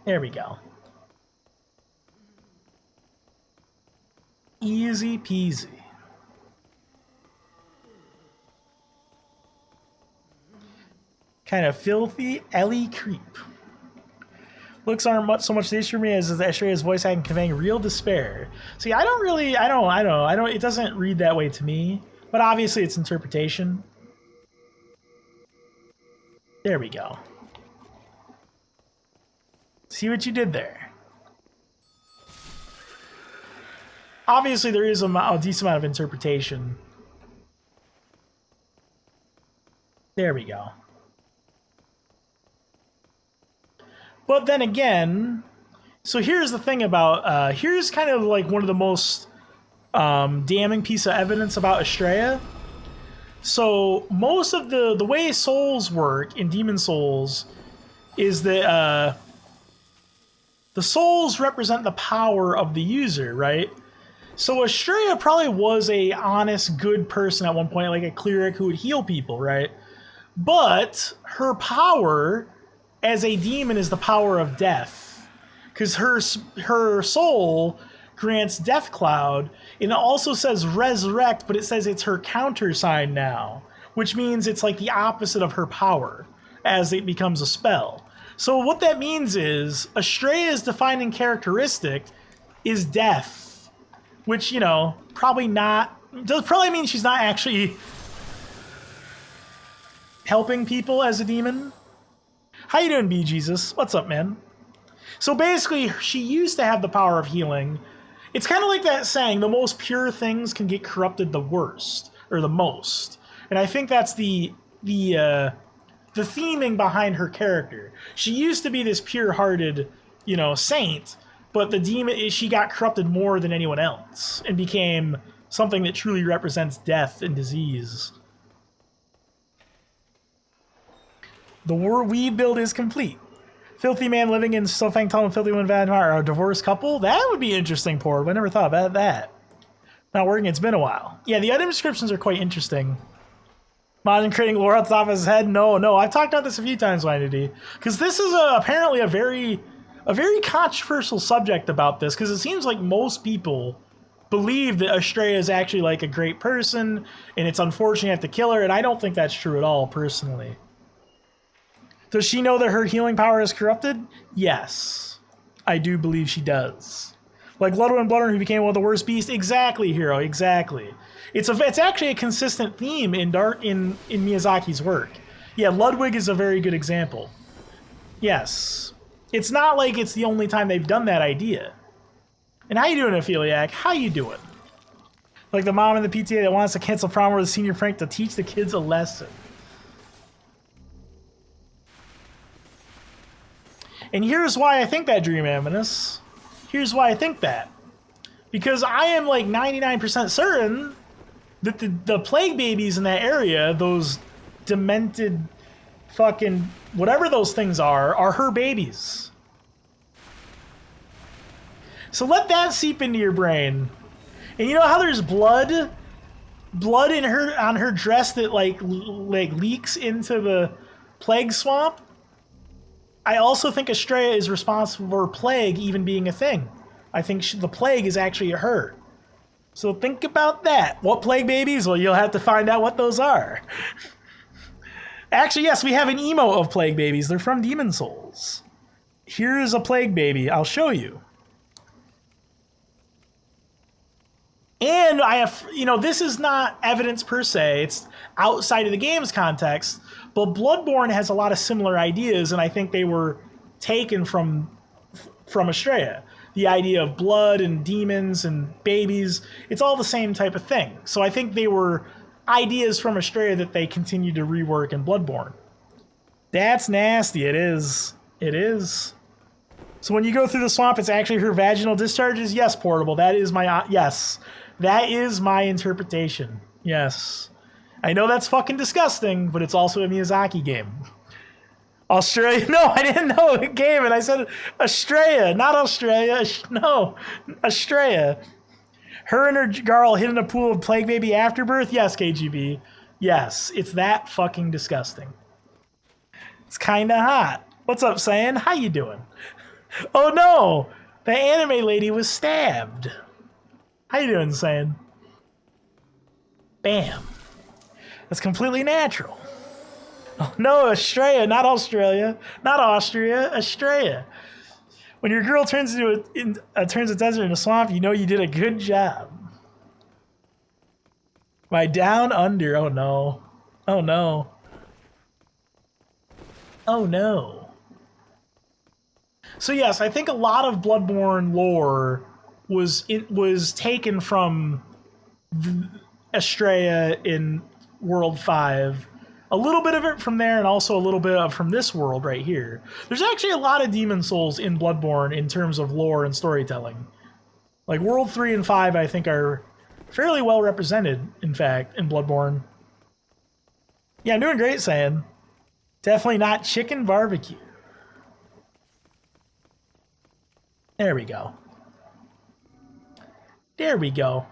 There we go. Easy peasy. Kind of filthy Ellie creep. Looks aren't so much the issue for me as Estrella's voice acting conveying real despair. See, I don't, it doesn't read that way to me, but obviously it's interpretation. There we go. See what you did there. Obviously there is a decent amount of interpretation. There we go. But then again, so here's the thing about, here's kind of like one of the most damning piece of evidence about Estrella. So most of the way souls work in Demon Souls is that the souls represent the power of the user, right? So Estrella probably was a honest, good person at one point, like a cleric who would heal people, right? But her power as a demon is the power of death, because her soul grants Death Cloud, and it also says resurrect, but it says it's her countersign now, which means it's like the opposite of her power as it becomes a spell. So what that means is Estrella's defining characteristic is death, which, you know, probably mean she's not actually helping people as a demon. How you doing, B Jesus? What's up, man? So basically, she used to have the power of healing. It's kind of like that saying, the most pure things can get corrupted the worst, or the most. And I think that's the the theming behind her character. She used to be this pure-hearted, you know, saint, but the demon, she got corrupted more than anyone else and became something that truly represents death and disease. The war we build is complete. Filthy man living in Stofang Tunnel and Filthy Woman Vampire are a divorced couple? That would be interesting, Port. I never thought about that. Not working, it's been a while. Yeah, the item descriptions are quite interesting. Modern creating lore on top of his head? No, I've talked about this a few times, Windy. Because this is apparently a very controversial subject about this, because it seems like most people believe that Estrella is actually like a great person, and it's unfortunate you have to kill her, and I don't think that's true at all, personally. Does she know that her healing power is corrupted? Yes. I do believe she does. Like Ludwig and Bloodrunner, who became one of the worst beasts? Exactly, Hero, exactly. It's actually a consistent theme in Miyazaki's work. Yeah, Ludwig is a very good example. Yes. It's not like it's the only time they've done that idea. And how you doing, Apheliac? How you doing? Like the mom in the PTA that wants to cancel prom or the senior prank to teach the kids a lesson. And here's why I think that, Dream Aminus. Here's why I think that. Because I am like 99% certain that the plague babies in that area, those demented fucking whatever those things are her babies. So let that seep into your brain. And you know how there's blood in her on her dress that like leaks into the plague swamp? I also think Estrella is responsible for plague even being a thing. I think the plague is actually her. So think about that. What plague babies? Well, you'll have to find out what those are. Actually, yes, we have an emo of plague babies. They're from Demon Souls. Here is a plague baby. I'll show you. And I have, you know, this is not evidence per se. It's outside of the game's context. But Bloodborne has a lot of similar ideas, and I think they were taken from Estrella. The idea of blood and demons and babies, it's all the same type of thing. So I think they were ideas from Estrella that they continued to rework in Bloodborne. That's nasty. It is. It is. So when you go through the swamp, it's actually her vaginal discharges? Yes, Portable. That is my... yes. That is my interpretation. Yes. I know that's fucking disgusting, but it's also a Miyazaki game. Australia? No, I didn't know a game, and I said Estrella, not Australia. No, Estrella. Her and her girl hid in a pool of plague baby afterbirth? Yes, KGB. Yes, it's that fucking disgusting. It's kinda hot. What's up, Saiyan? How you doing? Oh no! The anime lady was stabbed. How you doing, Saiyan? Bam. That's completely natural. Oh, no, Estrella, not Australia. Not Austria, Estrella. When your girl turns turns a desert into a swamp, you know you did a good job. My down under. Oh no. Oh no. Oh no. So yes, I think a lot of Bloodborne lore was taken from Estrella in World 5. A little bit of it from there, and also a little bit of from this world right here. There's actually a lot of Demon Souls in Bloodborne in terms of lore and storytelling. Like World 3 and 5, I think, are fairly well represented, in fact, in Bloodborne. Yeah, I'm doing great, Saiyan. Definitely not chicken barbecue. There we go. There we go.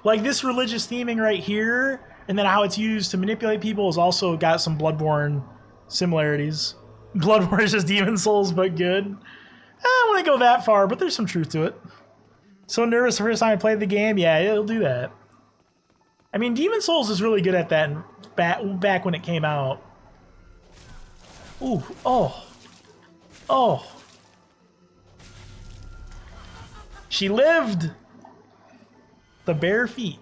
Like this religious theming right here, and then how it's used to manipulate people has also got some Bloodborne similarities. Bloodborne is just Demon Souls, but good. I don't want to go that far, but there's some truth to it. So nervous the first time I played the game? Yeah, it'll do that. I mean, Demon Souls is really good at that back when it came out. Ooh, oh. Oh. She lived. The bare feet.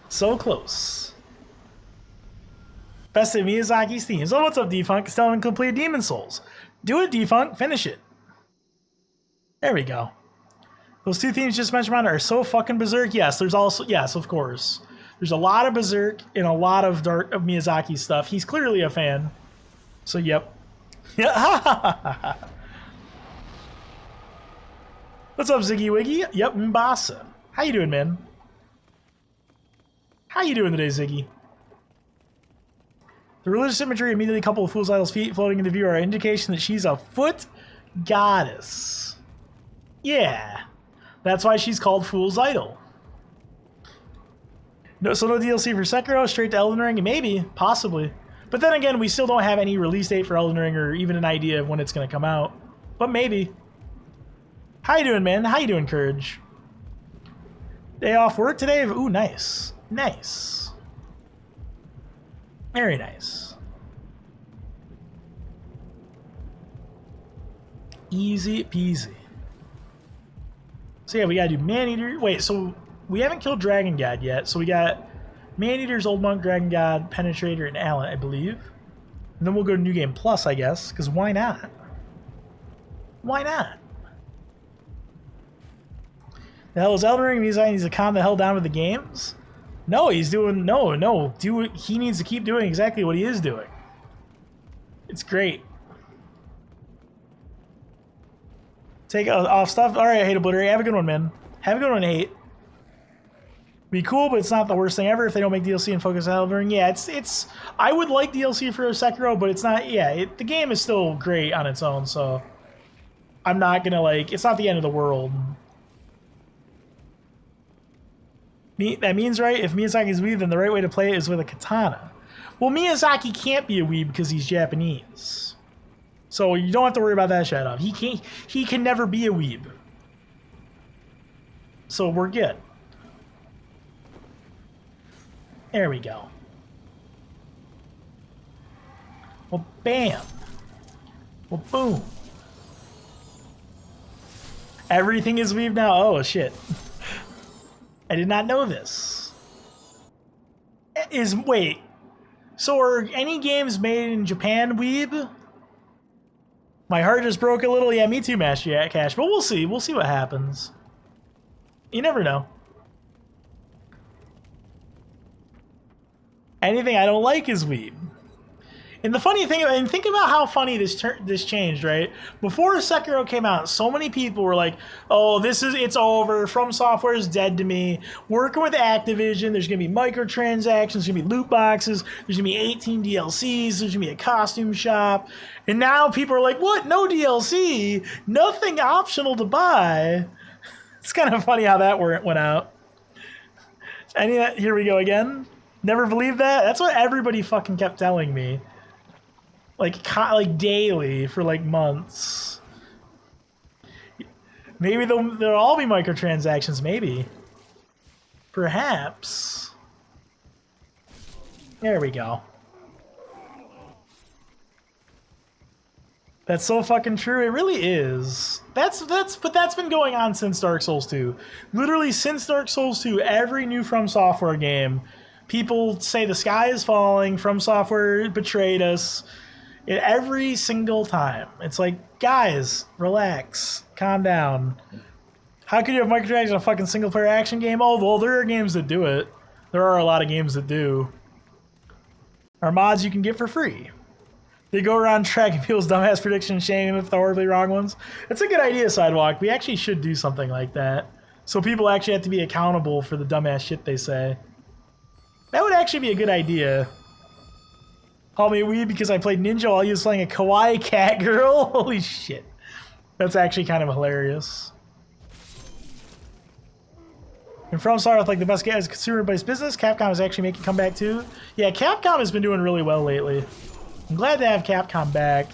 So close. Best of Miyazaki's themes. Oh, what's up, Defunct? Still haven't completed Demon Souls. Do it, Defunct. Finish it. There we go. Those two themes just mentioned are so fucking berserk. Yes, there's also, yes, of course. There's a lot of berserk and a lot of dark of Miyazaki stuff. He's clearly a fan. So, yep. What's up, Ziggy Wiggy? Yep, Mbasa. How you doing, man? How you doing today, Ziggy? The religious imagery immediately coupled with Fool's Idol's feet floating in the view are an indication that she's a foot goddess. Yeah. That's why she's called Fool's Idol. No, so no DLC for Sekiro, straight to Elden Ring? Maybe, possibly. But then again, we still don't have any release date for Elden Ring or even an idea of when it's going to come out. But maybe. How you doing, man? How you doing, Courage? Day off work today? Ooh, nice. Nice. Very nice. Easy peasy. So yeah, we gotta do Maneater. Wait, so we haven't killed Dragon God yet. So we got Maneater's Old Monk, Dragon God, Penetrator, and Allen, I believe. And then we'll go to New Game Plus, I guess, because why not? Why not? The hell is Elden Ring? He needs to calm the hell down with the games? No, he's doing, no. He needs to keep doing exactly what he is doing. It's great. Take off stuff. All right, Hate Obliterate. Have a good one, man. Have a good one, Hate. Be cool, but it's not the worst thing ever if they don't make DLC and focus on Elden Ring. Yeah, it's. I would like DLC for Sekiro, but it's not. Yeah, the game is still great on its own, so I'm not gonna like. It's not the end of the world. That means, right? If Miyazaki's weeb, then the right way to play it is with a katana. Well, Miyazaki can't be a weeb because he's Japanese. So you don't have to worry about that shit up. He can never be a weeb. So we're good. There we go. Well, bam. Well, boom. Everything is weeb now. Oh, shit. I did not know this. Wait. So are any games made in Japan weeb? My heart just broke a little. Yeah, me too, Master Cash. But we'll see. We'll see what happens. You never know. Anything I don't like is weeb. And the funny thing, and think about how funny this changed, right? Before Sekiro came out, so many people were like, "Oh, it's over. From Software is dead to me. Working with Activision, there's gonna be microtransactions, there's gonna be loot boxes, there's gonna be 18 DLCs, there's gonna be a costume shop." And now people are like, "What? No DLC? Nothing optional to buy?" It's kind of funny how that went out. Here we go again. Never believed that. That's what everybody fucking kept telling me. Like daily for like months. Maybe there'll all be microtransactions. Maybe. Perhaps. There we go. That's so fucking true. It really is. But that's been going on since Dark Souls 2. Literally since Dark Souls 2, every new From Software game, people say the sky is falling, From Software betrayed us. Every single time. It's like, guys, relax, calm down. How could you have microtransactions in a fucking single-player action game? Oh, well, there are games that do it. There are a lot of games that do. Are mods you can get for free. They go around tracking people's dumbass predictions, shaming them if they're horribly wrong ones. It's a good idea, Sidewalk. We actually should do something like that. So people actually have to be accountable for the dumbass shit they say. That would actually be a good idea. Call me a weeb because I played Ninja while he was playing a kawaii cat girl. Holy shit. That's actually kind of hilarious. And From Software with like the best as consumer-based business, Capcom is actually making a comeback too. Yeah, Capcom has been doing really well lately. I'm glad to have Capcom back.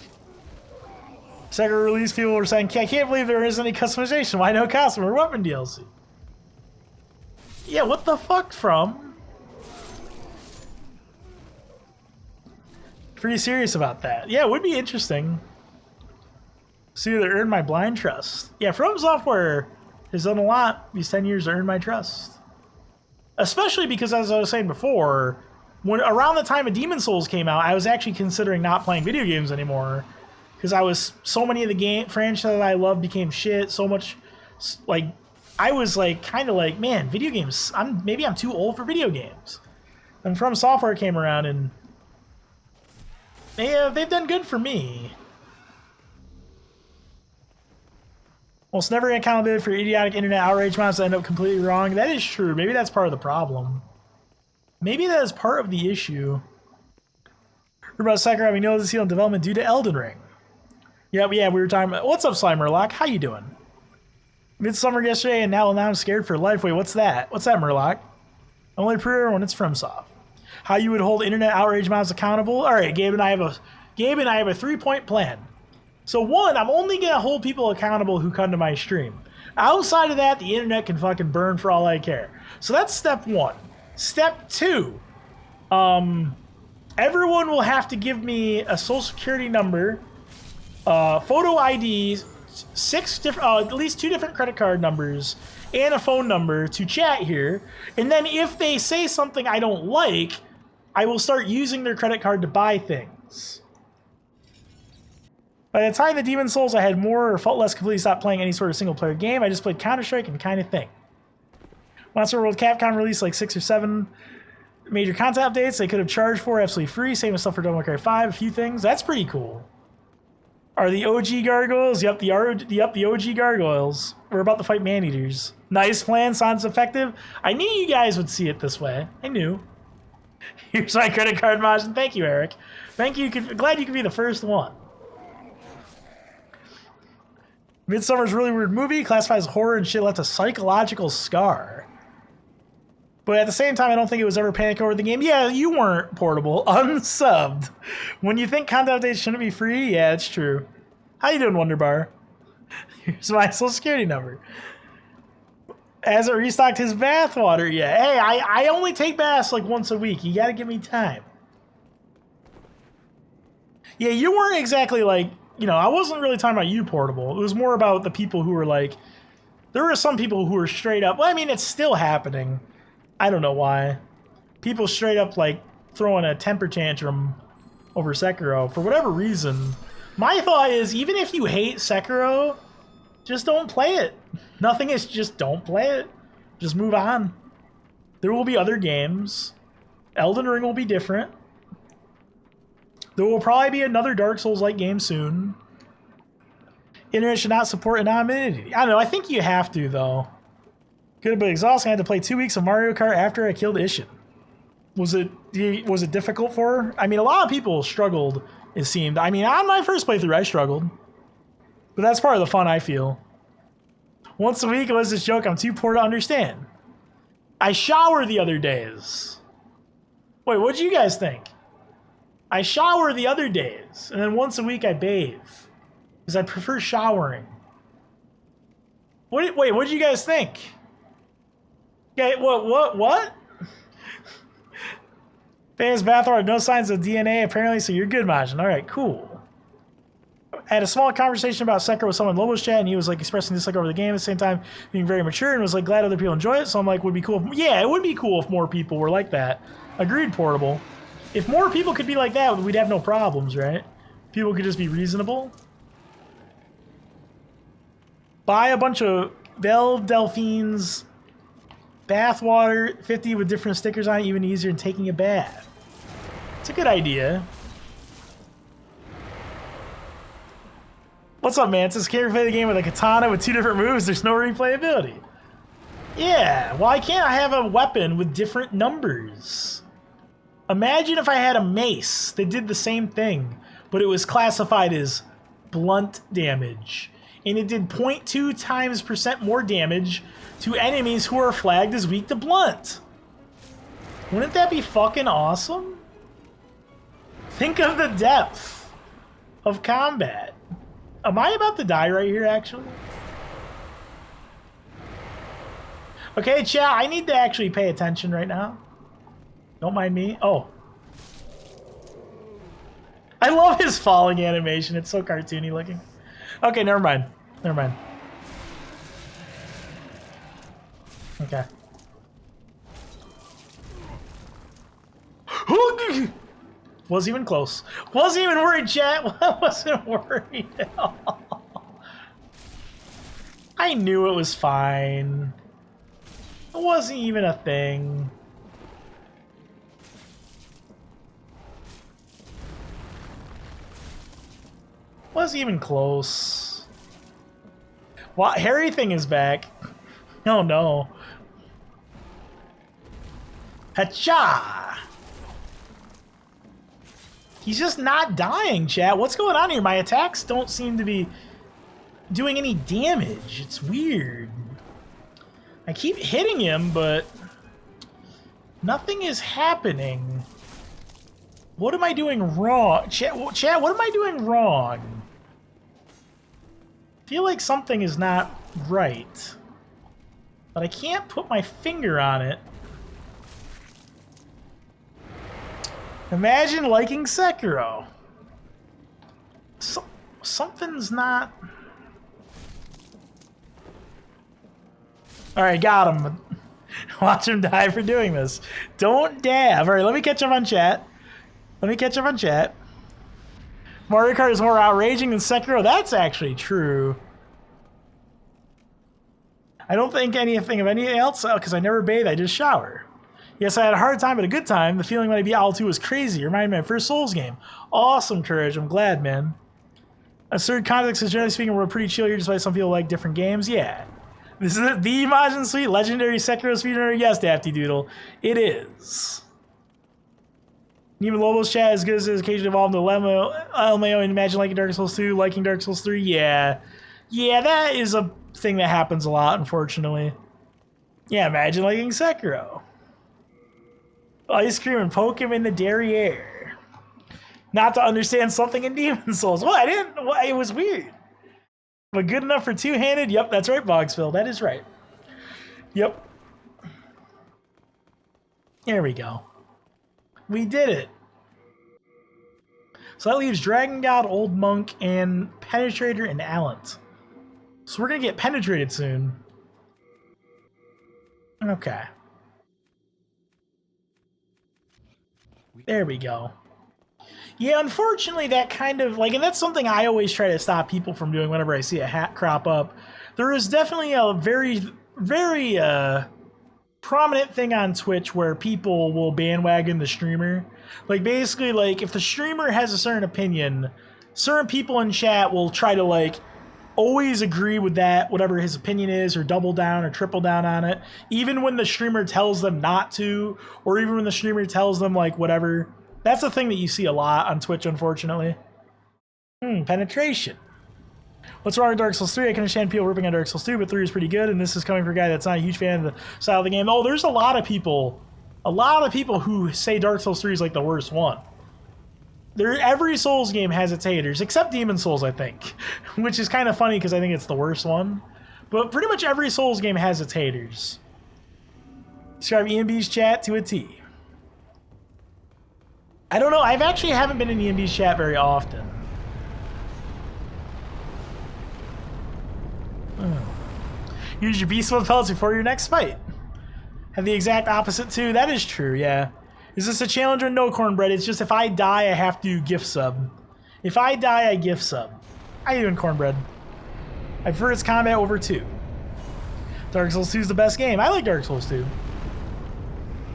Second release, people were saying, I can't believe there isn't any customization. Why no costume or weapon DLC? Yeah, what the fuck, From? Pretty serious about that. Yeah, it would be interesting. See, they earned my blind trust. Yeah, From Software has done a lot these 10 years to earn my trust. Especially because, as I was saying before, when around the time of Demon's Souls came out, I was actually considering not playing video games anymore. because I was so many of the game franchises I love became shit. So much, like I was like kind of like, man, video games. Maybe I'm too old for video games. And From Software came around and they've done good for me. Well, it's never accountability for idiotic internet outrage mods that end up completely wrong. That is true. Maybe that's part of the problem. Maybe that is part of the issue. We're about Sekiro having no seal in development due to Elden Ring. Yeah, we were talking about... What's up, Slimerlock? How you doing? Midsummer yesterday, and now I'm scared for life. Wait, what's that? What's that, Murloc? Only pre-order when it's FromSoft. How you would hold internet outrage mods accountable? All right, Gabe and I have a 3-point plan. So one, I'm only gonna hold people accountable who come to my stream. Outside of that, the internet can fucking burn for all I care. So that's step one. Step two, everyone will have to give me a social security number, photo IDs, at least 2 different credit card numbers, and a phone number to chat here. And then if they say something I don't like, I will start using their credit card to buy things. By the time the Demon's Souls, I had more or felt less completely stopped playing any sort of single-player game. I just played Counter-Strike and kind of thing. Monster World Capcom released like 6 or 7 major content updates they could have charged for absolutely free. Same as stuff for Devil May Cry 5, a few things. That's pretty cool. Are the OG gargoyles? Yep, the OG gargoyles. We're about to fight man-eaters. Nice plan, sounds effective. I knew you guys would see it this way. I knew. Here's my credit card, Majin. Thank you, Eric. Thank you. Glad you could be the first one. Midsummer's a really weird movie. Classifies horror and shit left a psychological scar. But at the same time, I don't think it was ever panic over the game. Yeah, you weren't portable. Unsubbed. When you think content updates shouldn't be free, yeah, it's true. How you doing, Wonderbar? Here's my social security number. Hasn't restocked his bathwater yet. Hey, I only take baths like once a week. You gotta give me time. Yeah, you weren't exactly like... You know, I wasn't really talking about you, Portable. It was more about the people who were like... There were some people who were straight up... Well, I mean, it's still happening. I don't know why. People straight up, like, throwing a temper tantrum over Sekiro for whatever reason. My thought is, even if you hate Sekiro, just don't play it. Nothing is just don't play it. Just move on. There will be other games. Elden Ring will be different. There will probably be another Dark Souls-like game soon. Internet should not support anonymity. I don't know, I think you have to, though. Could have been exhausting. I had to play 2 weeks of Mario Kart after I killed Ishin. Was it difficult for her? I mean, a lot of people struggled, it seemed. I mean, on my first playthrough, I struggled. But that's part of the fun, I feel. Once a week, it was this joke I'm too poor to understand. I shower the other days. Wait, what'd you guys think? I shower the other days, and then once a week I bathe. Because I prefer showering. Wait, what did you guys think? Okay, what? Famous bathwater, no signs of DNA apparently, so you're good, Majin. Alright, cool. I had a small conversation about Sekiro with someone in Lobo's chat, and he was like expressing dislike over the game at the same time being very mature, and was like glad other people enjoy it, so I'm like, would be cool. Yeah, it would be cool if more people were like that. Agreed, Portable. If more people could be like that, we'd have no problems, right? People could just be reasonable. Buy a bunch of Belle Delphines bathwater, 50 with different stickers on it, even easier than taking a bath. It's a good idea. What's up, Mantis? Can't replay the game with a katana with 2 different moves. There's no replayability. Yeah, why can't I have a weapon with different numbers? Imagine if I had a mace that did the same thing, but it was classified as blunt damage. And it did 0.2 times % more damage to enemies who are flagged as weak to blunt. Wouldn't that be fucking awesome? Think of the depth of combat. Am I about to die right here, actually? Okay, chat, I need to actually pay attention right now. Don't mind me. Oh. I love his falling animation. It's so cartoony looking. Okay, never mind. Never mind. Okay. Wasn't even close. Wasn't even worried, chat. Wasn't worried at all. I knew it was fine. It wasn't even a thing. Wasn't even close. What? Harry thing is back. Oh no. Hacha! He's just not dying, chat. What's going on here? My attacks don't seem to be doing any damage. It's weird. I keep hitting him, but nothing is happening. What am I doing wrong? Chat, what am I doing wrong? I feel like something is not right, but I can't put my finger on it. Imagine liking Sekiro. Something's not... Alright, got him. Watch him die for doing this. Don't dab. Alright, let me catch up on chat. Mario Kart is more outraging than Sekiro. That's actually true. I don't think anything of anything else because I never bathe. I just shower. Yes, I had a hard time, but a good time. The feeling when I beat Owl 2 was crazy. It reminded me of my first Souls game. Awesome, Courage. I'm glad, man. Absurd context is generally speaking, we're pretty chill here, despite some people like different games. Yeah. This is the Majin Suite legendary Sekiro speedrunner. Yes, Dafty Doodle. It is. Even Lobo's chat as good as his occasionally evolved into LMAO and Imagine liking Dark Souls 2, liking Dark Souls 3. Yeah. Yeah, that is a thing that happens a lot, unfortunately. Yeah, imagine liking Sekiro. Ice cream and poke him in the derriere. Not to understand something in Demon Souls. Well, I didn't. Well, it was weird. But good enough for two-handed? Yep, that's right, Bogsville. That is right. Yep. There we go. We did it. So that leaves Dragon God, Old Monk, and Penetrator and Allant. So we're going to get Penetrated soon. Okay. There we go. Yeah, unfortunately, that kind of, like, and that's something I always try to stop people from doing whenever I see a hat crop up. There is definitely a very, very prominent thing on Twitch where people will bandwagon the streamer. Like, basically, like, if the streamer has a certain opinion, certain people in chat will try to, like, always agree with that, whatever his opinion is, or double down or triple down on it, even when the streamer tells them not to, or even when the streamer tells them, like, whatever. That's a thing that you see a lot on Twitch, unfortunately. Penetration. What's wrong with Dark Souls 3? I can understand people ripping on Dark Souls 2, but 3 is pretty good, and this is coming from a guy that's not a huge fan of the style of the game. Oh, there's a lot of people who say Dark Souls 3 is like the worst one. Every Souls game has its haters, except Demon Souls, I think, which is kind of funny because I think it's the worst one. But pretty much every Souls game has its haters. Describe EMB's chat to a T. I don't know. I've actually haven't been in EMB's chat very often. Use your beast mode pellets before your next fight. Have the exact opposite too. That is true, yeah. Is this a challenge or no, Cornbread? It's just if I die, I have to gift sub. If I die, I gift sub. How you doing, Cornbread? I prefer its combat over 2. Dark Souls 2 is the best game. I like Dark Souls 2.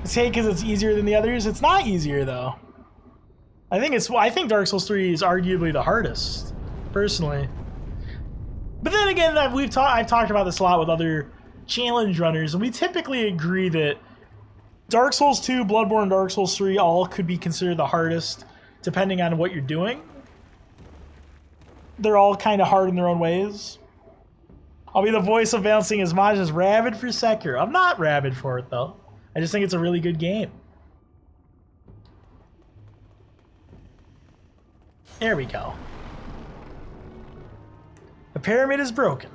It's hate because it's easier than the others. It's not easier though. I think Dark Souls 3 is arguably the hardest, personally. But then again, I've talked about this a lot with other challenge runners, and we typically agree that Dark Souls 2, Bloodborne, Dark Souls 3 all could be considered the hardest, depending on what you're doing. They're all kind of hard in their own ways. I'll be the voice of balancing as much as rabid for Sekiro. I'm not rabid for it, though. I just think it's a really good game. There we go. The pyramid is broken.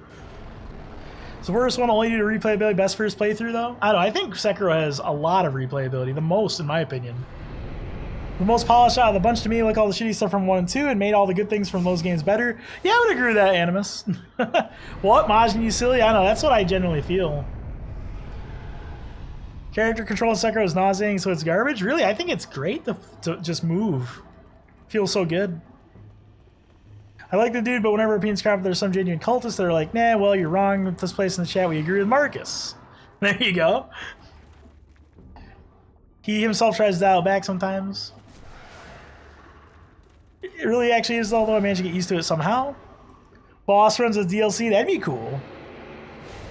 It's the worst one only due to replayability. Best first playthrough, though? I don't know. I think Sekiro has a lot of replayability. The most, in my opinion. The most polished out of the bunch to me, like all the shitty stuff from 1 and 2, and made all the good things from those games better. Yeah, I would agree with that, Animus. What? Majin, you silly? I know. That's what I generally feel. Character control in Sekiro is nauseating, so it's garbage? Really? I think it's great to just move. Feels so good. I like the dude, but whenever opinions crop, there's some genuine cultists that are like, nah, well, you're wrong with this place in the chat. We agree with Marcus. There you go. He himself tries to dial back sometimes. It really actually is, although I managed to get used to it somehow. Boss runs with DLC, that'd be cool.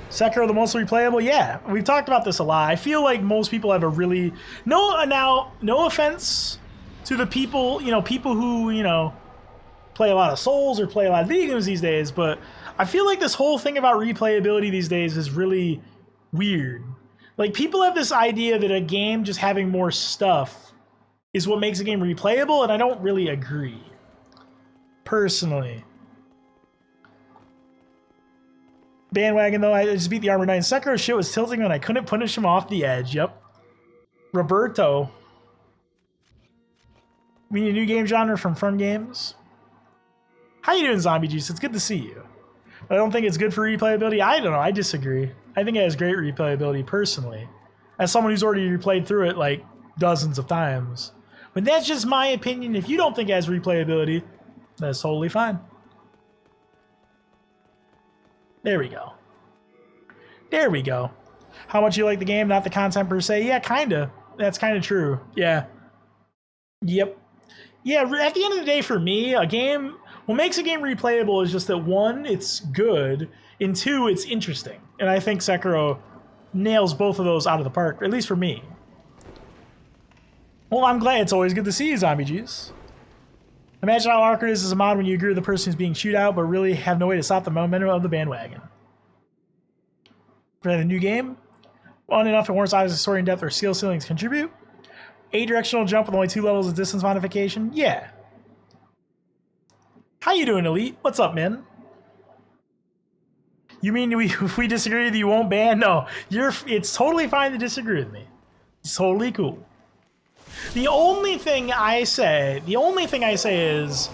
Sekiro the most replayable, yeah. We've talked about this a lot. I feel like most people have a really... no offense to the people, people who, play a lot of Souls or play a lot of video games these days, but I feel like this whole thing about replayability these days is really weird. Like, people have this idea that a game just having more stuff is what makes a game replayable, and I don't really agree. Personally. Bandwagon, though, I just beat the Armor Knight. Sekiro shit was tilting when I couldn't punish him off the edge. Yep. Roberto. We need a new game genre from Games. How you doing, Zombie Juice? It's good to see you. But I don't think it's good for replayability. I don't know. I disagree. I think it has great replayability personally. As someone who's already replayed through it like dozens of times. But that's just my opinion. If you don't think it has replayability, that's totally fine. There we go. There we go. How much you like the game, not the content per se? Yeah, kinda. That's kind of true. Yeah. Yep. Yeah, at the end of the day, for me, a game... what makes a game replayable is just that, one, it's good, and two, it's interesting. And I think Sekiro nails both of those out of the park, at least for me. Well, I'm glad. It's always good to see you, Zombie Juice. Imagine how awkward it is as a mod when you agree with the person who's being chewed out, but really have no way to stop the momentum of the bandwagon. For the new game, on and off, it warrants obviously story in depth or skill ceilings contribute. A-directional jump with only 2 levels of distance modification. Yeah. How you doing, Elite? What's up, man? You mean if we disagree with you, won't ban? No, it's totally fine to disagree with me. It's totally cool. The only thing I say is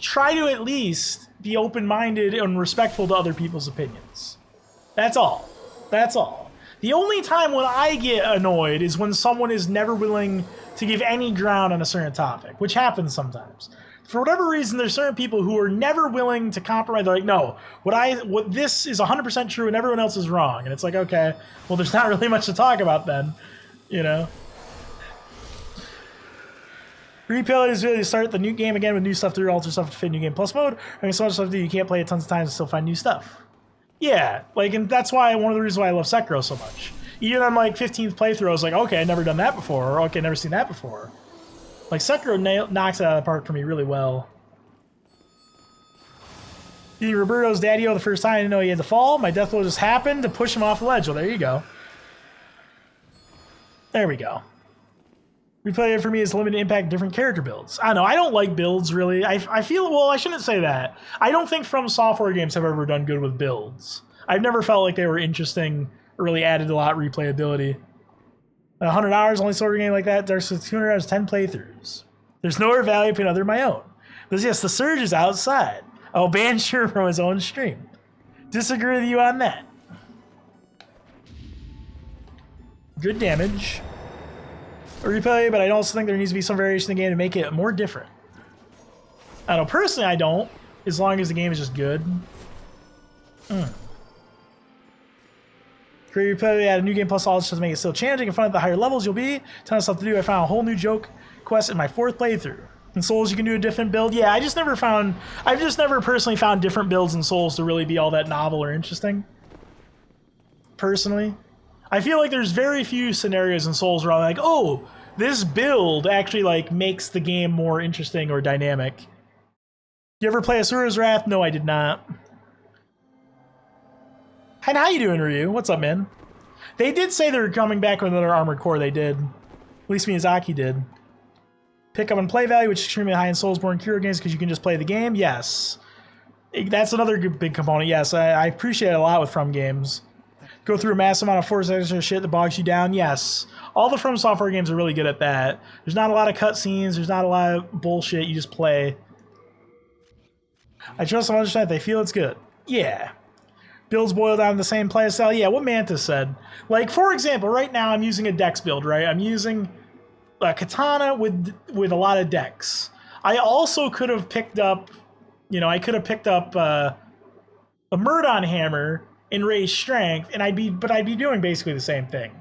try to at least be open-minded and respectful to other people's opinions. That's all. That's all. The only time when I get annoyed is when someone is never willing to give any ground on a certain topic, which happens sometimes. For whatever reason, there's certain people who are never willing to compromise. They're like, no, what this is 100% true and everyone else is wrong. And it's like, okay, well, there's not really much to talk about then, Replay is really to start the new game again with new stuff to do, alter stuff to fit new game plus mode. I mean, so much stuff to do, you can't play it tons of times and still find new stuff. Yeah, and that's why one of the reasons why I love Sekiro so much. Even on my 15th playthrough, I was like, okay, I've never done that before, or okay, never seen that before. Like, Sekiro knocks it out of the park for me really well. Being Roberto's daddy-o the first time, I didn't know he had to fall. My death blow just happened to push him off the ledge. Well, there you go. There we go. Replay it for me is limited impact different character builds. I don't know, I don't like builds, really. I feel, well, I shouldn't say that. I don't think From Software games have ever done good with builds. I've never felt like they were interesting, or really added a lot of replayability. 100 hours, only sort of game like that, there's 200 hours, 10 playthroughs. There's nowhere value between other than my own. Because yes, the Surge is outside. I'll ban Sure from his own stream. Disagree with you on that. Good damage. A replay, but I also think there needs to be some variation in the game to make it more different. I don't know, personally I don't, as long as the game is just good. Great replay, add a new game plus all just to make it still challenging and fun at the higher levels you'll be. Ton of stuff to do. I found a whole new joke quest in my 4th playthrough. In Souls you can do a different build. Yeah, I've just never personally found different builds in Souls to really be all that novel or interesting. Personally. I feel like there's very few scenarios in Souls where I'm like, oh, this build actually like makes the game more interesting or dynamic. You ever play Asura's Wrath? No, I did not. And how you doing, Ryu? What's up, man? They did say they were coming back with another Armored Core. They did. At least Miyazaki did. Pick up and play value, which is extremely high in Soulsborne Kiro games because you can just play the game. Yes. That's another big component. Yes, I appreciate it a lot with From games. Go through a massive amount of force extra shit that bogs you down. Yes. All the From Software games are really good at that. There's not a lot of cutscenes. There's not a lot of bullshit. You just play. I trust them understand they feel it's good. Yeah. Builds boil down to the same playstyle. Yeah, what Mantis said. Like, for example, right now I'm using a Dex build, right? I'm using a Katana with a lot of Dex. I also could have picked up, I could have picked up a Murdon hammer and raised strength, and I'd be doing basically the same thing.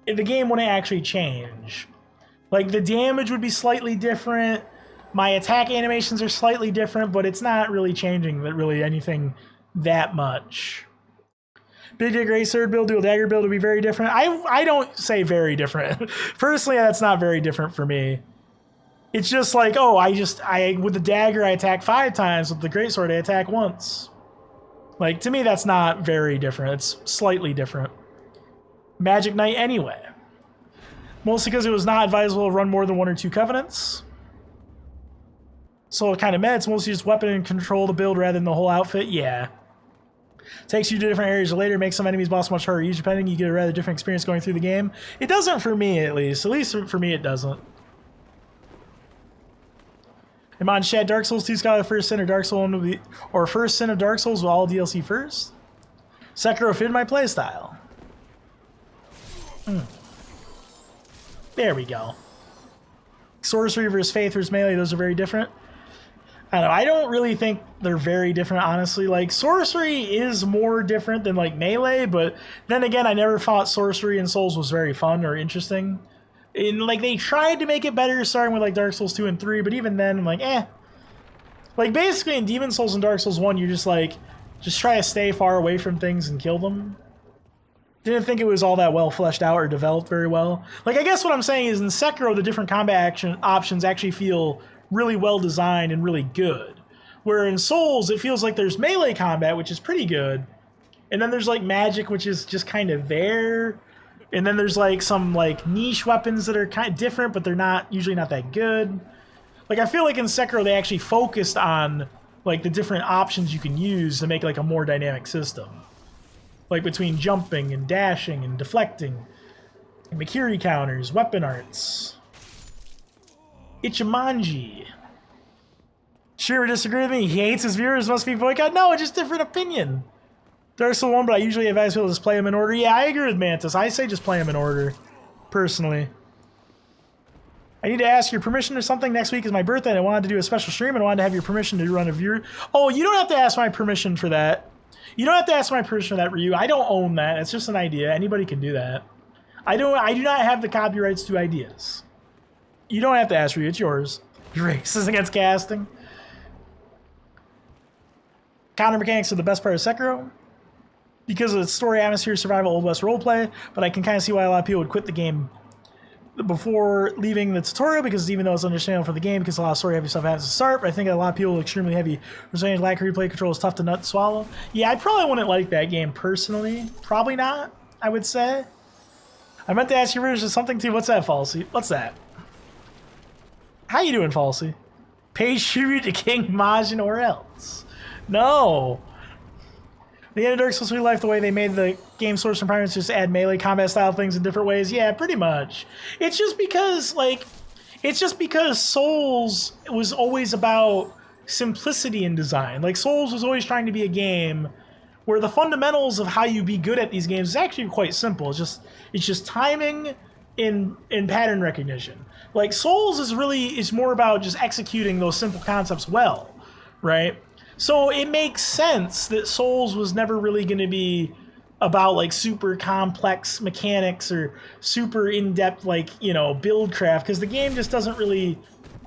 The game wouldn't actually change. Like, the damage would be slightly different. My attack animations are slightly different, but it's not really changing really anything that much. Big Dick Ray Sword build, dual dagger build would be very different. I don't say very different. Personally, that's not very different for me. It's just like, oh, with the dagger I attack 5 times, with the greatsword I attack once. Like, to me, that's not very different. It's slightly different. Magic Knight anyway. Mostly because it was not advisable to run more than 1 or 2 covenants. So it kind of meh, it's mostly just weapon and control the build rather than the whole outfit. Yeah. Takes you to different areas later, makes some enemies boss much harder. Each depending, you get a rather different experience going through the game. It doesn't for me, at least. At least for me, it doesn't. Am on Shad Dark Souls 2 Scholar First Sin or Dark Souls 1 or First Sin of Dark Souls with all DLC first? Sekiro fit my playstyle. There we go. Sorcery versus Faith versus Melee, those are very different. I don't know, I don't really think they're very different, honestly. Like, Sorcery is more different than, like, Melee, but then again, I never thought Sorcery in Souls was very fun or interesting. And, like, they tried to make it better starting with, like, Dark Souls 2 and 3, but even then, I'm like, eh. Like, basically, in Demon Souls and Dark Souls 1, you're just, like, just try to stay far away from things and kill them. Didn't think it was all that well fleshed out or developed very well. Like, I guess what I'm saying is in Sekiro, the different combat options actually feel really well designed and really good. Where in Souls, it feels like there's melee combat, which is pretty good. And then there's, like, magic, which is just kind of there. And then there's, like, some, like, niche weapons that are kind of different, but they're usually not that good. Like, I feel like in Sekiro, they actually focused on, like, the different options you can use to make, like, a more dynamic system. Like, between jumping and dashing and deflecting, and Makiri counters, weapon arts. Ichimonji. Sure, disagree with me? He hates his viewers, must be boycott? No, just different opinion. Dark Souls 1, but I usually advise people to just play them in order. Yeah, I agree with Mantis. I say just play them in order, personally. I need to ask your permission or something. Next week is my birthday, and I wanted to do a special stream, and I wanted to have your permission to run a viewer. Oh, you don't have to ask my permission for that. You don't have to ask my permission for that, Ryu. I don't own that. It's just an idea. Anybody can do that. I do not have the copyrights to ideas. You don't have to ask, Ryu. It's yours. You're racist against casting. Counter mechanics are the best part of Sekiro. Because of its story, atmosphere, survival, Old West roleplay, but I can kind of see why a lot of people would quit the game before leaving the tutorial, because even though it's understandable for the game, because a lot of story heavy stuff happens to start, but I think a lot of people are extremely heavy. Resilient lack of replay control is tough to nut and swallow. Yeah, I probably wouldn't like that game personally. Probably not, I would say. I meant to ask you version something too. What's that, Falsey? What's that? How you doing, Falsey? Pay tribute to King Majin or else. No. The end of Dark Souls 3 Life, the way they made the game source and primaries just add melee combat style things in different ways. Yeah, pretty much. It's just because, like, Souls was always about simplicity in design. Like, Souls was always trying to be a game where the fundamentals of how you be good at these games is actually quite simple. It's just timing and pattern recognition. Like, Souls is more about just executing those simple concepts well, right? So it makes sense that Souls was never really going to be about, like, super complex mechanics or super in-depth, like, build craft, because the game just doesn't really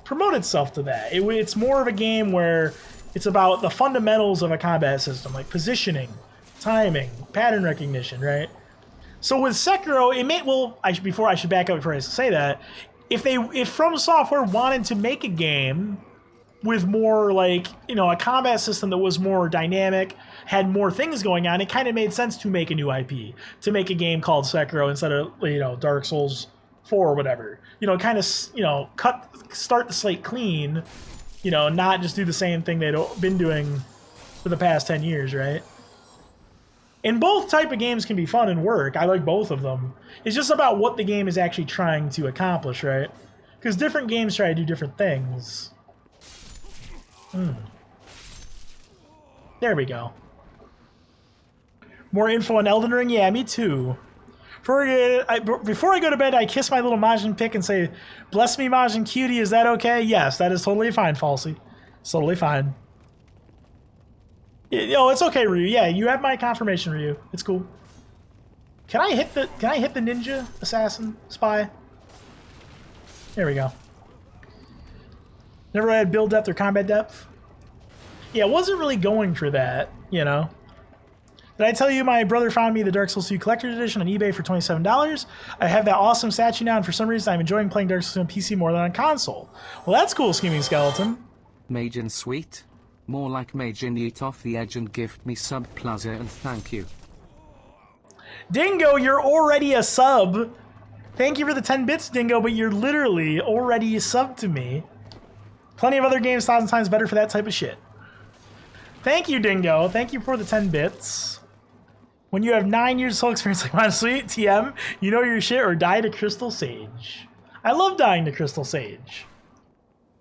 promote itself to that. It's more of a game where it's about the fundamentals of a combat system, like positioning, timing, pattern recognition, right? So with Sekiro, I should back up before I say that. If From Software wanted to make a game with more, like, a combat system that was more dynamic, had more things going on, it kind of made sense to make a new IP, to make a game called Sekiro instead of, Dark Souls 4 or whatever. Kind of, start the slate clean, not just do the same thing they'd been doing for the past 10 years, right? And both type of games can be fun and work. I like both of them. It's just about what the game is actually trying to accomplish, right? Because different games try to do different things. There we go. More info on Elden Ring? Yeah, me too. Before I go to bed, I kiss my little Majin pick and say, "Bless me, Majin cutie." Is that okay? Yes, that is totally fine, Falsey. It's totally fine. Oh, it's okay, Ryu. Yeah, you have my confirmation, Ryu. It's cool. Can I hit the ninja assassin spy? There we go. Never had build depth or combat depth. Yeah, wasn't really going for that, you know. Did I tell you my brother found me the Dark Souls 2 Collector's Edition on eBay for $27? I have that awesome statue now, and for some reason I'm enjoying playing Dark Souls on PC more than on console. Well, that's cool, Scheming Skeleton. Majin Sweet? More like Majin Eat Off the Edge and gift me sub plaza and thank you. Dingo, you're already a sub. Thank you for the 10 bits, Dingo, but you're literally already a sub to me. Plenty of other games 1,000 times better for that type of shit. Thank you, Dingo. Thank you for the 10 bits. When you have 9 years of soul experience like mine, sweet TM, you know your shit, or die to Crystal Sage. I love dying to Crystal Sage.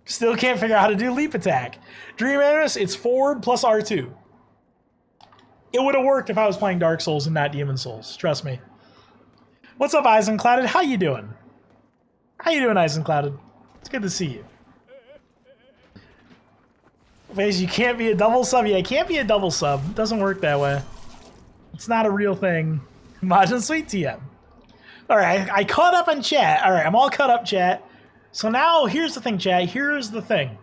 Still can't figure out how to do leap attack. Dream Animus, it's forward plus R2. It would have worked if I was playing Dark Souls and not Demon Souls. Trust me. What's up, Eisenclouded? How you doing? How you doing, Eisenclouded? It's good to see you. Phase, you can't be a double sub. Yeah, it can't be a double sub. It doesn't work that way. It's not a real thing. Majin Sweet TM. Alright, I caught up on chat. Alright, I'm all caught up, chat. So now, here's the thing, chat. Here's the thing.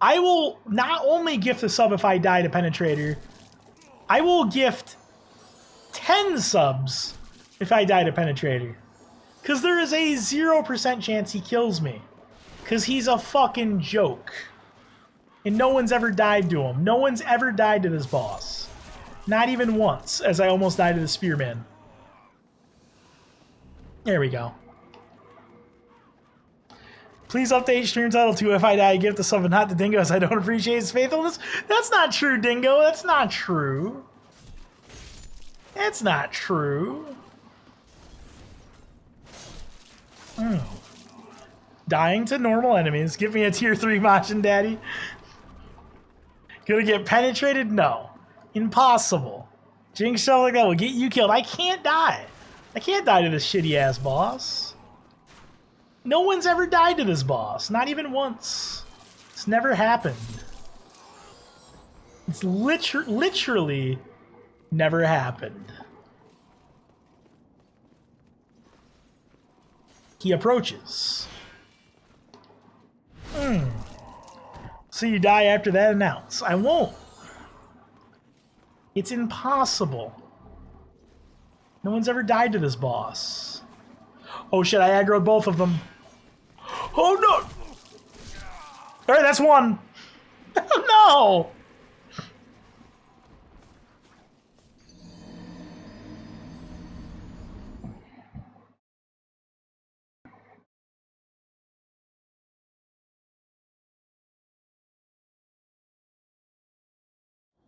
I will not only gift a sub if I die to Penetrator, I will gift 10 subs if I die to Penetrator. Because there is a 0% chance he kills me. Because he's a fucking joke. And no one's ever died to him. No one's ever died to this boss. Not even once, as I almost died to the Spearman. There we go. Please update stream title to if I die, give the sub and not to Dingo as I don't appreciate his faithfulness. That's not true, Dingo. That's not true. That's not true. Dying to normal enemies. Give me a tier 3 Majin Daddy. Gonna get penetrated? No. Impossible. Jinx stuff like that will get you killed. I can't die. I can't die to this shitty ass boss. No one's ever died to this boss. Not even once. It's never happened. It's literally never happened. He approaches. So you die after that announce. I won't. It's impossible. No one's ever died to this boss. Oh shit, I aggroed both of them. Oh no! Alright, that's one. No!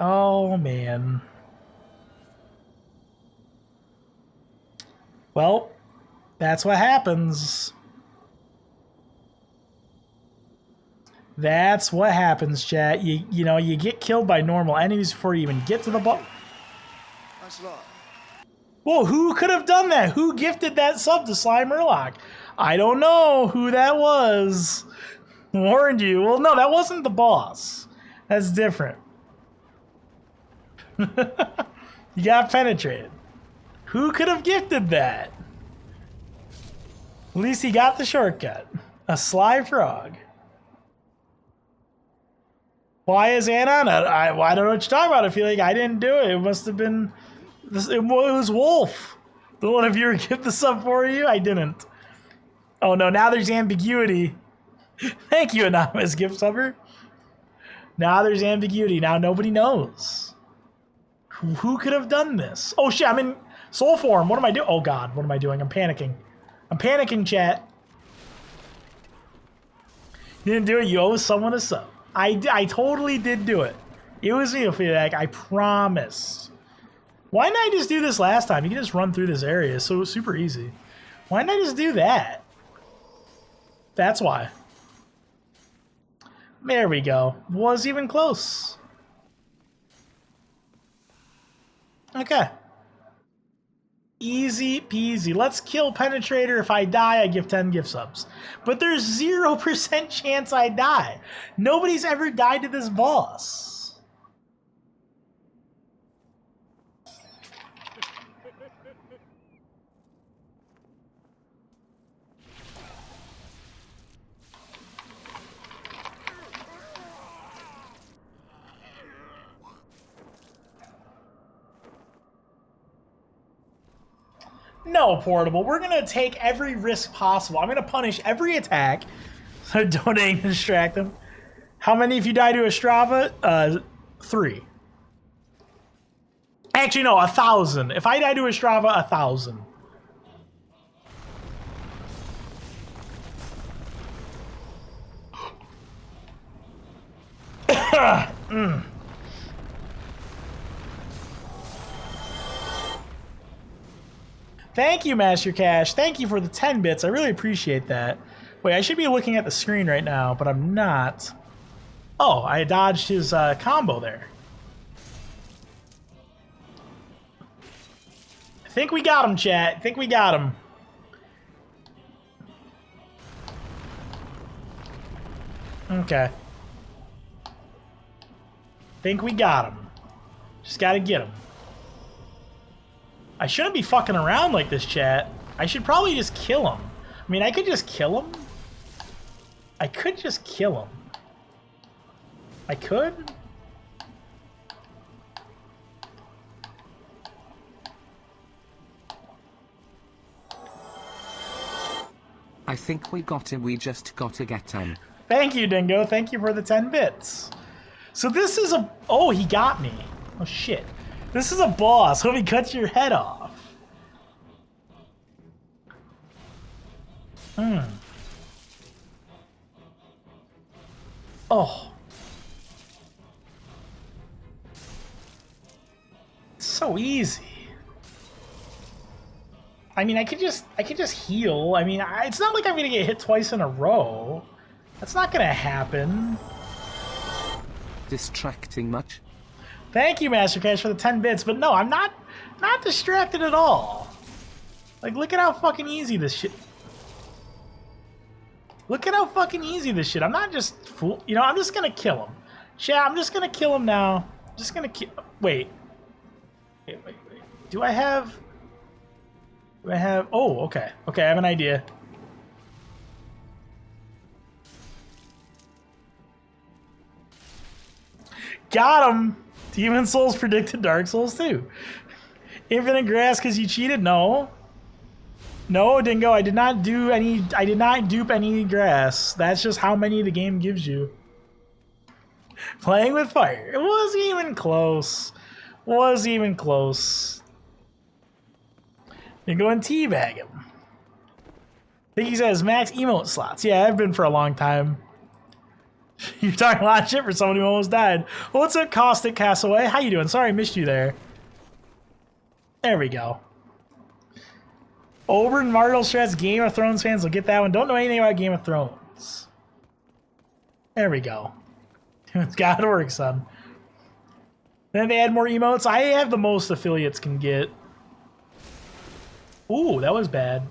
Oh, man. Well, that's what happens. That's what happens, chat. You know, you get killed by normal enemies before you even get to the boss. Thanks a lot. Whoa, who could have done that? Who gifted that sub to Sly Murloc? I don't know who that was. Warned you. Well, no, that wasn't the boss. That's different. You got penetrated. Who could have gifted that? At least he got the shortcut. A Sly Frog. Why is Anna on it? I don't know what you're talking about. I feel like I didn't do it. It must have been... It was Wolf. The one of you gift the sub for you? I didn't. Oh no, now there's ambiguity. Thank you, anonymous gift subber. Now there's ambiguity. Now nobody knows. Who could have done this? Oh shit, I'm in soul form. What am I doing? Oh god, what am I doing? I'm panicking. I'm panicking, chat. You didn't do it. You owe someone a sub. I totally did do it. It was me, Ophiac. I promise. Why didn't I just do this last time? You can just run through this area. It's so super easy. Why didn't I just do that? That's why. There we go. Was even close. Okay. Easy peasy. Let's kill Penetrator. If I die, I give 10 gift subs. But there's 0% chance I die. Nobody's ever died to this boss. No, Portable. We're going to take every risk possible. I'm going to punish every attack. So donating to distract them. How many if you die to a Strava? 3. Actually, no, 1,000. If I die to a Strava, 1,000. Thank you, Master Cash. Thank you for the 10 bits. I really appreciate that. Wait, I should be looking at the screen right now, but I'm not. Oh, I dodged his combo there. I think we got him, chat. I think we got him. Okay. Think we got him. Just gotta get him. I shouldn't be fucking around like this, chat. I should probably just kill him. I mean, I could just kill him. I could just kill him. I could. I think we got him. We just gotta get him. Thank you, Dingo. Thank you for the 10 bits. So this is a... Oh, he got me. Oh, shit. This is a boss. Hope he cuts your head off. Oh. It's so easy. I mean, I could just heal. I mean, it's not like I'm gonna get hit twice in a row. That's not gonna happen. Distracting much? Thank you, Master Cash, for the 10 bits, but no, I'm not distracted at all. Like, look at how fucking easy this shit... Look at how fucking easy this shit... I'm not just fool... You know, I'm just gonna kill him. Chat, I'm just gonna kill him now. I'm just gonna kill... Wait. Wait. Do I have... Oh, okay. Okay, I have an idea. Got him! Demon Souls predicted Dark Souls 2. Infinite grass because you cheated? No. No, Dingo, I did not dupe any grass. That's just how many the game gives you. Playing with fire. It wasn't even close. Was even close. Dingo and teabag him. I think he says max emote slots. Yeah, I've been for a long time. You're talking a lot of shit for someone who almost died. Well, what's up, Caustic Castaway? How you doing? Sorry I missed you there. There we go. Oberyn Martell Game of Thrones fans will get that one. Don't know anything about Game of Thrones. There we go. It's gotta work, son. Then they add more emotes. I have the most affiliates can get. Ooh, that was bad.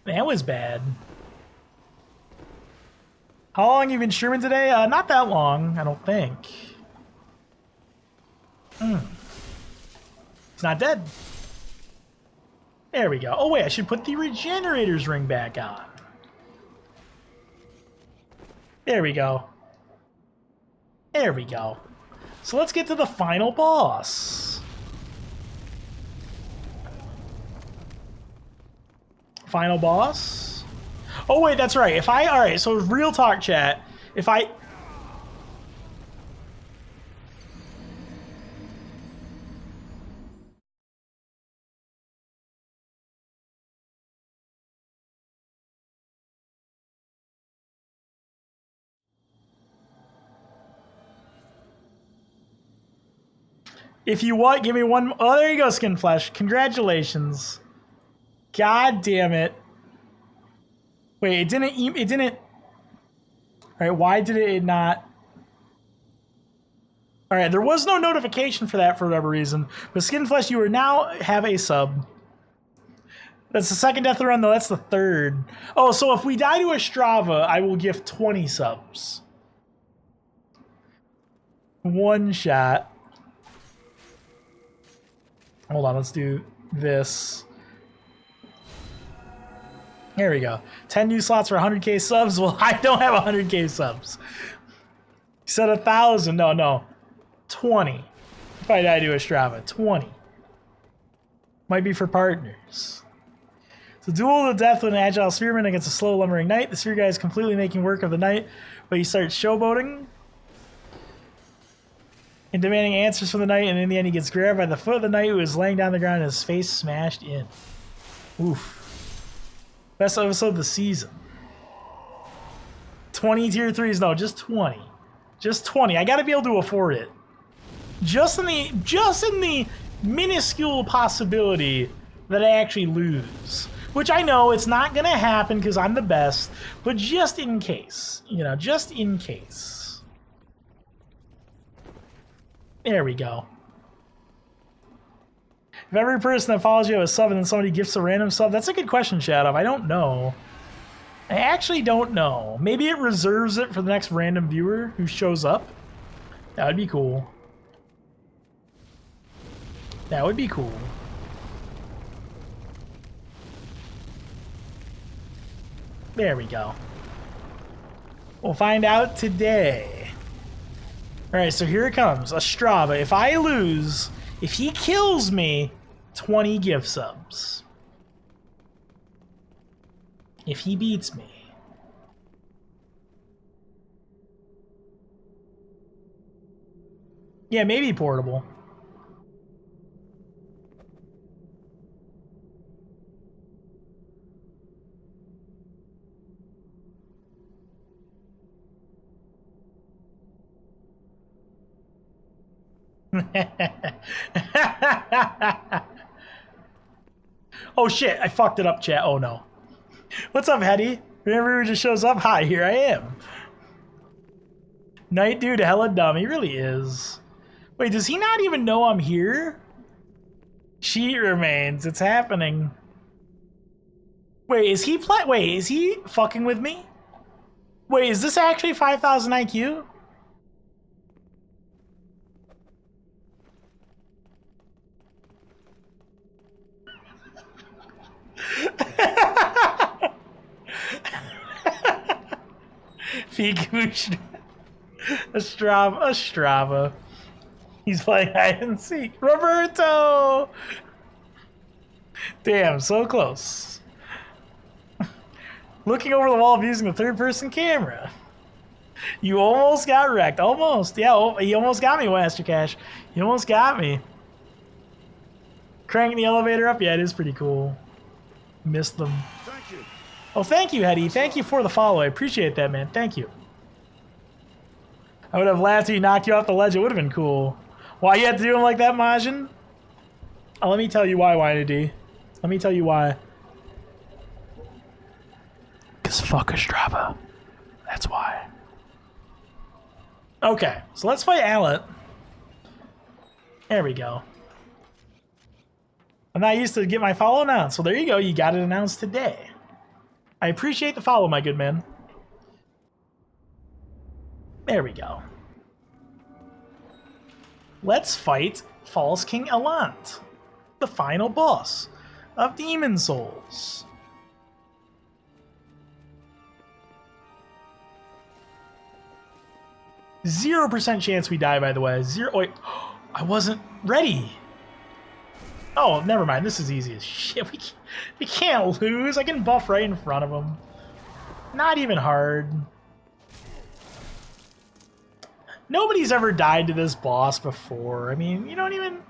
That was bad. How long you been streaming today? Not that long, I don't think. He's not dead. There we go. Oh wait, I should put the Regenerator's Ring back on. There we go. There we go. So let's get to the final boss. Final boss. Oh wait, that's right. Alright, so real talk, chat. If you want, give me one. Oh, there you go, Skin Flesh. Congratulations. God damn it. Wait, it didn't. All right, why did it not? All right, there was no notification for that for whatever reason. But Skinflesh, you are now have a sub. That's the second death run, though. That's the third. Oh, so if we die to a Strava, I will gift 20 subs. One shot. Hold on, let's do this. There we go. 10 new slots for 100k subs. Well, I don't have 100k subs. You said 1,000. No. 20. If I die to a Strava, 20. Might be for partners. So duel to the death with an agile spearman against a slow lumbering knight. The spear guy is completely making work of the knight, but he starts showboating and demanding answers from the knight, and in the end he gets grabbed by the foot of the knight, who is laying down on the ground and his face smashed in. Oof. Best episode of the season. 20 tier 3s. No, just 20. Just 20. I gotta be able to afford it. Just in the minuscule possibility that I actually lose. Which I know it's not gonna happen because I'm the best, but just in case. You know, just in case. There we go. If every person that follows you have a sub and then somebody gifts a random sub, that's a good question, Shadow. I don't know. I actually don't know. Maybe it reserves it for the next random viewer who shows up. That would be cool. That would be cool. There we go. We'll find out today. Alright, so here it comes. A Strava. If I lose, if he kills me, 20 gift subs. If he beats me. Yeah, maybe portable. Oh shit, I fucked it up, chat. Oh no. What's up, Hetty? Remember who just shows up? Hi, here I am. Night dude, hella dumb. He really is. Wait, does he not even know I'm here? Cheat remains. It's happening. Wait, is he is he fucking with me? Wait, is this actually 5,000 IQ? Strava. He's playing hide and seek. Roberto! Damn, so close. Looking over the wall using the third-person camera. You almost got wrecked. Almost. Yeah, he almost got me, Master Cash. He almost got me. Cranking the elevator up. Yeah, it is pretty cool. Missed them. Thank you. Oh, thank you, Hetty. Thank you for the follow. I appreciate that, man. Thank you. I would have laughed if he knocked you off the ledge. It would have been cool. Why you had to do him like that, Majin? Oh, let me tell you why, YND. Let me tell you why. Because fuck a Strava. That's why. Okay, so let's fight Allet. There we go. I'm not used to get my follow announced, so there you go. You got it announced today. I appreciate the follow, my good man. There we go. Let's fight False King Elant, the final boss of Demon Souls. %0 chance we die, by the way. Wait, I wasn't ready. Oh, never mind. This is easy as shit. We can't lose. I can buff right in front of him. Not even hard. Nobody's ever died to this boss before. I mean, you don't even...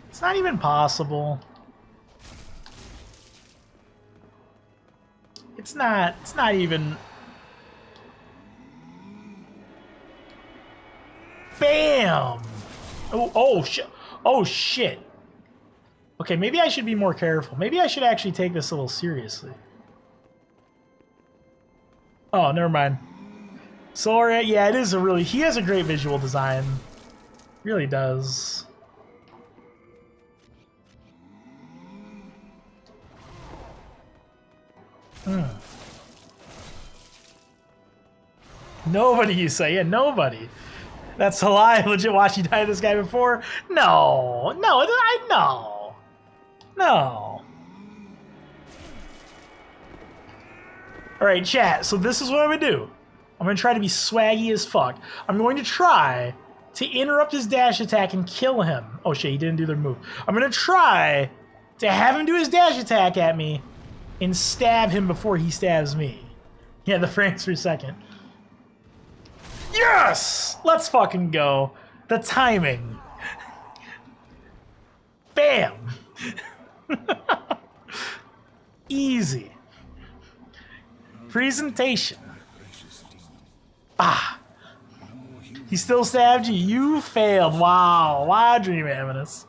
It's not even possible. It's not even... Bam! Oh, shit. Oh, shit. Okay, maybe I should be more careful. Maybe I should actually take this a little seriously. Oh, never mind. Solar, yeah, it is a really... He has a great visual design. Really does. Nobody, you say? Yeah, nobody. That's a lie. Legit watched you die to this guy before? No. No, no. No. Alright, chat. So this is what I'm going to do. I'm going to try to be swaggy as fuck. I'm going to try to interrupt his dash attack and kill him. Oh shit, he didn't do the move. I'm going to try to have him do his dash attack at me and stab him before he stabs me. Yeah, the frames per second. Yes! Let's fucking go. The timing. Bam! Easy. Presentation. Ah. He still stabbed you. You failed. Wow. Wow, Dream Aminus.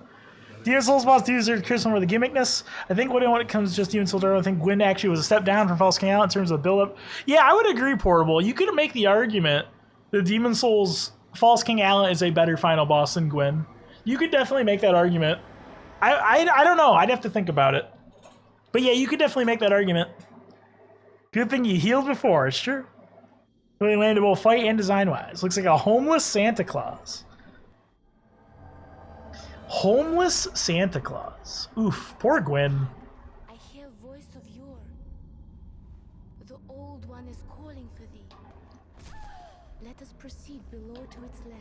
Demon Souls boss dudes are Christian for the gimmickness. I think when it comes to just Demon Souls, I think Gwyn actually was a step down from False King out in terms of build-up. Yeah, I would agree, Portable. You could make the argument that Demon Souls False King Allen is a better final boss than Gwyn. You could definitely make that argument. I don't know. I'd have to think about it. But yeah, you could definitely make that argument. Good thing you healed before. It's true. Really landed both fight and design-wise. Looks like a homeless Santa Claus. Homeless Santa Claus. Oof, poor Gwyn. I hear voice of yore. The old one is calling for thee. Let us proceed below to its lair.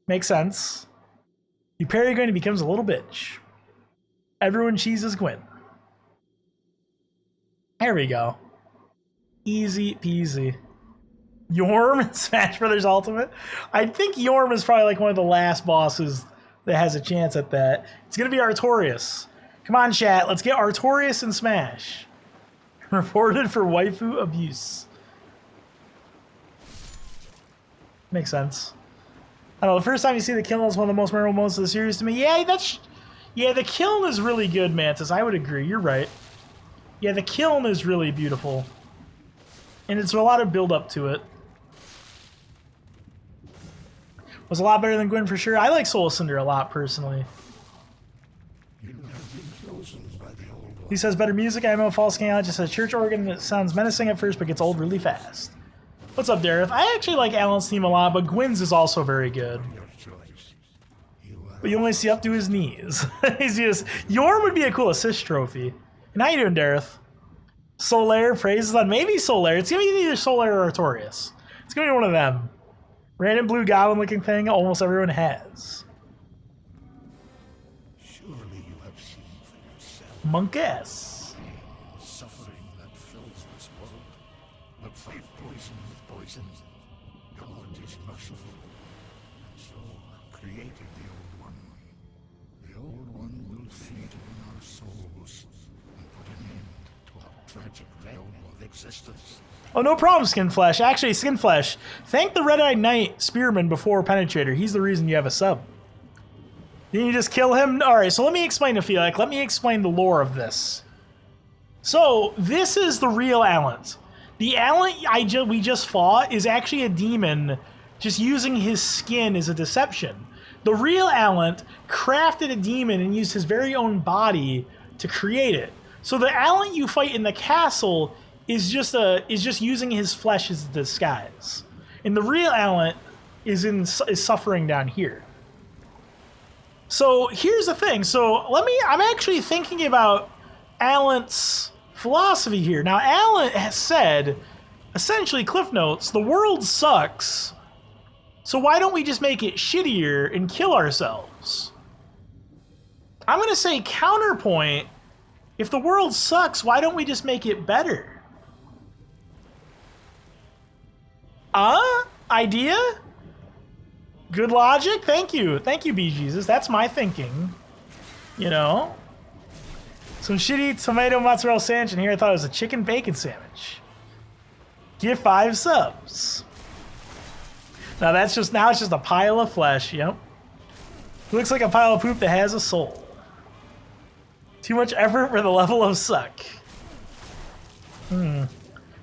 Makes sense. You parry Gwyn, he becomes a little bitch. Everyone cheeses Gwyn. There we go. Easy peasy. Yorm, Smash Brothers Ultimate. I think Yorm is probably like one of the last bosses that has a chance at that. It's gonna be Artorias. Come on, chat. Let's get Artorias in Smash. Reported for waifu abuse. Makes sense. I don't know. The first time you see the kiln is one of the most memorable moments of the series to me. Yeah, the kiln is really good, Mantis. I would agree. You're right. Yeah, the kiln is really beautiful. And it's a lot of build up to it. Was a lot better than Gwyn for sure. I like Soul Cinder a lot personally. He says better music. I know False King out just a church organ that sounds menacing at first but gets old really fast. What's up, Dareth? I actually like Alan's theme a lot, but Gwyn's is also very good. But you only see up to his knees. He's just Yorm would be a cool assist trophy. And how you doing, Dareth? Solaire praises on maybe Solaire. It's gonna be either Solaire or Artorias. It's gonna be one of them. Random blue goblin looking thing almost everyone has. Surely you have seen for yourself Monkass. suffering that fills this world. But fight poison with poison. God is merciful. And so created the old one. The old one will feed on our souls and put an end to our tragic realm of existence. Oh, no problem, Skinflesh. Actually, Skinflesh, thank the Red-Eyed Knight Spearman before Penetrator. He's the reason you have a sub. Didn't you just kill him? Alright, so let me explain to Felix. Let me explain the lore of this. So, this is the real Alan. The Alan we just fought is actually a demon just using his skin as a deception. The real Alan crafted a demon and used his very own body to create it. So the Alan you fight in the castle is just using his flesh as a disguise. And the real Alan is suffering down here. So here's the thing. So I'm actually thinking about Alan's philosophy here. Now Alan has said, essentially Cliff Notes, the world sucks. So why don't we just make it shittier and kill ourselves? I'm gonna say counterpoint, if the world sucks, why don't we just make it better? Idea? Good logic? Thank you. Thank you, BJesus. That's my thinking. You know? Some shitty tomato mozzarella sandwich in here. I thought it was a chicken bacon sandwich. Give 5 subs. Now it's just a pile of flesh, yep. Looks like a pile of poop that has a soul. Too much effort for the level of suck.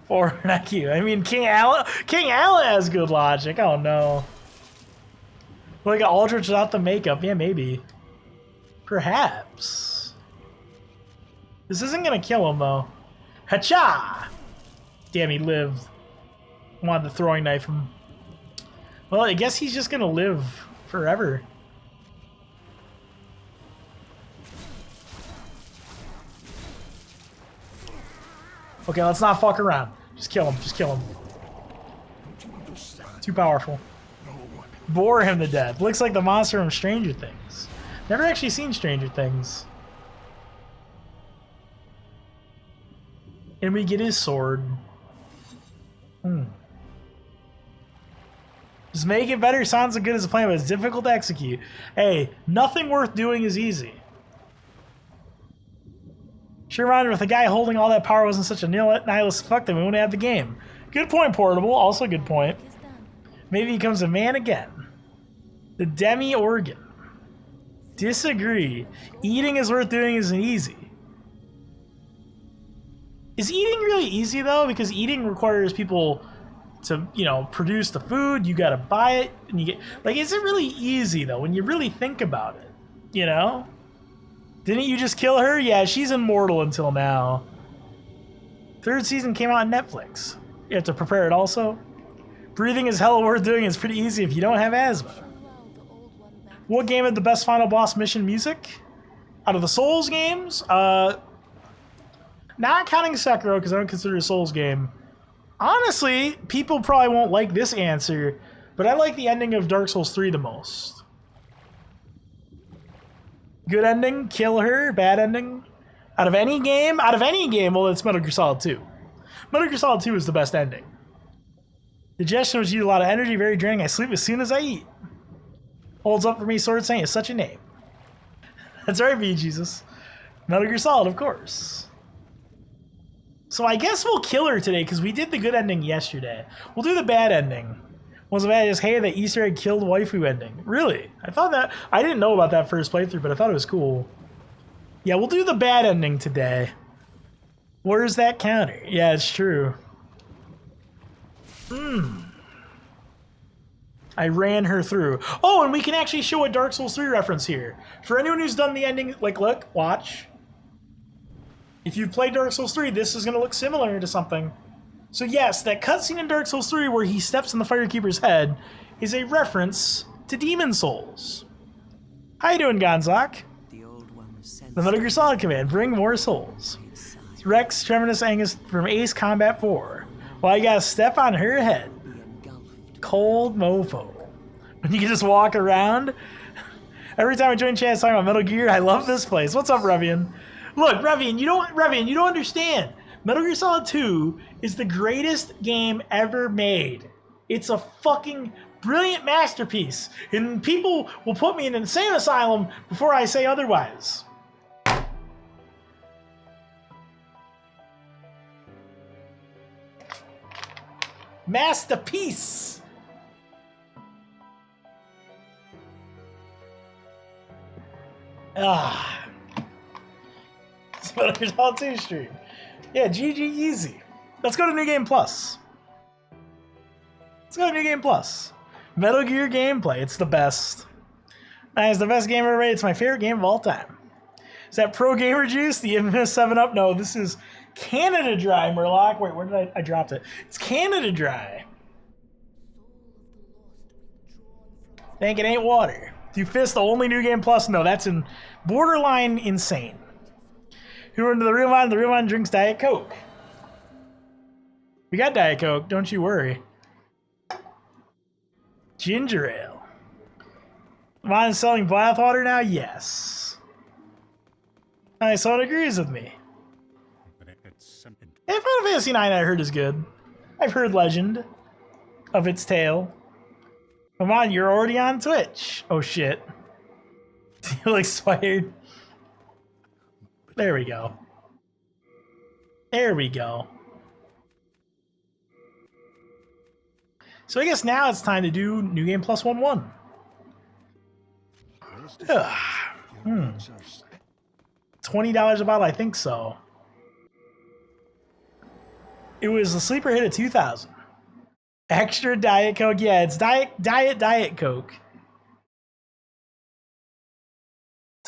Or not you. I mean, King Allen has good logic. Oh no. Like an Aldrich without the makeup. Yeah, maybe. Perhaps. This isn't gonna kill him, though. Hacha! Damn, he lived. Wanted the throwing knife him. Well, I guess he's just gonna live forever. Okay, let's not fuck around. Just kill him. Just kill him. Don't you understand? Too powerful. No one. Bore him to death. Looks like the monster from Stranger Things. Never actually seen Stranger Things. And we get his sword. Just make it better sounds as good as a plan, but it's difficult to execute. Hey, nothing worth doing is easy. Sure reminded if the guy holding all that power wasn't such a nihilist fuck, then we wouldn't have the game. Good point, Portable. Also good point. It is done. Maybe he becomes a man again. The demi-organ. Disagree. Eating is worth doing isn't easy. Is eating really easy, though? Because eating requires people to, you know, produce the food. You gotta buy it. And you get... Like, is it really easy, though, when you really think about it? You know? Didn't you just kill her? Yeah, she's immortal until now. Third season came out on Netflix. You have to prepare it also. Breathing is hella worth doing. It's pretty easy if you don't have asthma. Well, the old one back. What game had the best final boss mission music? Out of the Souls games? Not counting Sekiro, because I don't consider it a Souls game. Honestly, people probably won't like this answer, but I like the ending of Dark Souls 3 the most. Good ending, kill her, bad ending. Out of any game, well, it's Metal Gear Solid 2. Metal Gear Solid 2 is the best ending. Digestion was used a lot of energy, very draining. I sleep as soon as I eat. Holds up for me, Sword Saint is such a name. That's right, V Jesus. Metal Gear Solid, of course. So I guess we'll kill her today, because we did the good ending yesterday. We'll do the bad ending. Wasn't bad, just, hey, the Easter egg killed waifu ending. Really? I thought that... I didn't know about that first playthrough, but I thought it was cool. Yeah, we'll do the bad ending today. Where's that counter? Yeah, it's true. I ran her through. Oh, and we can actually show a Dark Souls 3 reference here. For anyone who's done the ending, like, look, watch. If you've played Dark Souls 3, this is going to look similar to something. So yes, that cutscene in Dark Souls 3 where he steps on the Firekeeper's head is a reference to Demon Souls. How you doing, Gonzok? The Metal Gear Solid command, bring more souls. Rex Treminus Angus from Ace Combat 4. Well, you gotta step on her head. Cold mofo. When you can just walk around. Every time I join chat talking about Metal Gear, I love this place. What's up, Revian? Look, Revian, you don't understand. Metal Gear Solid 2 is the greatest game ever made. It's a fucking brilliant masterpiece. And people will put me in an insane asylum before I say otherwise. Masterpiece! It's Metal Gear Solid 2 stream. Yeah, GG easy. Let's go to New Game Plus. Let's go to New Game Plus. Metal Gear gameplay. It's the best. It's the best game ever made. It's my favorite game of all time. Is that Pro Gamer Juice? The infamous 7-Up? No, this is Canada Dry, Murloc. Wait, where did I dropped it? It's Canada Dry. Think it ain't water. Do you fist the only New Game Plus? No, that's in borderline insane. Who are into the real mind? The real mind drinks Diet Coke. We got Diet Coke, don't you worry. Ginger ale. Mine selling bathwater now? Yes. Nice, someone agrees with me. Yeah, Final Fantasy 9 I heard is good. I've heard legend of its tale. Come on, you're already on Twitch. Oh shit. You expired. There we go. There we go. So I guess now it's time to do New Game Plus 1-1. $20 a bottle, I think so. It was a sleeper hit of 2,000. Extra Diet Coke, yeah, it's Diet Coke.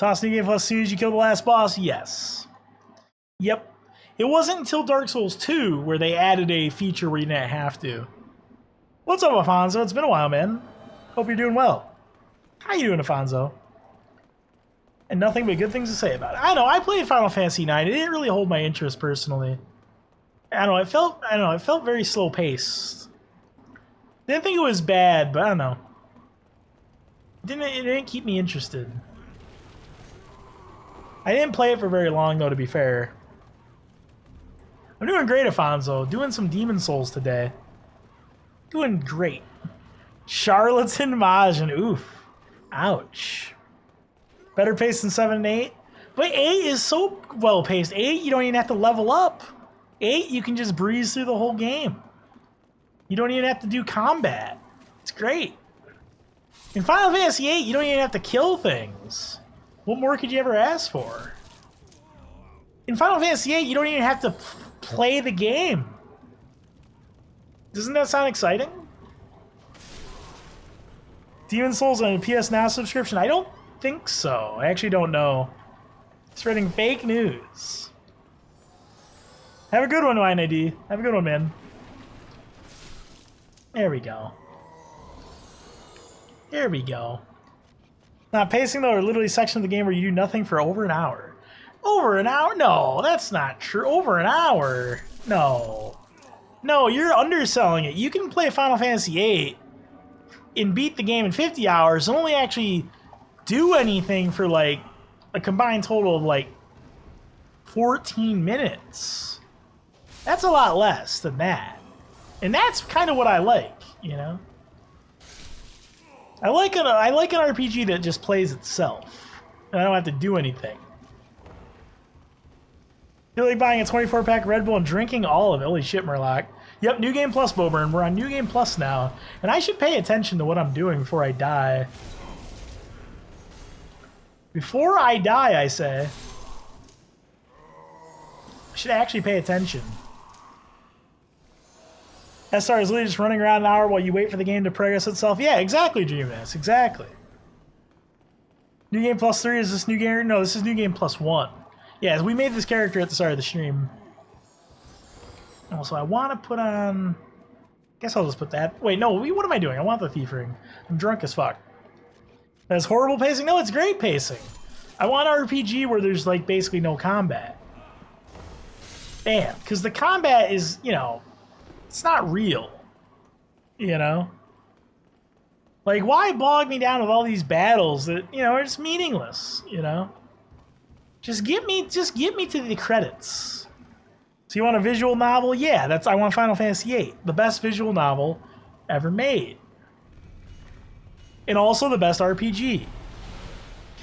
Toss New Game Plus as soon as you kill the last boss? Yes. Yep. It wasn't until Dark Souls 2 where they added a feature where you didn't have to. What's up, Afonso? It's been a while, man. Hope you're doing well. How you doing, Afonso? And nothing but good things to say about it. I know, I played Final Fantasy IX. It didn't really hold my interest personally. I don't know, it felt very slow paced. Didn't think it was bad, but I don't know. It didn't keep me interested. I didn't play it for very long though, to be fair. I'm doing great, Afonso. Doing some Demon Souls today. Doing great. Charlatan Majin. Oof. Ouch. Better paced than 7 and 8. But 8 is so well paced. 8, you don't even have to level up. 8, you can just breeze through the whole game. You don't even have to do combat. It's great. In Final Fantasy 8, you don't even have to kill things. What more could you ever ask for? In Final Fantasy 8, you don't even have to play the game. Doesn't that sound exciting? Demon Souls on a PS Now subscription? I don't think so. I actually don't know. Spreading fake news. Have a good one, WineID. Have a good one, man. There we go. There we go. Not pacing, though, are literally sections of the game where you do nothing for over an hour. Over an hour? No, that's not true. Over an hour? No. No, you're underselling it. You can play Final Fantasy VIII and beat the game in 50 hours and only actually do anything for, like, a combined total of, like, 14 minutes. That's a lot less than that. And that's kind of what I like, you know? I like an RPG that just plays itself. And I don't have to do anything. Feel like buying a 24-pack Red Bull and drinking all of it. Holy shit, Murloc. Yep, New Game Plus, Boburn. We're on New Game Plus now. And I should pay attention to what I'm doing before I die. Before I die, I say. I should actually pay attention. SR is literally just running around an hour while you wait for the game to progress itself. Yeah, exactly, Dreamness. Exactly. New Game Plus 3, is this New Game? No, this is New Game Plus 1. Yeah, we made this character at the start of the stream. Also, I want to put on... guess I'll just put that... Wait, no, what am I doing? I want the Thief Ring. I'm drunk as fuck. That's horrible pacing? No, it's great pacing. I want an RPG where there's, like, basically no combat. Damn, because the combat is, you know... it's not real, you know? Like, why bog me down with all these battles that, you know, are just meaningless, you know? Just get me to the credits. So you want a visual novel? Yeah, I want Final Fantasy VIII, the best visual novel ever made. And also the best RPG.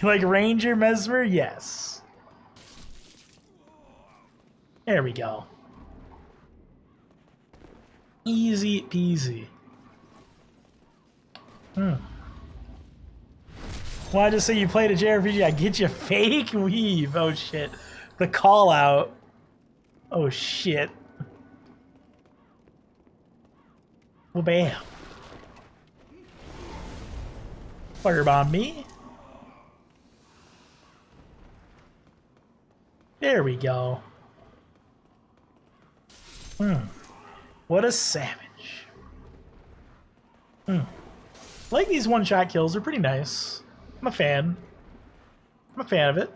Like Ranger Mesmer? Yes. There we go. Easy peasy. Why just say you played a JRPG? I get you fake weave. Oh shit. The call out. Oh shit. Well, bam. Firebomb me. There we go. What a savage. Like these one-shot kills, they're pretty nice. I'm a fan. I'm a fan of it.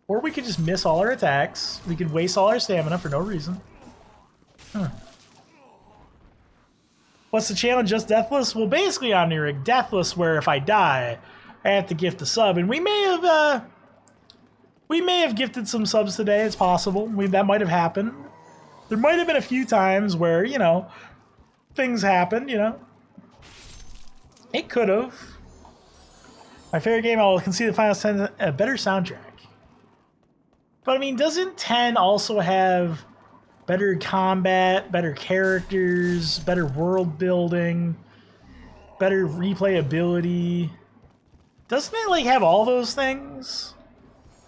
Or we could just miss all our attacks. We could waste all our stamina for no reason. What's the channel? Just Deathless? Well, basically, Omnirig, Deathless, where if I die, I have to gift a sub. And we may have gifted some subs today. It's possible. That might have happened. There might have been a few times where, you know, things happened, you know. It could have. My favorite game, I'll concede the Final 10, a better soundtrack. But, I mean, doesn't 10 also have better combat, better characters, better world building, better replayability? Doesn't it, like, have all those things?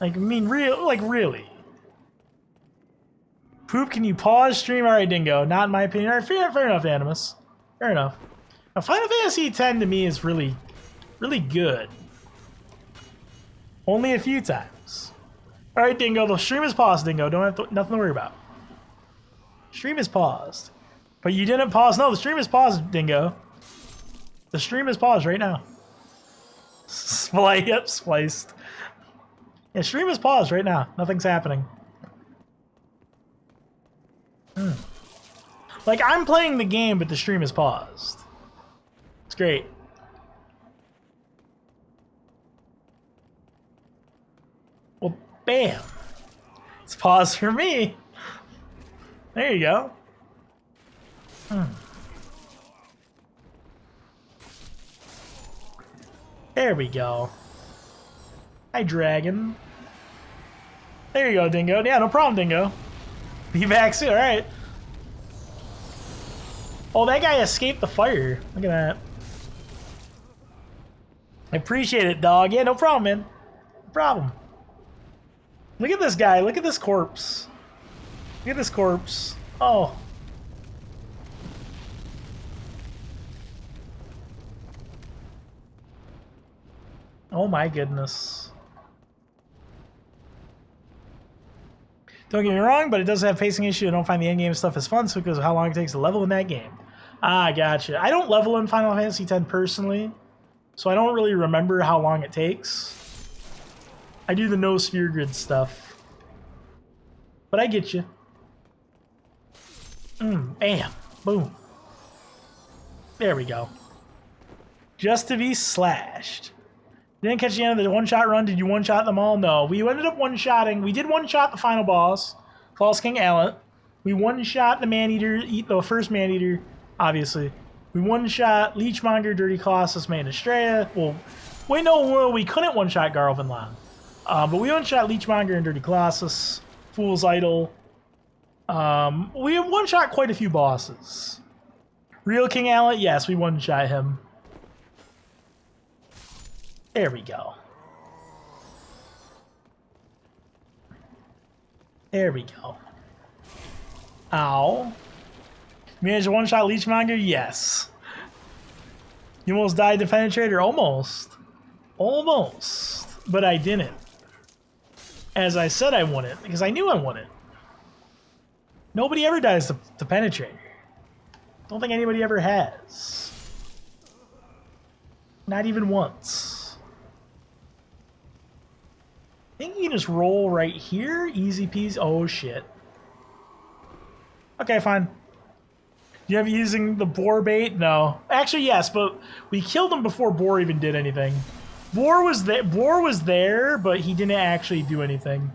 Like, I mean, really? Poop, can you pause stream? Alright, Dingo. Not in my opinion. Alright, fair enough, Animus. Fair enough. Now, Final Fantasy X to me is really, really good. Only a few times. All right, Dingo. The stream is paused, Dingo. Don't have nothing to worry about. Stream is paused. But you didn't pause. No, the stream is paused, Dingo. The stream is paused right now. Yep, spliced. Yeah, stream is paused right now. Nothing's happening. Like, I'm playing the game, but the stream is paused. It's great. Well, bam. It's paused for me. There you go. There we go. Hi, dragon. There you go, Dingo. Yeah, no problem, Dingo. Be back soon. All right. Oh, that guy escaped the fire. Look at that. I appreciate it, dog. Yeah, no problem, man. No problem. Look at this guy. Look at this corpse. Look at this corpse. Oh. Oh my goodness. Don't get me wrong, but it does have pacing issue. I don't find the endgame stuff as fun because of how long it takes to level in that game. Ah, gotcha. I don't level in Final Fantasy X personally, so I don't really remember how long it takes. I do the no sphere grid stuff. But I get you. Bam. Boom. There we go. Just to be slashed. Didn't catch the end of the one-shot run. Did you one-shot them all? No. We ended up one-shotting. We did one-shot the final boss, False King Allet. We one-shot the Man-Eater, the first Man-Eater, obviously. We one-shot Leechmonger, Dirty Colossus, Man Estrella. Well, wait, no, we couldn't one-shot Garl Vinland. But we one-shot Leechmonger and Dirty Colossus, Fool's Idol. We one-shot quite a few bosses. Real King Allet, yes, we one-shot him. There we go. There we go. Ow. Managed to one-shot Leechmonger? Yes. You almost died to Penetrator? Almost. Almost. But I didn't. As I said I wouldn't, because I knew I wouldn't. Nobody ever dies to Penetrator. Don't think anybody ever has. Not even once. I think you can just roll right here. Easy peasy. Oh, shit. Okay, fine. You have using the boar bait? No. Actually, yes, but we killed him before Boar even did anything. Boar was there, but he didn't actually do anything.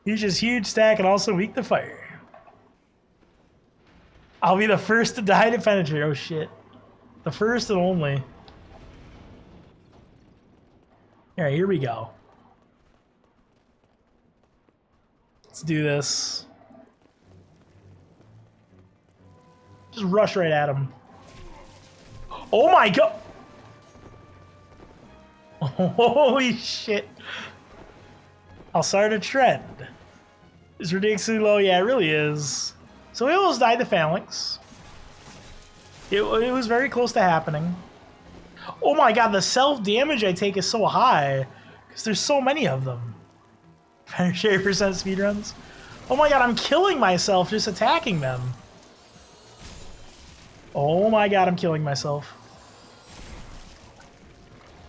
He's just huge stack and also weak to fire. I'll be the first to die to Penetrate. Oh, shit. The first and only. Alright, here we go. Let's do this. Just rush right at him. Oh my god! Holy shit. I'll start a trend. It's ridiculously low. Yeah, it really is. So we almost died to Phalanx. It was very close to happening. Oh my god, the self-damage I take is so high. Because there's so many of them. 100% speedruns. Oh my god, I'm killing myself just attacking them. Oh my god, I'm killing myself.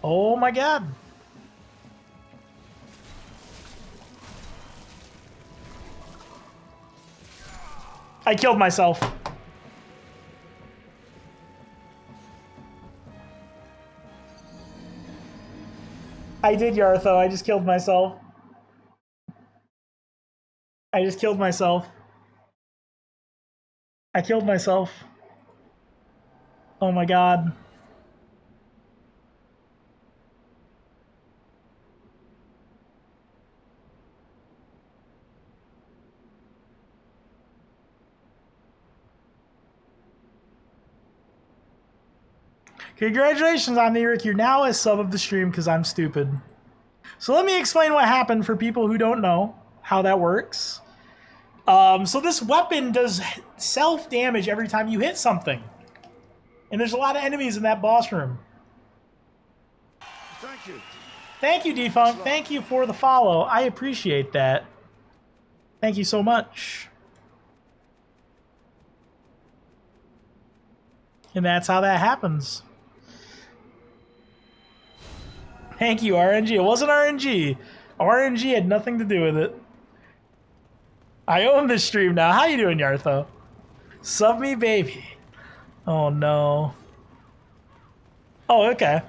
Oh my god. I killed myself. I did, Yartho. I just killed myself. I just killed myself. I killed myself. Oh my god. Congratulations, Omnirik. You're now a sub of the stream because I'm stupid. So let me explain what happened for people who don't know how that works. So this weapon does self damage every time you hit something. And there's a lot of enemies in that boss room. Thank you. Thank you, Defunct. Thank you for the follow. I appreciate that. Thank you so much. And that's how that happens. Thank you, RNG. It wasn't RNG. RNG had nothing to do with it. I own this stream now. How you doing, Yartho? Sub me, baby. Oh, no. Oh, okay.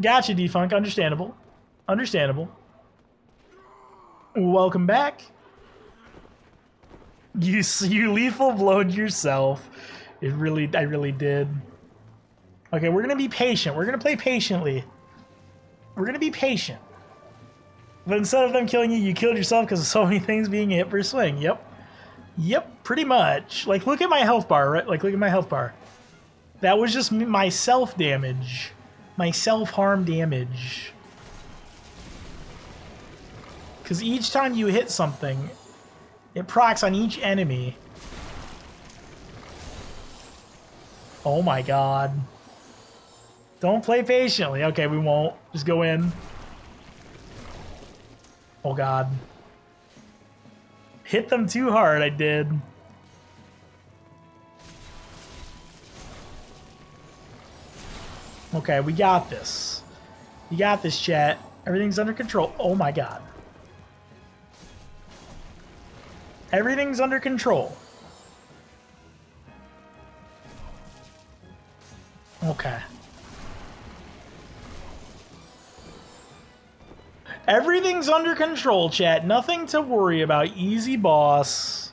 Gotcha, Defunct. Understandable. Understandable. Welcome back. You lethal blowed yourself. I really did. Okay, we're gonna be patient. We're gonna play patiently. We're gonna be patient. But instead of them killing you, you killed yourself because of so many things being hit per swing. Yep. Yep, pretty much. Like, look at my health bar, right? Like, look at my health bar. That was just my self-damage. My self-harm damage. Because each time you hit something, it procs on each enemy. Oh my god. Don't play patiently. Okay, we won't. Just go in. Oh god. Hit them too hard, I did. Okay, we got this. You got this, chat. Everything's under control. Oh my god. Everything's under control. Okay. Everything's under control, chat. Nothing to worry about. Easy boss.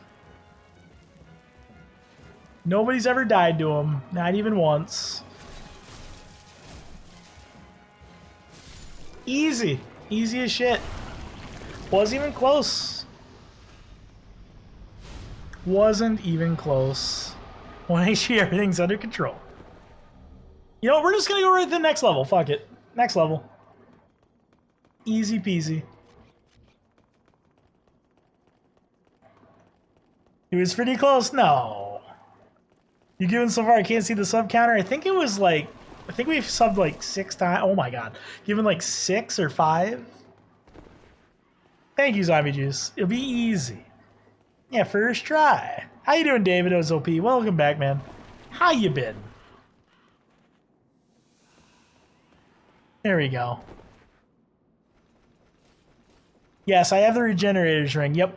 Nobody's ever died to him. Not even once. Easy. Easy as shit. Wasn't even close. Wasn't even close. 1 HP, everything's under control. You know what, we're just gonna go right to the next level. Fuck it. Next level. Easy peasy. It was pretty close. No. You giving so far? I can't see the sub counter. I think it was like, I think we've subbed like 6 times. Oh my god. Given like 6 or 5. Thank you, Zombie Juice. It'll be easy. Yeah, first try. How you doing, David OZOP? Welcome back, man. How you been? There we go. Yes, I have the Regenerator's Ring. Yep.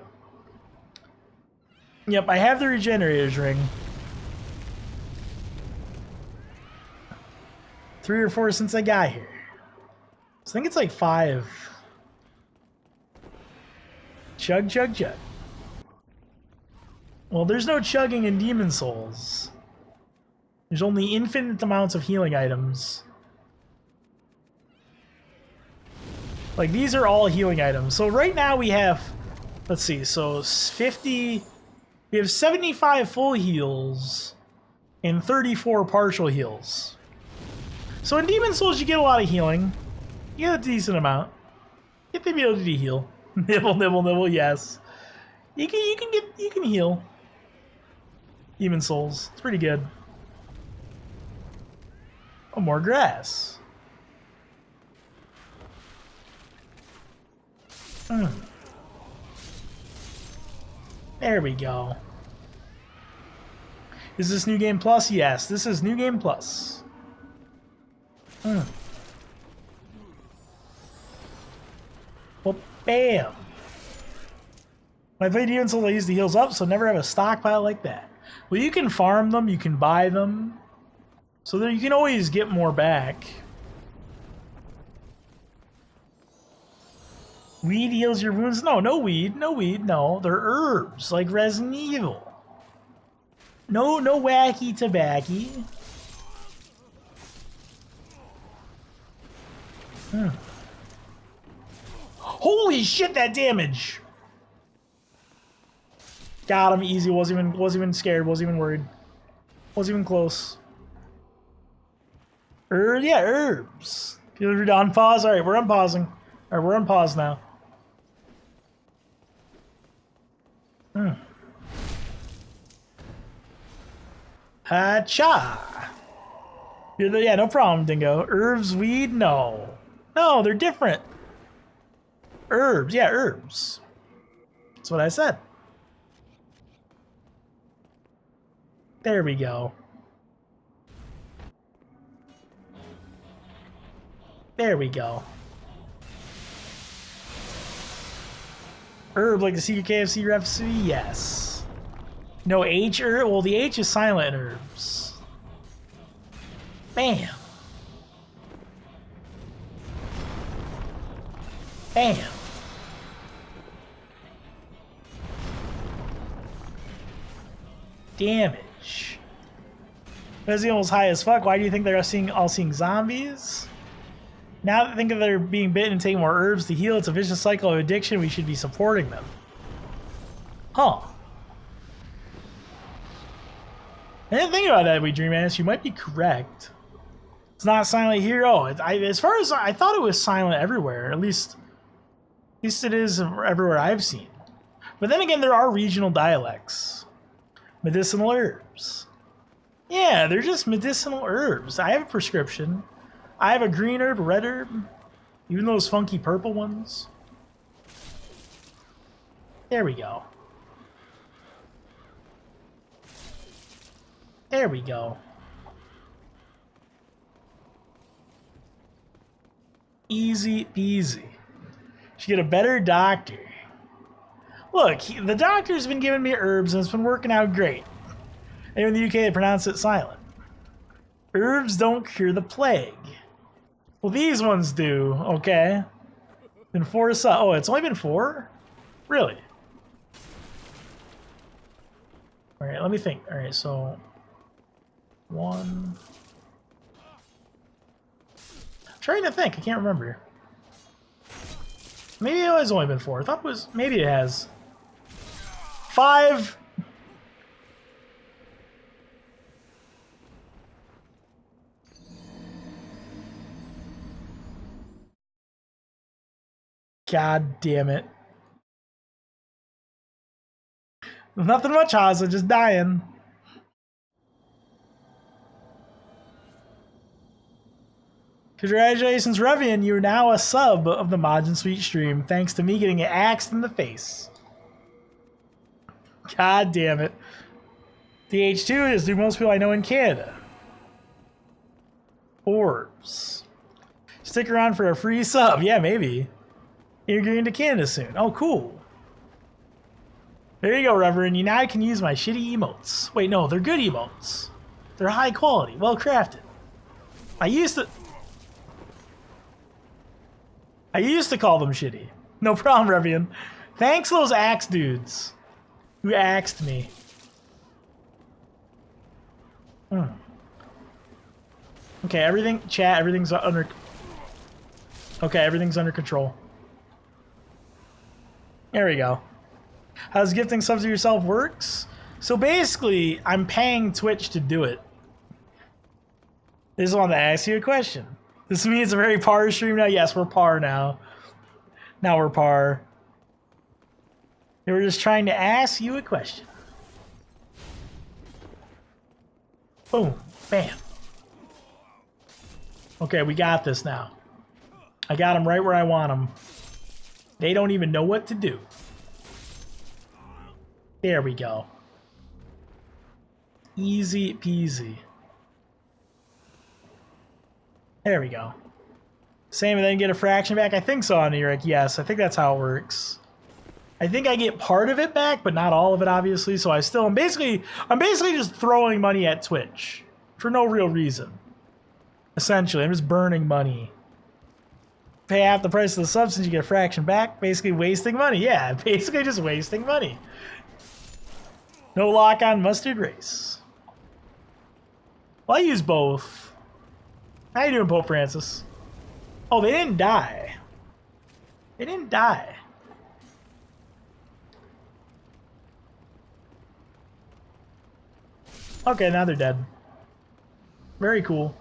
Yep, I have the Regenerator's Ring. 3 or 4 since I got here. I think it's like 5. Chug, chug, chug. Well, there's no chugging in Demon Souls. There's only infinite amounts of healing items. Like, these are all healing items. So right now we have, let's see, so 50, we have 75 full heals and 34 partial heals. So in Demon Souls you get a lot of healing. You get a decent amount. Get the ability to heal. Nibble, nibble, nibble, yes. You can heal. Demon Souls. It's pretty good. Oh, more grass. There we go. Is this New Game Plus? Yes, this is New Game Plus. Well, bam. When I play Demon Souls, I use the heals up, so never have a stockpile like that. Well, you can farm them, you can buy them, so that you can always get more back. Weed heals your wounds? No, no weed, no weed, no. They're herbs, like Resident Evil. No wacky tobacco. Holy shit, that damage! Got him easy. Wasn't even scared. Wasn't even worried. Wasn't even close. Yeah, herbs. You're on pause. All right, we're unpausing. All right, we're on pause now. Ha-cha! Yeah, no problem, Dingo. Herbs, weed, no. No, they're different. Herbs, yeah, herbs. That's what I said. There we go. There we go. Herb, like the secret KFC recipe? Yes. No H herb? Well, the H is silent in herbs. Bam. Bam. Damage. That's almost high as fuck. Why do you think they're all seeing zombies? Now that think of they're being bitten and taking more herbs to heal, it's a vicious cycle of addiction. We should be supporting them. Huh. I didn't think about that, We Dream Ass. You might be correct. It's not silent here. Oh, as far as I thought it was silent everywhere. At least it is everywhere I've seen. But then again, there are regional dialects. Medicinal herbs. Yeah, they're just medicinal herbs. I have a prescription. I have a green herb, a red herb, even those funky purple ones. There we go. There we go. Easy peasy. Should get a better doctor. Look, the doctor's been giving me herbs and it's been working out great. And in the UK, they pronounce it silent. Herbs don't cure the plague. Well, these ones do, okay. Been 4 oh, it's only been 4? Really? Alright, let me think. Alright, so 1. I'm trying to think, I can't remember. Maybe it has only been 4. I thought it was, maybe it has. 5. God damn it. Nothing much, Haza, just dying. Congratulations, Revian, you're now a sub of the Majin Suite stream, thanks to me getting axed in the face. God damn it. The H2 is do most people I know in Canada. Orbs. Stick around for a free sub. Yeah, maybe. You're going to Canada soon. Oh, cool. There you go, Reverend. You now can use my shitty emotes. Wait, no, they're good emotes. They're high quality, well crafted. I used to call them shitty. No problem, Revian. Thanks those axe dudes who axed me. Okay, everything's under... Okay, everything's under control. There we go. How's gifting subs to yourself works? So basically, I'm paying Twitch to do it. I just wanted to ask you a question. This means a very par stream now? Yes, we're par now. Now we're par. They were just trying to ask you a question. Boom. Bam. Okay, we got this now. I got them right where I want them. They don't even know what to do. There we go. Easy peasy. There we go. Same and then get a fraction back? I think so on Eric. Yes, I think that's how it works. I think I get part of it back, but not all of it, obviously. So I'm basically just throwing money at Twitch for no real reason. Essentially, I'm just burning money. Pay half the price of the sub since you get a fraction back. Basically wasting money. Yeah, basically just wasting money. No lock on mustard race. Well, I use both. How you doing, Pope Francis? Oh, they didn't die. They didn't die. Okay, now they're dead. Very cool.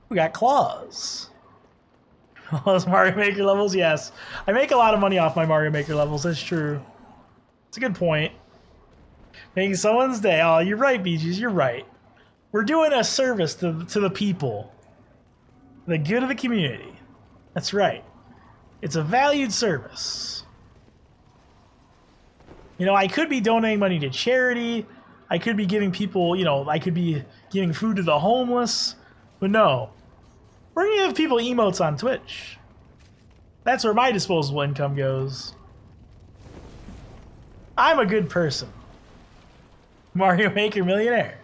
We got claws. Those Mario Maker levels? Yes. I make a lot of money off my Mario Maker levels, that's true. It's a good point. Making someone's day. Oh, you're right, BGs. You're right. We're doing a service to the people. The good of the community. That's right. It's a valued service. You know, I could be donating money to charity. I could be giving people, you know, I could be giving food to the homeless. But no. We're going to give people emotes on Twitch. That's where my disposable income goes. I'm a good person. Mario Maker millionaire.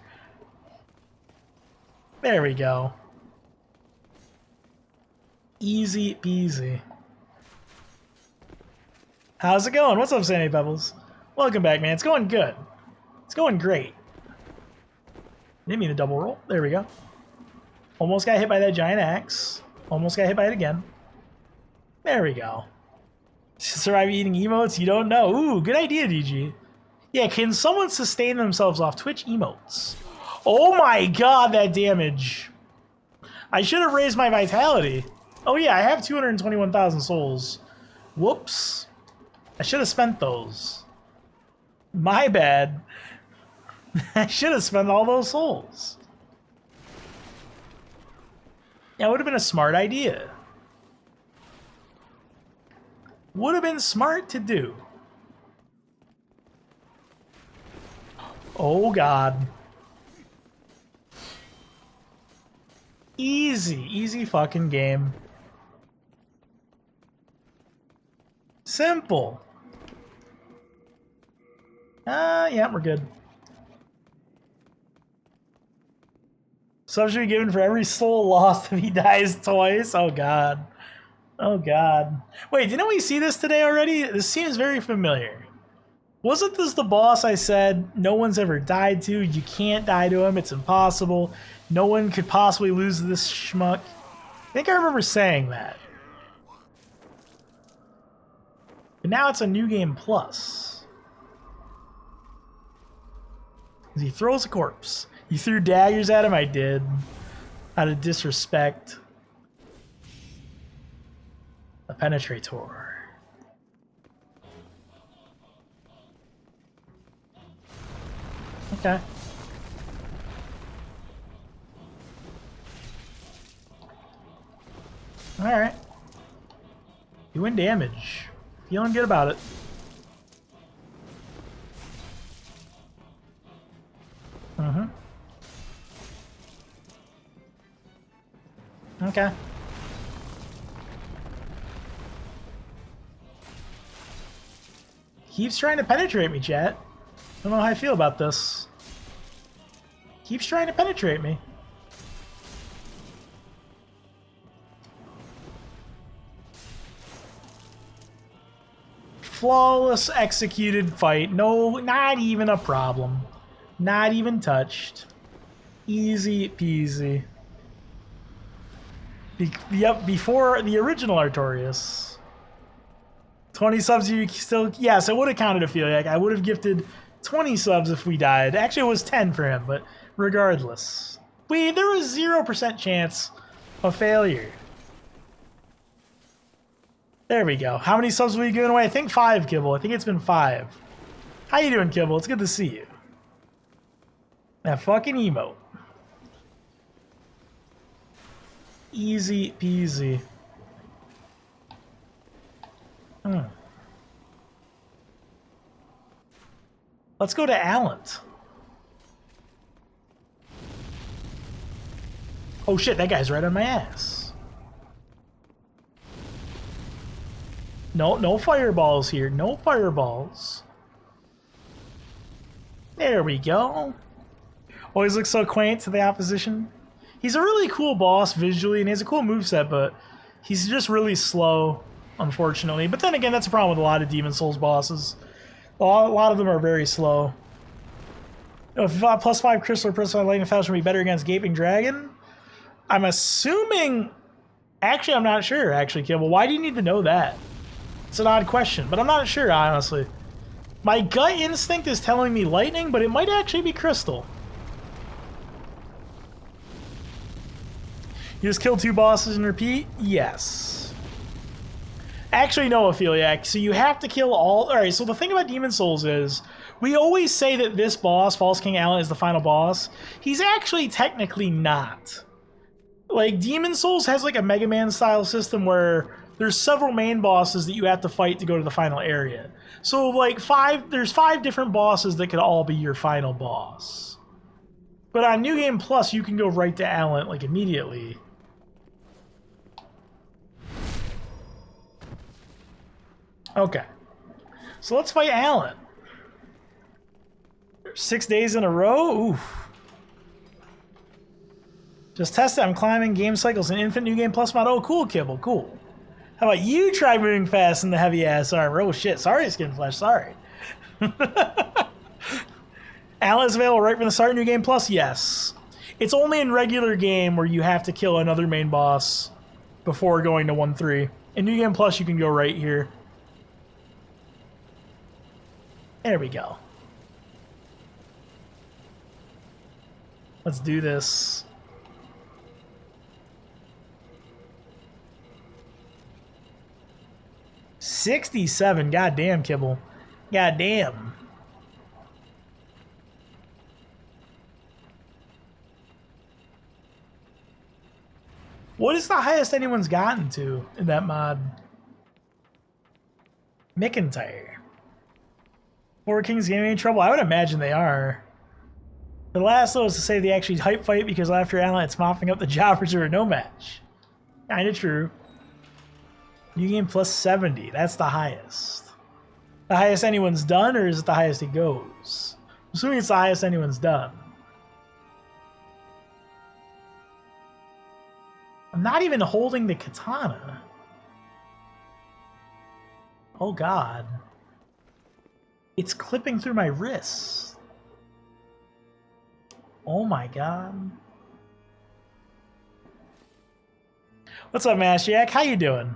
There we go. Easy peasy. How's it going? What's up, Sandy Pebbles? Welcome back, man. It's going good. It's going great. Didn't mean a double roll. There we go. Almost got hit by that giant axe. Almost got hit by it again. There we go. Survive eating emotes? You don't know. Ooh, good idea, DG. Yeah, can someone sustain themselves off Twitch emotes? Oh my god, that damage. I should have raised my vitality. Oh yeah, I have 221,000 souls. Whoops. I should have spent those. My bad. I should have spent all those souls. Yeah, it would have been a smart idea. Would have been smart to do. Oh god. Easy fucking game. Simple. Yeah, we're good. Subs should be given for every soul lost if he dies twice. Oh god. Oh god. Wait, didn't we see this today already? This seems very familiar. Wasn't this the boss I said no one's ever died to? You can't die to him. It's impossible. No one could possibly lose this schmuck. I think I remember saying that. But now it's a new game plus. He throws a corpse. You threw daggers at him? I did. Out of disrespect. A penetrator. Okay. Alright. Doing damage. Feeling good about it. Okay. Keeps trying to penetrate me, chat. Don't know how I feel about this. Keeps trying to penetrate me. Flawless executed fight. No, not even a problem. Not even touched. Easy peasy. Yep, before the original Artorias. 20 subs, you still... Yes, it would have counted, I feel like. I would have gifted 20 subs if we died. Actually, it was 10 for him, but regardless. There was 0% chance of failure. There we go. How many subs were we giving away? I think 5, Kibble. I think it's been 5. How you doing, Kibble? It's good to see you. That fucking emote. Easy peasy. Let's go to Allant. Oh shit, that guy's right on my ass. No fireballs here. No fireballs. There we go. Always looks so quaint to the opposition. He's a really cool boss visually, and he has a cool moveset, but he's just really slow, unfortunately. But then again, that's a problem with a lot of Demon Souls bosses. A lot of them are very slow. If +5 Crystal or +5 Lightning Falchion would be better against Gaping Dragon, I'm assuming... Actually, I'm not sure, actually, Kibble. Why do you need to know that? It's an odd question, but I'm not sure, honestly. My gut instinct is telling me Lightning, but it might actually be Crystal. You just kill 2 bosses and repeat? Yes. Actually, no, Apheliac. So you have to kill all... Alright, so the thing about Demon Souls is, We always say that this boss, False King Allen, is the final boss. He's actually technically not. Like, Demon Souls has like a Mega Man style system where there's several main bosses that you have to fight to go to the final area. So like there's 5 different bosses that could all be your final boss. But on New Game Plus, you can go right to Allen like immediately. Okay. So let's fight Allen. 6 days in a row? Oof. Just test it. I'm climbing game cycles and Infinite New Game Plus mod. Oh, cool, Kibble. Cool. How about you try moving fast in the heavy-ass armor? Oh, shit. Sorry, Skin Flesh. Sorry. Allen is available right from the start of New Game Plus? Yes. It's only in regular game where you have to kill another main boss before going to 1-3. In New Game Plus, you can go right here. There we go. Let's do this. $67. Goddamn, Kibble. Goddamn. What is the highest anyone's gotten to in that mod? McIntyre. Four Kings Gaming in trouble? I would imagine they are. The last though is to say they actually hype fight because after Allen it's mopping up the jobbers who are no match. Kinda true. New Game Plus 70. That's the highest. The highest anyone's done, or is it the highest it goes? I'm assuming it's the highest anyone's done. I'm not even holding the katana. Oh god. It's clipping through my wrists. Oh my god. What's up, Mashiak? How you doing?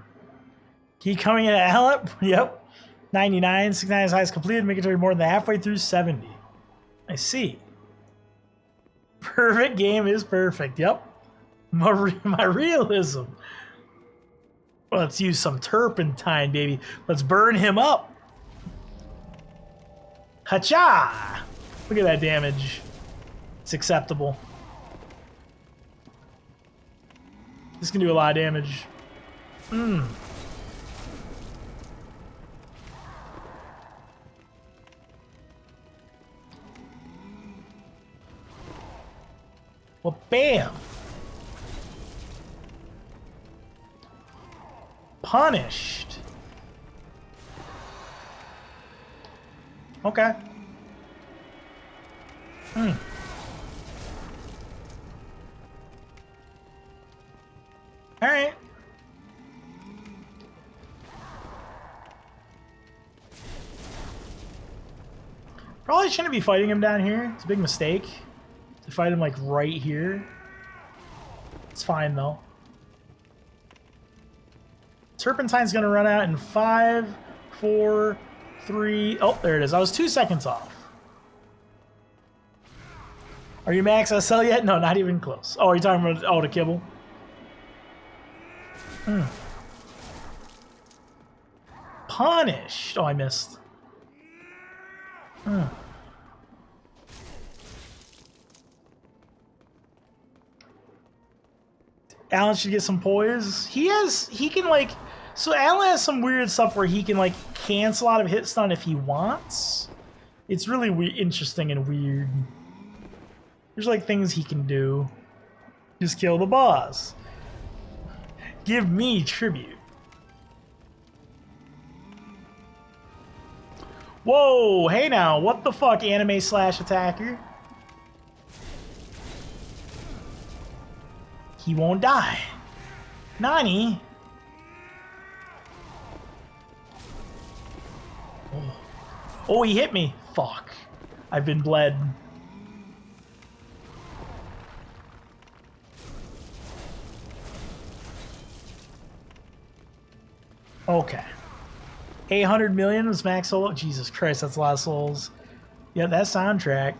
Keep coming in at Allen? Yep. 99, 69 is highest completed, making it more than halfway through 70. I see. Perfect game is perfect. Yep. My realism. Well, let's use some turpentine, baby. Let's burn him up. Hacha! Look at that damage. It's acceptable. This can do a lot of damage. Well, bam! Punished. Okay. Alright. Probably shouldn't be fighting him down here. It's a big mistake to fight him like right here. It's fine though. Turpentine's gonna run out in 5, 4, 3. Oh, there it is. I was 2 seconds off. Are you max SL yet? No, not even close. Oh, are you talking about to Kibble? Punished. Oh, I missed. Allen should get some poise. He can like, so Allen has some weird stuff where he can like cancel out of hit stun if he wants. It's really interesting and weird. There's like things he can do. Just kill the boss. Give me tribute. Whoa, hey now, what the fuck, anime slash attacker? He won't die. Nani? Oh, he hit me. Fuck. I've been bled. Okay. 800 million was max soul. Jesus Christ, that's a lot of souls. Yeah, that soundtrack.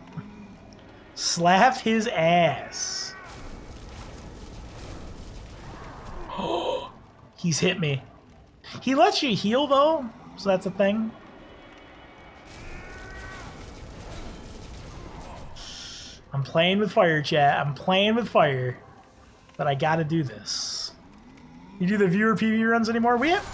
Slap his ass. He's hit me. He lets you heal though, so that's a thing. I'm playing with fire, chat. I'm playing with fire. But I gotta do this. You do the viewer PV runs anymore? We have...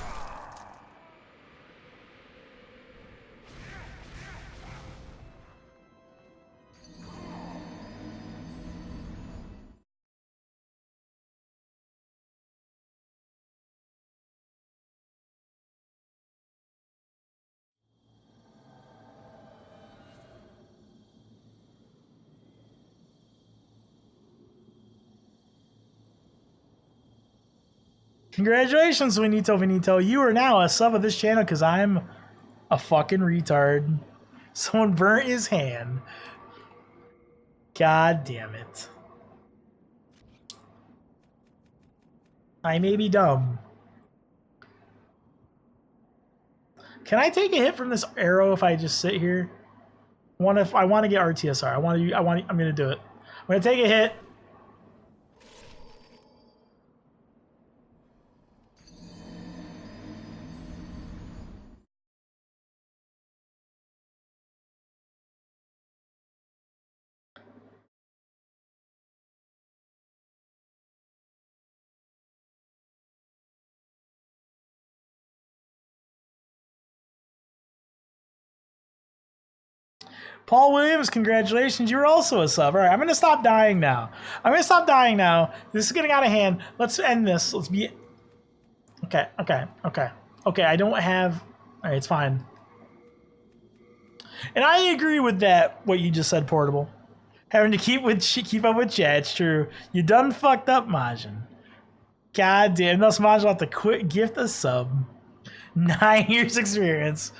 Congratulations, Vinito. You are now a sub of this channel because I'm a fucking retard. Someone burnt his hand. God damn it. I may be dumb. Can I take a hit from this arrow if I just sit here? I want to get RTSR. I'm gonna do it. I'm gonna take a hit. Paul Williams, congratulations. You're also a sub. All right, I'm going to stop dying now. This is getting out of hand. Let's end this. Let's be... Okay. I don't have... All right, it's fine. And I agree with that, what you just said, Portable. Having to keep up with chat, it's true. You done fucked up, Majin. God damn, thus Majin will have to quit gift a sub. 9 years experience.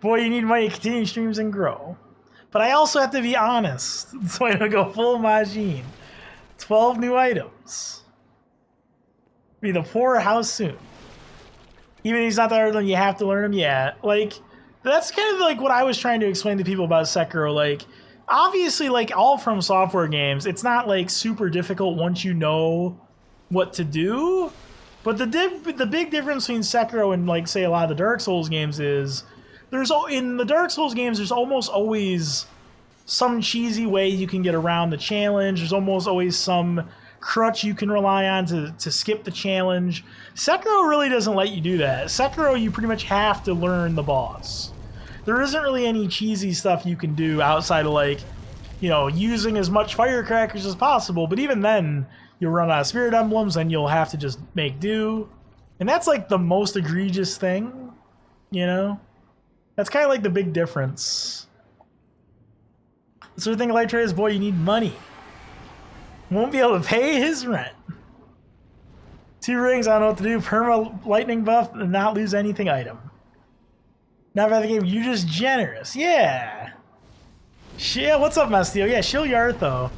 Boy, you need money to continue streams and grow. But I also have to be honest. So I'm going to go full Majin. 12 new items. Be the poorhouse soon. Even if he's not that hard, you have to learn him. Yeah, like, that's kind of like what I was trying to explain to people about Sekiro. Like, obviously, like, all From Software games, it's not, like, super difficult once you know what to do. But the big difference between Sekiro and, like, say, a lot of the Dark Souls games is... in the Dark Souls games, there's almost always some cheesy way you can get around the challenge. There's almost always some crutch you can rely on to skip the challenge. Sekiro really doesn't let you do that. Sekiro, you pretty much have to learn the boss. There isn't really any cheesy stuff you can do outside of, like, you know, using as much firecrackers as possible. But even then, you'll run out of spirit emblems and you'll have to just make do. And that's, like, the most egregious thing, you know? That's kind of like the big difference. So the thing Light Trade is, boy, you need money. Won't be able to pay his rent. 2 rings, I don't know what to do. Perma lightning buff and not lose anything item. Not bad the game, you're just generous. Yeah. Yeah, what's up, Mastio? Yeah, Shill Yartho.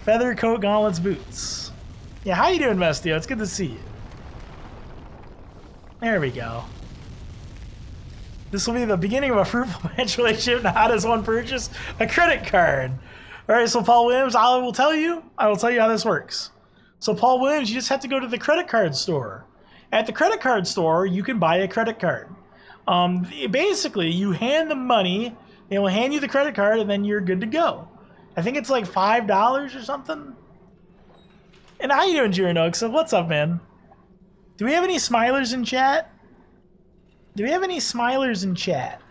Feather coat, gauntlets, boots. Yeah, how you doing, Mastio? It's good to see you. There we go. This will be the beginning of a fruitful match relationship. Now, how does one purchase a credit card? All right, so Paul Williams, I will tell you how this works. So Paul Williams, you just have to go to the credit card store. At the credit card store, you can buy a credit card. Basically, you hand them money, they will hand you the credit card, and then you're good to go. I think it's like $5 or something. And how you doing, Jiranook? So what's up, man? Do we have any smilers in chat? Do we have any smilers in chat?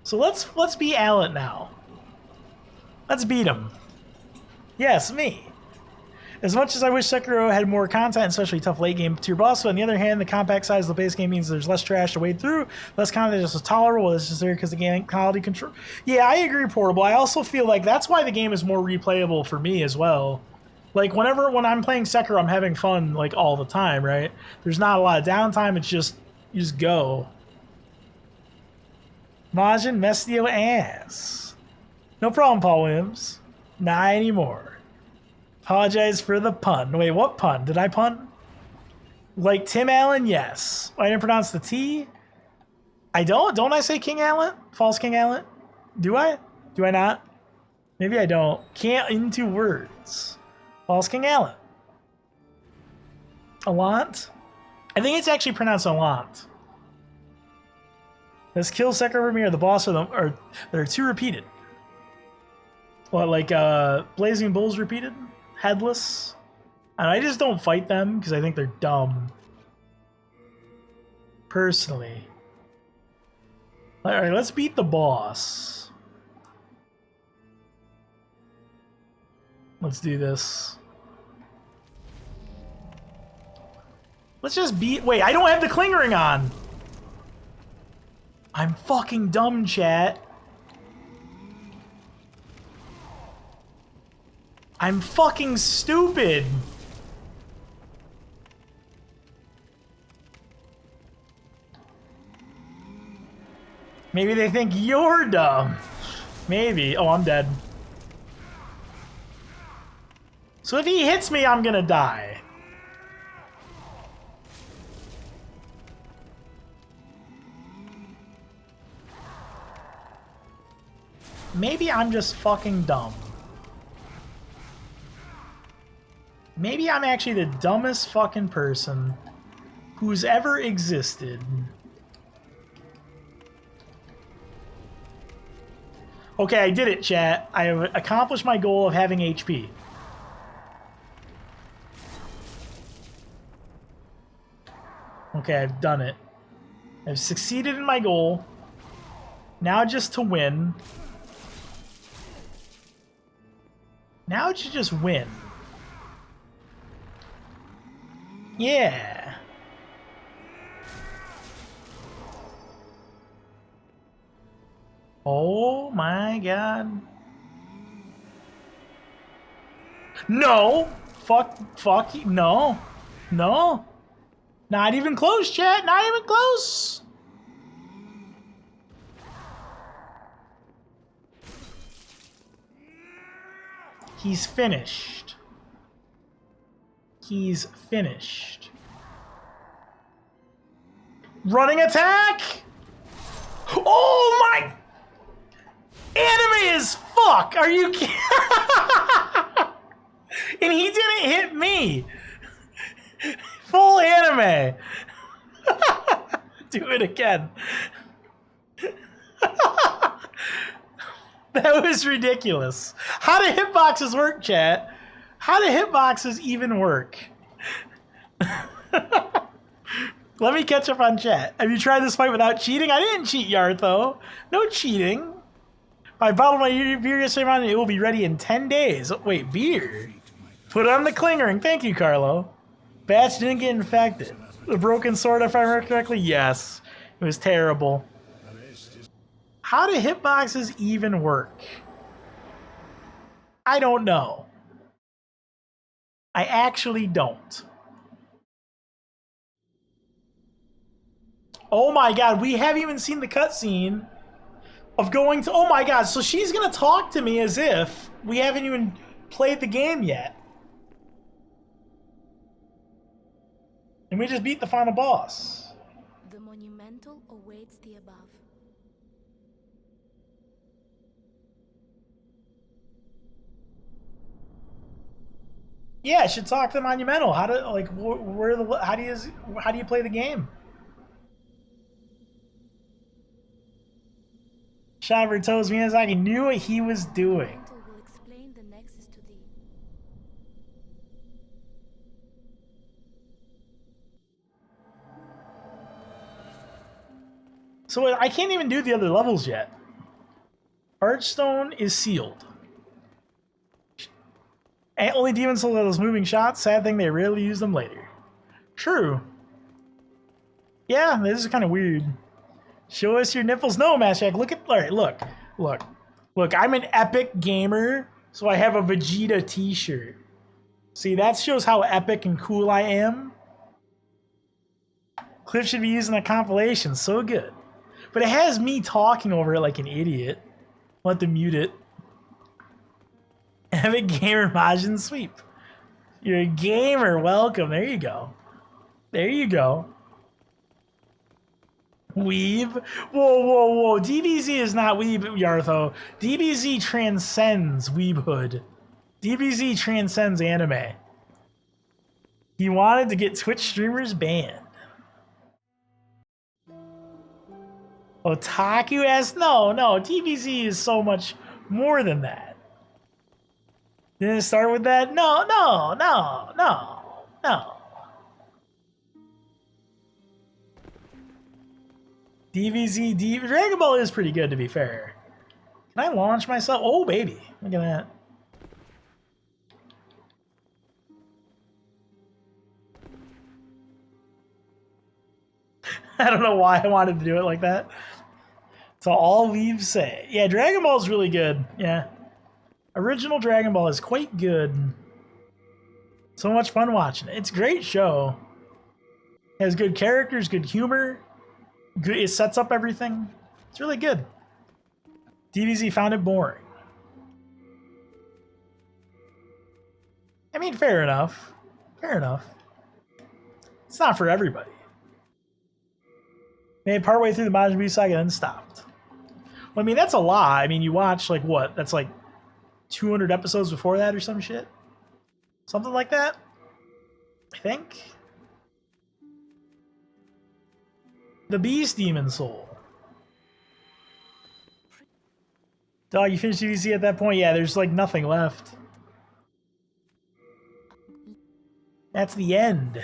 So let's beat Allen now. Let's beat him. Yes, me. As much as I wish Sekiro had more content, especially tough late game tier boss, but on the other hand, the compact size of the base game means there's less trash to wade through, less content is just tolerable. It's just there because the game quality control. Yeah, I agree, Portable. I also feel like that's why the game is more replayable for me as well. Like, when I'm playing Sekiro, I'm having fun, like, all the time, right? There's not a lot of downtime, it's just, you just go. Majin Mestio ass. No problem, Paul Williams. Not anymore. Apologize for the pun. Wait, what pun? Did I pun? Like Tim Allen? Yes. I didn't pronounce the T? I don't? Don't I say King Allen? False King Allen? Do I? Do I not? Maybe I don't. Can't into words. False King Allen. Alant? I think it's actually pronounced Alant. Let's kill Sekiro Premier, the boss of them, or there are 2 repeated. What, like Blazing Bulls repeated? Headless? And I just don't fight them because I think they're dumb. Personally. Alright, let's beat the boss. Let's do this. Let's just beat... Wait, I don't have the Cling Ring on! I'm fucking dumb, chat. I'm fucking stupid. Maybe they think you're dumb. Maybe. Oh, I'm dead. So if he hits me, I'm gonna die. Maybe I'm just fucking dumb. Maybe I'm actually the dumbest fucking person who's ever existed. Okay, I did it, chat. I have accomplished my goal of having HP. Okay, I've done it. I've succeeded in my goal. Now just to win. Now to just win. Yeah. Oh my god. No! Fuck, no. No. Not even close, chat. Not even close. He's finished. He's finished. Running attack! Oh my! Anime as fuck! Are you kidding? And he didn't hit me! Full anime! Do it again. That was ridiculous. How do hitboxes work, chat? How do hitboxes even work? Let me catch up on chat. Have you tried this fight without cheating? I didn't cheat, Yartho. No cheating. I bottled my beer yesterday morning. It will be ready in 10 days. Wait, beer? Put on the Cling Ring. Thank you, Carlo. Batch didn't get infected. The broken sword, if I remember correctly? Yes. It was terrible. How do hitboxes even work? I don't know. I actually don't. Oh my god, we haven't even seen the cutscene of going to... Oh my god, so she's gonna talk to me as if we haven't even played the game yet. And we just beat the final boss. The monumental awaits the above. Yeah, I should talk to the Monumental. How do like where the how do you play the game? Shiver tells Miyazaki knew what he was doing. Will explain the nexus to thee. So I can't even do the other levels yet. Archstone is sealed. And only demons sold those moving shots. Sad thing, they rarely use them later. True. Yeah, this is kind of weird. Show us your nipples. No, Mashak. Look at... Alright, look. Look. Look, I'm an epic gamer, so I have a Vegeta t-shirt. See, that shows how epic and cool I am. Clip should be used in a compilation. So good. But it has me talking over it like an idiot. I'll have to mute it. Epic Gamer Majin Sweep. You're a gamer. Welcome. There you go. There you go. Weeb? Whoa, whoa, whoa. DBZ is not weeb, Yartho. DBZ transcends weebhood. DBZ transcends anime. He wanted to get Twitch streamers banned. Otaku S? No, no. DBZ is so much more than that. Didn't it start with that? No, no, no, no, no. Dragon Ball is pretty good, to be fair. Can I launch myself? Oh, baby. Look at that. I don't know why I wanted to do it like that. So all leaves say. Yeah, Dragon Ball is really good. Yeah. Original Dragon Ball is quite good. So much fun watching it. It's a great show. It has good characters, good humor. Good, it sets up everything. It's really good. DBZ found it boring. I mean, fair enough. Fair enough. It's not for everybody. Made partway through the Majin Buu saga and then stopped. Well, I mean, that's a lot. I mean, you watch, like, what? That's like 200 episodes before that or some shit? Something like that? I think. The Beast Demon Soul. Dog, you finished DBZ at that point? Yeah, there's like nothing left. That's the end.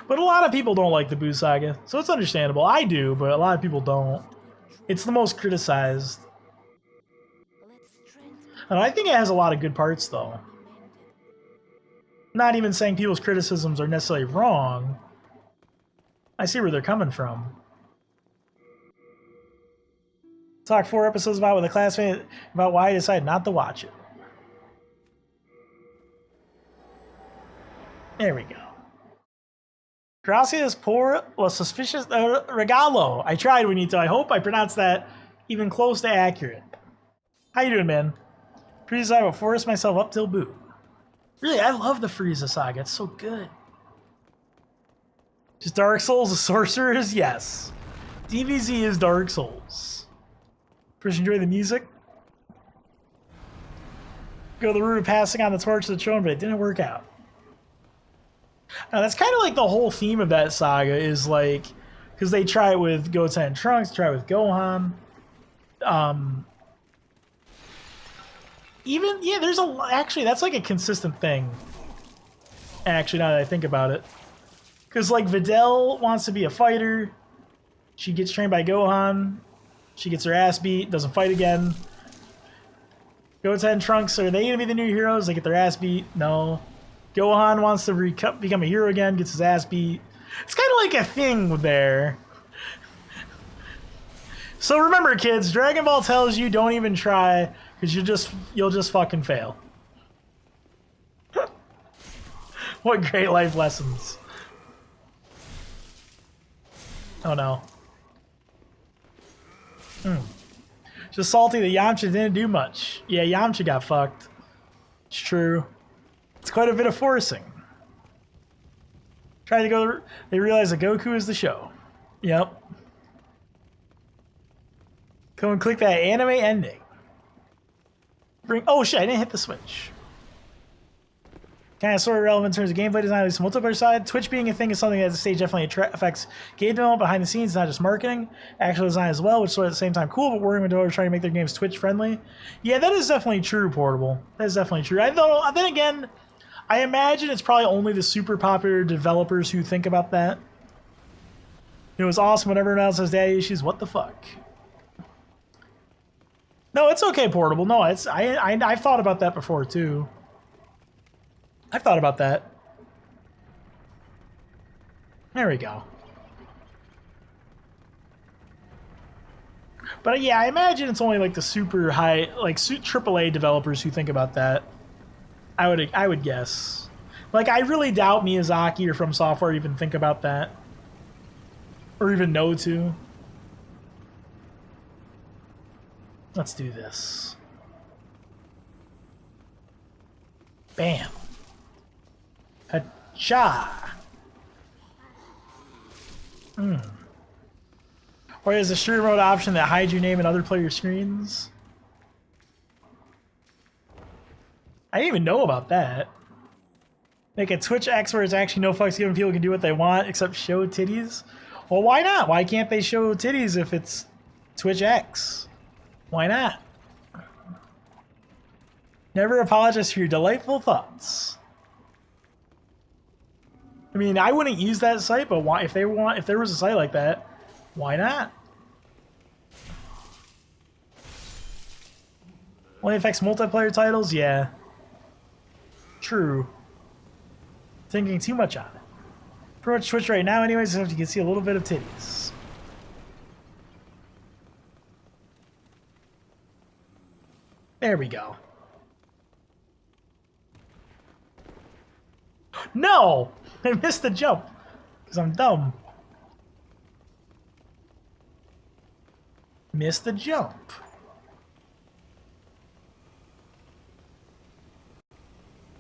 But a lot of people don't like the Buu Saga, so it's understandable. I do, but a lot of people don't. It's the most criticized. And I think it has a lot of good parts, though. Not even saying people's criticisms are necessarily wrong. I see where they're coming from. Talked 4 episodes about with a classmate about why I decided not to watch it. There we go. Gracias por los suspicious regalo. I tried, Juanito. I hope I pronounced that even close to accurate. How you doing, man? Frieza, I will force myself up till Buu. Really, I love the Frieza saga. It's so good. Just Dark Souls, the sorcerers? Yes. DBZ is Dark Souls. First, enjoy the music. Go the route of passing on the torch to the throne, but it didn't work out. Now, that's kind of like the whole theme of that saga is like, because they try it with Goten and Trunks, try it with Gohan. Even, yeah, there's a, actually, that's like a consistent thing. Actually, now that I think about it. Because, like, Videl wants to be a fighter. She gets trained by Gohan. She gets her ass beat, doesn't fight again. Goten and Trunks, are they going to be the new heroes? They get their ass beat? No. Gohan wants to become a hero again, gets his ass beat. It's kind of like a thing there. So remember, kids, Dragon Ball tells you don't even try, because you'll just fucking fail. What great life lessons. Oh no. Just salty that Yamcha didn't do much. Yeah, Yamcha got fucked. It's true. It's quite a bit of forcing. Trying to go, they realize that Goku is the show. Yep. Go and click that anime ending. Oh shit, I didn't hit the switch. Kind of sort of relevant in terms of gameplay design, at least the multiplayer side. Twitch being a thing is something that the stage definitely affects game development behind the scenes, not just marketing. Actual design as well, which is at the same time cool, but working with developers trying to make their games Twitch friendly. Yeah, that is definitely true, Portable. That is definitely true. Then again, I imagine it's probably only the super popular developers who think about that. It was awesome when everyone else has daddy issues. What the fuck? No, it's okay, Portable. No, I've thought about that before too. I've thought about that. There we go. But yeah, I imagine it's only like the super high, like AAA developers who think about that. I would guess. Like, I really doubt Miyazaki or From Software even think about that. Or even know to. Let's do this. Bam. Hacha. Or is a stream mode option that hides your name in other player screens? I didn't even know about that. Make a Twitch X where it's actually no fucks given, people can do what they want except show titties. Well, why not? Why can't they show titties if it's Twitch X? Why not? Never apologize for your delightful thoughts. I mean, I wouldn't use that site, but why? If there was a site like that, why not? Only affects multiplayer titles? Yeah. True. Thinking too much on it. Pretty much Twitch right now anyways, so you can see a little bit of titties. There we go. No! I missed the jump. Because I'm dumb. Missed the jump.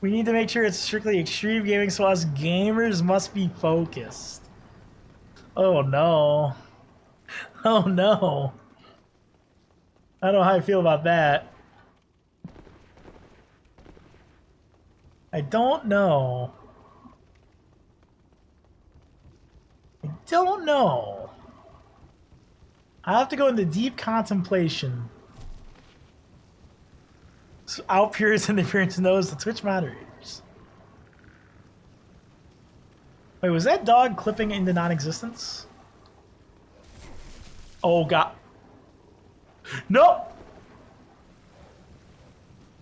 We need to make sure it's strictly extreme gaming, so us gamers must be focused. Oh no. Oh no. I don't know how I feel about that. I don't know. I don't know. I'll have to go into deep contemplation. So out peers and the appearance knows the Twitch moderators. Wait, was that dog clipping into non-existence? Oh god. No!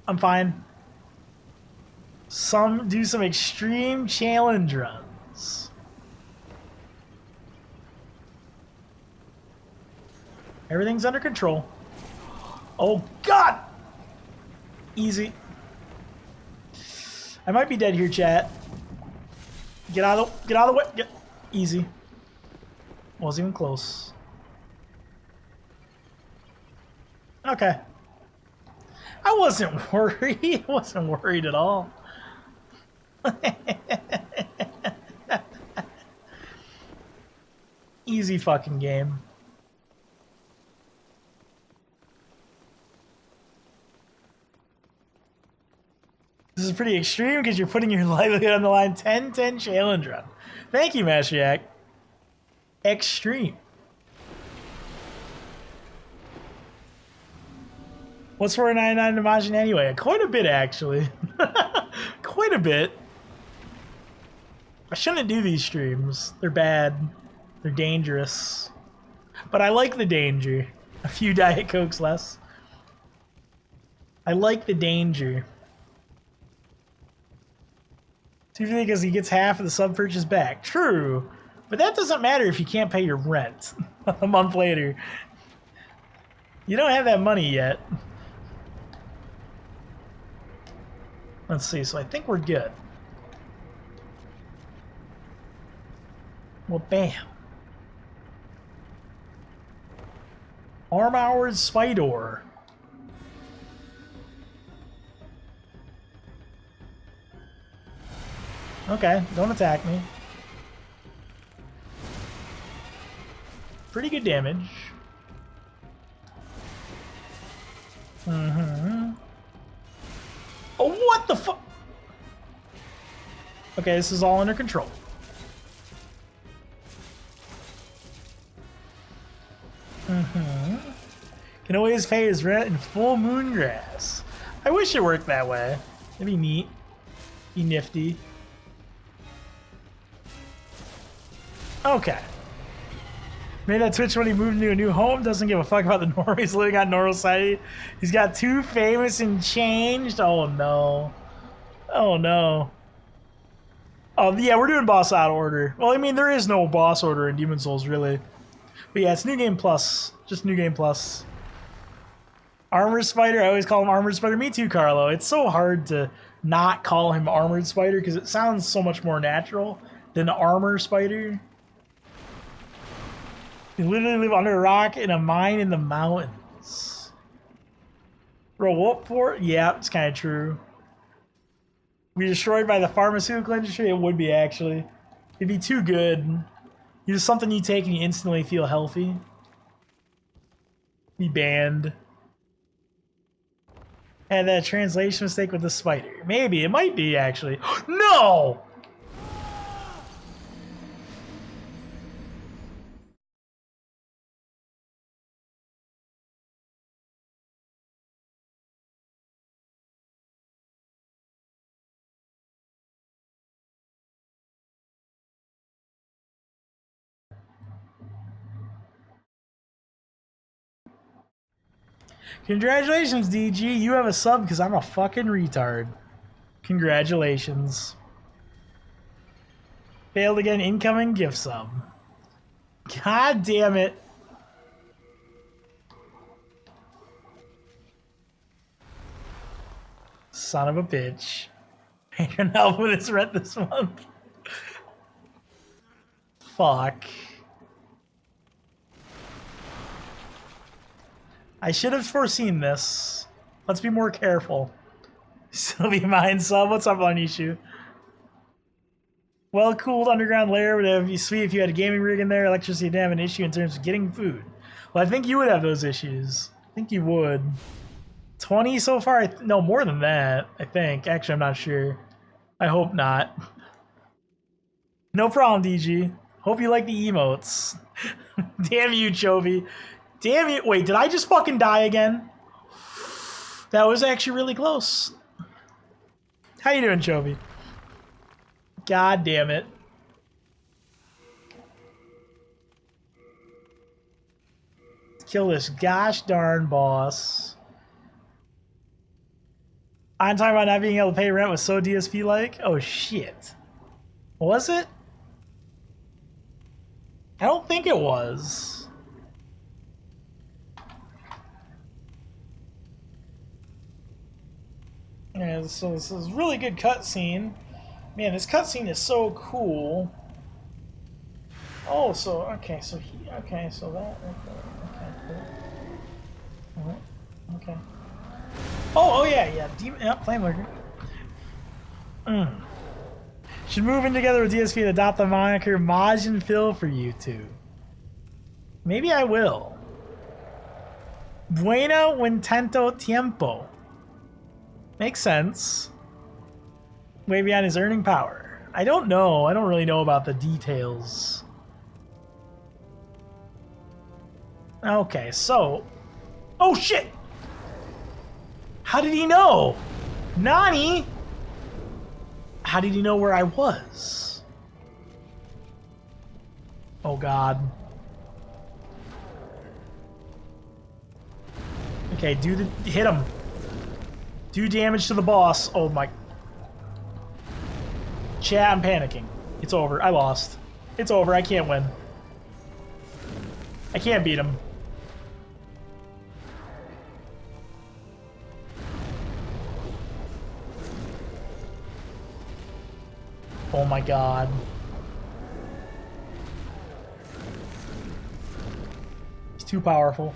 I'm fine. Do some extreme challenge runs. Everything's under control. Oh god! Easy. I might be dead here, chat. Get out of the way. Easy. Wasn't even close. Okay. I wasn't worried. I wasn't worried at all. Easy fucking game. This is pretty extreme because you're putting your livelihood on the line. 10-10 challenge run. Thank you, Mastriac. Extreme. What's 499 Imagine anyway? Quite a bit, actually. Quite a bit. I shouldn't do these streams. They're bad. They're dangerous. But I like the danger. A few Diet Cokes less. I like the danger. Usually because he gets half of the sub purchase back. True. But that doesn't matter if you can't pay your rent a month later. You don't have that money yet. Let's see. So I think we're good. Well, bam. Armored Spider. Okay, don't attack me. Pretty good damage. Mm-hmm. Oh, what the fuck? Okay, this is all under control. Mm-hmm. Can always pay his rent in full moon grass. I wish it worked that way. That'd be neat. Be nifty. Okay. Made that switch when he moved into a new home. Doesn't give a fuck about the normies living on Normal Society. He's got too famous and changed. Oh no. Oh no. Oh yeah, we're doing boss out order. Well, I mean, there is no boss order in Demon Souls, really. But yeah, it's New Game Plus. Just New Game Plus. Armored Spider. I always call him Armored Spider. Me too, Carlo. It's so hard to not call him Armored Spider because it sounds so much more natural than Armor Spider. You literally live under a rock in a mine in the mountains. Bro, what for? Yeah, it's kind of true. Be destroyed by the pharmaceutical industry? It would be, actually. It'd be too good. It's something you take and you instantly feel healthy. Be banned. Had that translation mistake with the spider. Maybe. It might be, actually. No! Congratulations, DG. You have a sub because I'm a fucking retard. Congratulations. Failed to get an incoming gift sub. God damn it. Son of a bitch. Ain't gonna help with his rent this month. Fuck. I should have foreseen this. Let's be more careful. Sylvie Mine sub, what's up, Anishu? Well-cooled underground lair would be sweet if you had a gaming rig in there. Electricity didn't have an issue in terms of getting food. Well, I think you would have those issues. I think you would. 20 so far? No, more than that, I think. Actually, I'm not sure. I hope not. No problem, DG. Hope you like the emotes. Damn you, Chovy. Damn you. Wait, did I just fucking die again? That was actually really close. How you doing, Chovy? God damn it. Kill this gosh darn boss. I'm talking about not being able to pay rent was so DSP-like? Oh, shit. Was it? I don't think it was. Yeah, so this is a really good cutscene. Man, this cutscene is so cool. Oh, so, okay, so he, okay, so that, okay, cool. Okay. Oh, yeah, Demon, yep, Flame Lurker. Should move in together with DSP to adopt the moniker Majin Phil for you two. Maybe I will. Bueno intento tiempo. Makes sense. Way beyond his earning power. I don't know. I don't really know about the details. Okay, so... Oh, shit! How did he know? Nani? How did he know where I was? Oh, God. Okay, hit him. Do damage to the boss. Oh, my... Chat, I'm panicking. It's over. I lost. It's over. I can't win. I can't beat him. Oh my god. He's too powerful.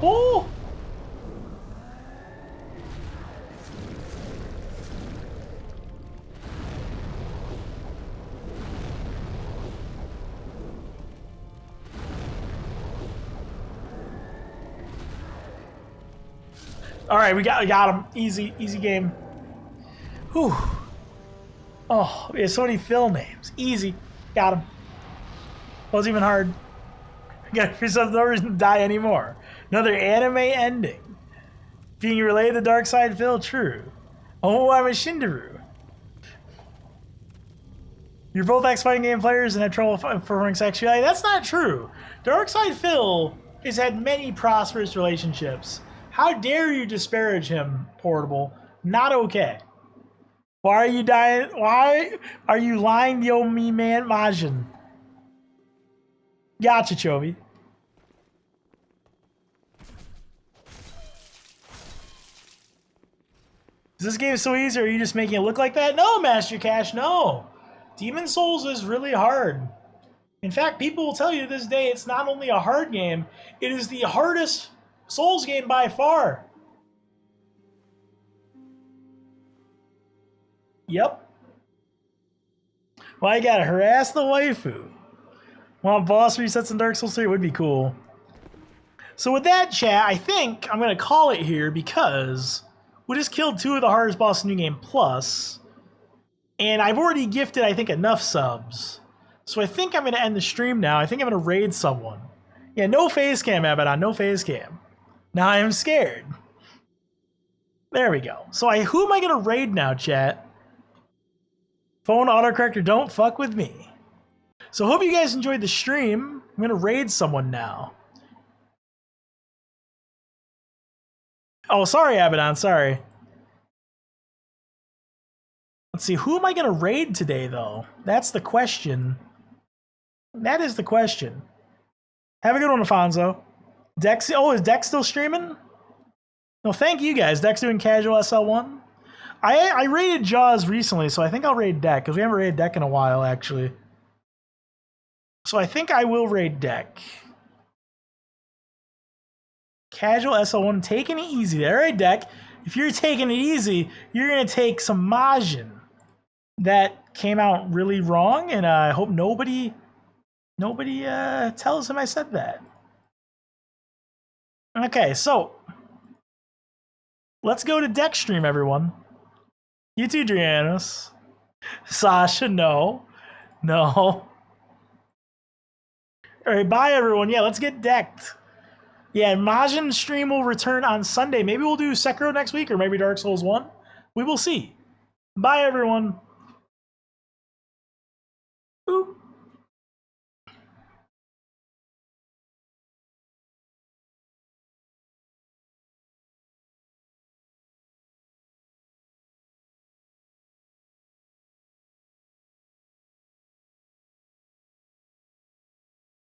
Oh! All right, we got him. Easy game. Whew. Oh, we have so many Phil names. Easy. Got him. Wasn't even hard. Got no reason to die anymore. Another anime ending. Being related to Dark Side Phil, true. Oh, I'm a Shinderu. You're both X-Fighting game players and have trouble performing sexuality. That's not true. Dark Side Phil has had many prosperous relationships. How dare you disparage him, Portable? Not okay. Why are you dying? Why are you lying to old me man Majin? Gotcha, Chovy. Is this game so easy or are you just making it look like that? No, Master Cash, no. Demon Souls is really hard. In fact, people will tell you to this day it's not only a hard game, it is the hardest Souls game by far. Yep. Well, I gotta harass the waifu. Well, boss resets in Dark Souls 3 would be cool. So with that, chat, I think I'm gonna call it here because we just killed 2 of the hardest bosses in New Game Plus. And I've already gifted, I think, enough subs. So I think I'm gonna end the stream now. I think I'm gonna raid someone. Yeah, no face cam, Abaddon, no face cam. Now I am scared. There we go. So who am I gonna raid now, chat? Phone autocorrector, don't fuck with me. So hope you guys enjoyed the stream. I'm gonna raid someone now. Oh, sorry, Abaddon, sorry. Let's see, who am I gonna raid today, though? That's the question. That is the question. Have a good one, Afonso. Dex, oh, is Dex still streaming? No, thank you guys. Dex doing casual SL1. I raided Jaws recently, so I think I'll raid Deck, because we haven't raided Deck in a while, actually. So I think I will raid Deck. Casual SL1, taking it easy there. All right, Deck. If you're taking it easy, you're going to take some Majin. That came out really wrong, and I hope nobody tells him I said that. Okay, so let's go to Deck stream, everyone. You too, Drianos. Sasha, no. No. All right, bye, everyone. Yeah, let's get decked. Yeah, Majin stream will return on Sunday. Maybe we'll do Sekiro next week, or maybe Dark Souls 1. We will see. Bye, everyone.